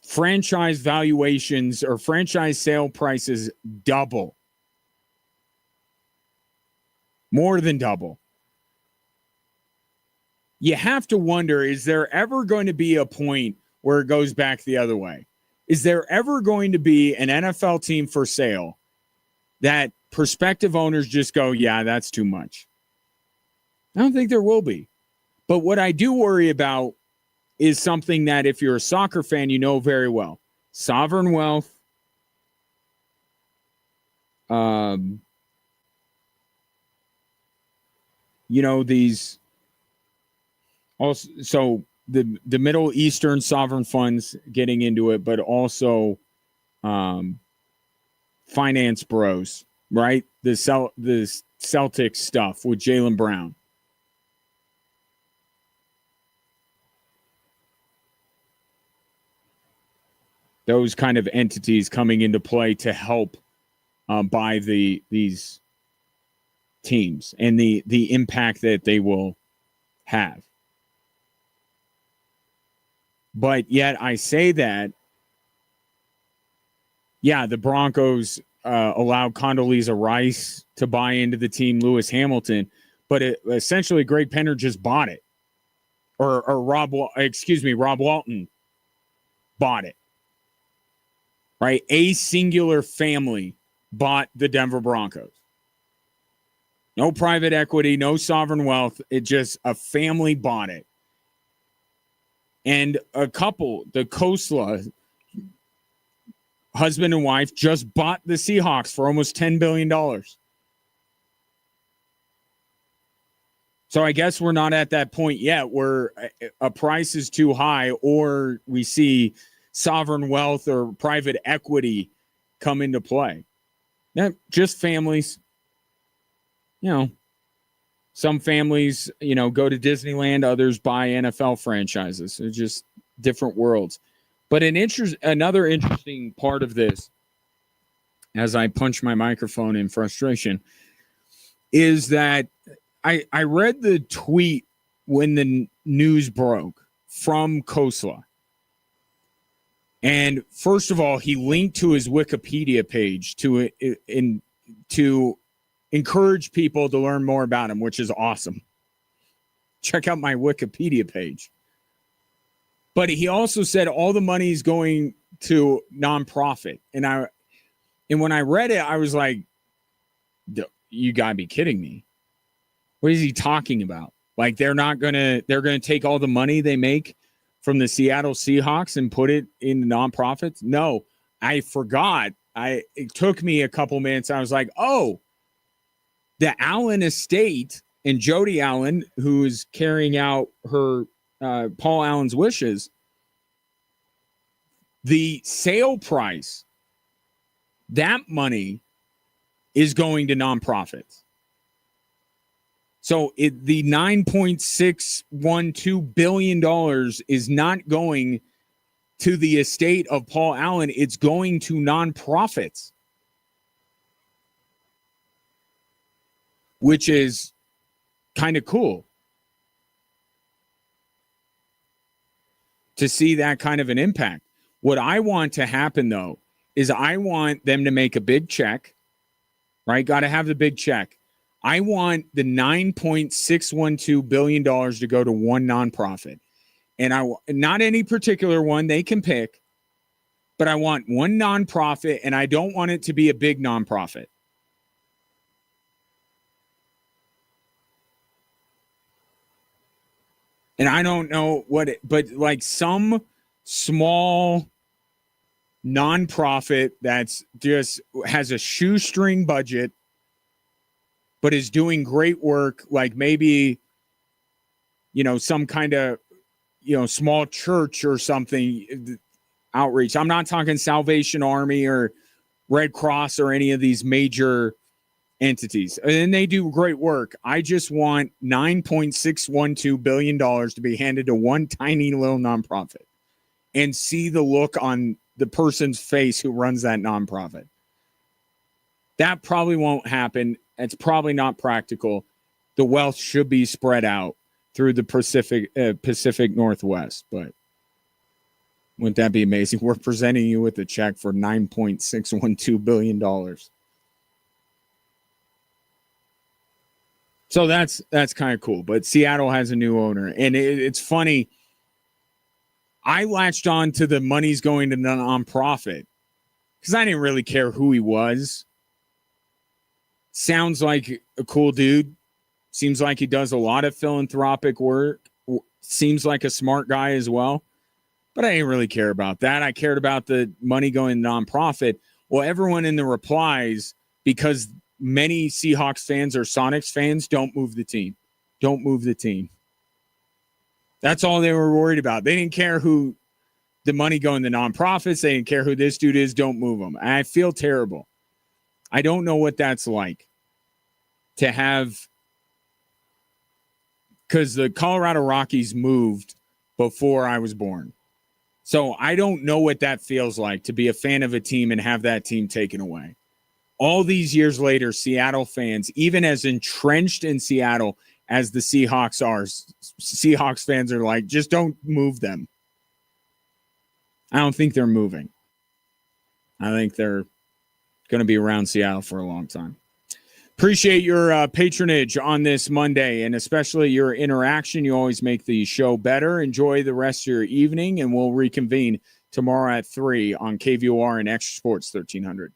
franchise valuations or franchise sale prices double. More than double. You have to wonder, is there ever going to be a point where it goes back the other way? Is there ever going to be an NFL team for sale that prospective owners just go, yeah, that's too much? I don't think there will be. But what I do worry about is something that if you're a soccer fan, you know very well. Sovereign wealth, these also, so the Middle Eastern sovereign funds getting into it, but also finance bros, right? The Celtics stuff with Jaylen Brown. Those kind of entities coming into play to help buy these teams and the impact that they will have. But yet I say that, yeah, the Broncos allowed Condoleezza Rice to buy into the team, Lewis Hamilton, but essentially Greg Penner just bought it. Or Rob Walton bought it. Right? A singular family bought the Denver Broncos. No private equity, no sovereign wealth. It just a family bought it. And a couple, the Kosla, husband and wife, just bought the Seahawks for almost $10 billion. So I guess we're not at that point yet where a price is too high or we see sovereign wealth or private equity come into play. Just families. Some families, go to Disneyland, others buy NFL franchises. They're just different worlds. But another interesting part of this, as I punch my microphone in frustration, is that I read the tweet when the news broke from Kosla. And first of all, he linked to his Wikipedia page to encourage people to learn more about him, which is awesome. Check out my Wikipedia page. But he also said all the money is going to nonprofit. And when I read it, I was like, you gotta be kidding me. What is he talking about? Like they're gonna take all the money they make from the Seattle Seahawks and put it in nonprofits? No, I forgot. It took me a couple minutes. I was like, oh, the Allen estate and Jody Allen, who is carrying out her Paul Allen's wishes, the sale price, that money is going to nonprofits. So the $9.612 billion is not going to the estate of Paul Allen. It's going to nonprofits, which is kind of cool to see that kind of an impact. What I want to happen, though, is I want them to make a big check, right? Got to have the big check. I want the $9.612 billion to go to one nonprofit. And not any particular one they can pick, but I want one nonprofit, and I don't want it to be a big nonprofit. And I don't know but like some small nonprofit that's just has a shoestring budget, but is doing great work, like maybe, some kind of, small church or something, outreach. I'm not talking Salvation Army or Red Cross or any of these major entities. And they do great work. I just want $9.612 billion to be handed to one tiny little nonprofit and see the look on the person's face who runs that nonprofit. That probably won't happen. It's probably not practical. The wealth should be spread out through the Pacific Northwest. But wouldn't that be amazing? We're presenting you with a check for $9.612 billion. So that's kind of cool. But Seattle has a new owner. And it's funny. I latched on to the money's going to nonprofit because I didn't really care who he was. Sounds like a cool dude. Seems like he does a lot of philanthropic work. seems like a smart guy as well. But I didn't really care about that. I cared about the money going nonprofit. Well, everyone in the replies, because many Seahawks fans or Sonics fans, don't move the team. Don't move the team. That's all they were worried about. They didn't care who the money going to nonprofits. They didn't care who this dude is. Don't move him. And I feel terrible. I don't know what that's like to have, because the Colorado Rockies moved before I was born. So I don't know what that feels like to be a fan of a team and have that team taken away. All these years later, Seattle fans, even as entrenched in Seattle as the Seahawks are, Seahawks fans are like, just don't move them. I don't think they're moving. I think they're going to be around Seattle for a long time. Appreciate your patronage on this Monday, and especially your interaction. You always make the show better. Enjoy the rest of your evening, and we'll reconvene tomorrow at 3 on KVOR and Extra Sports 1300.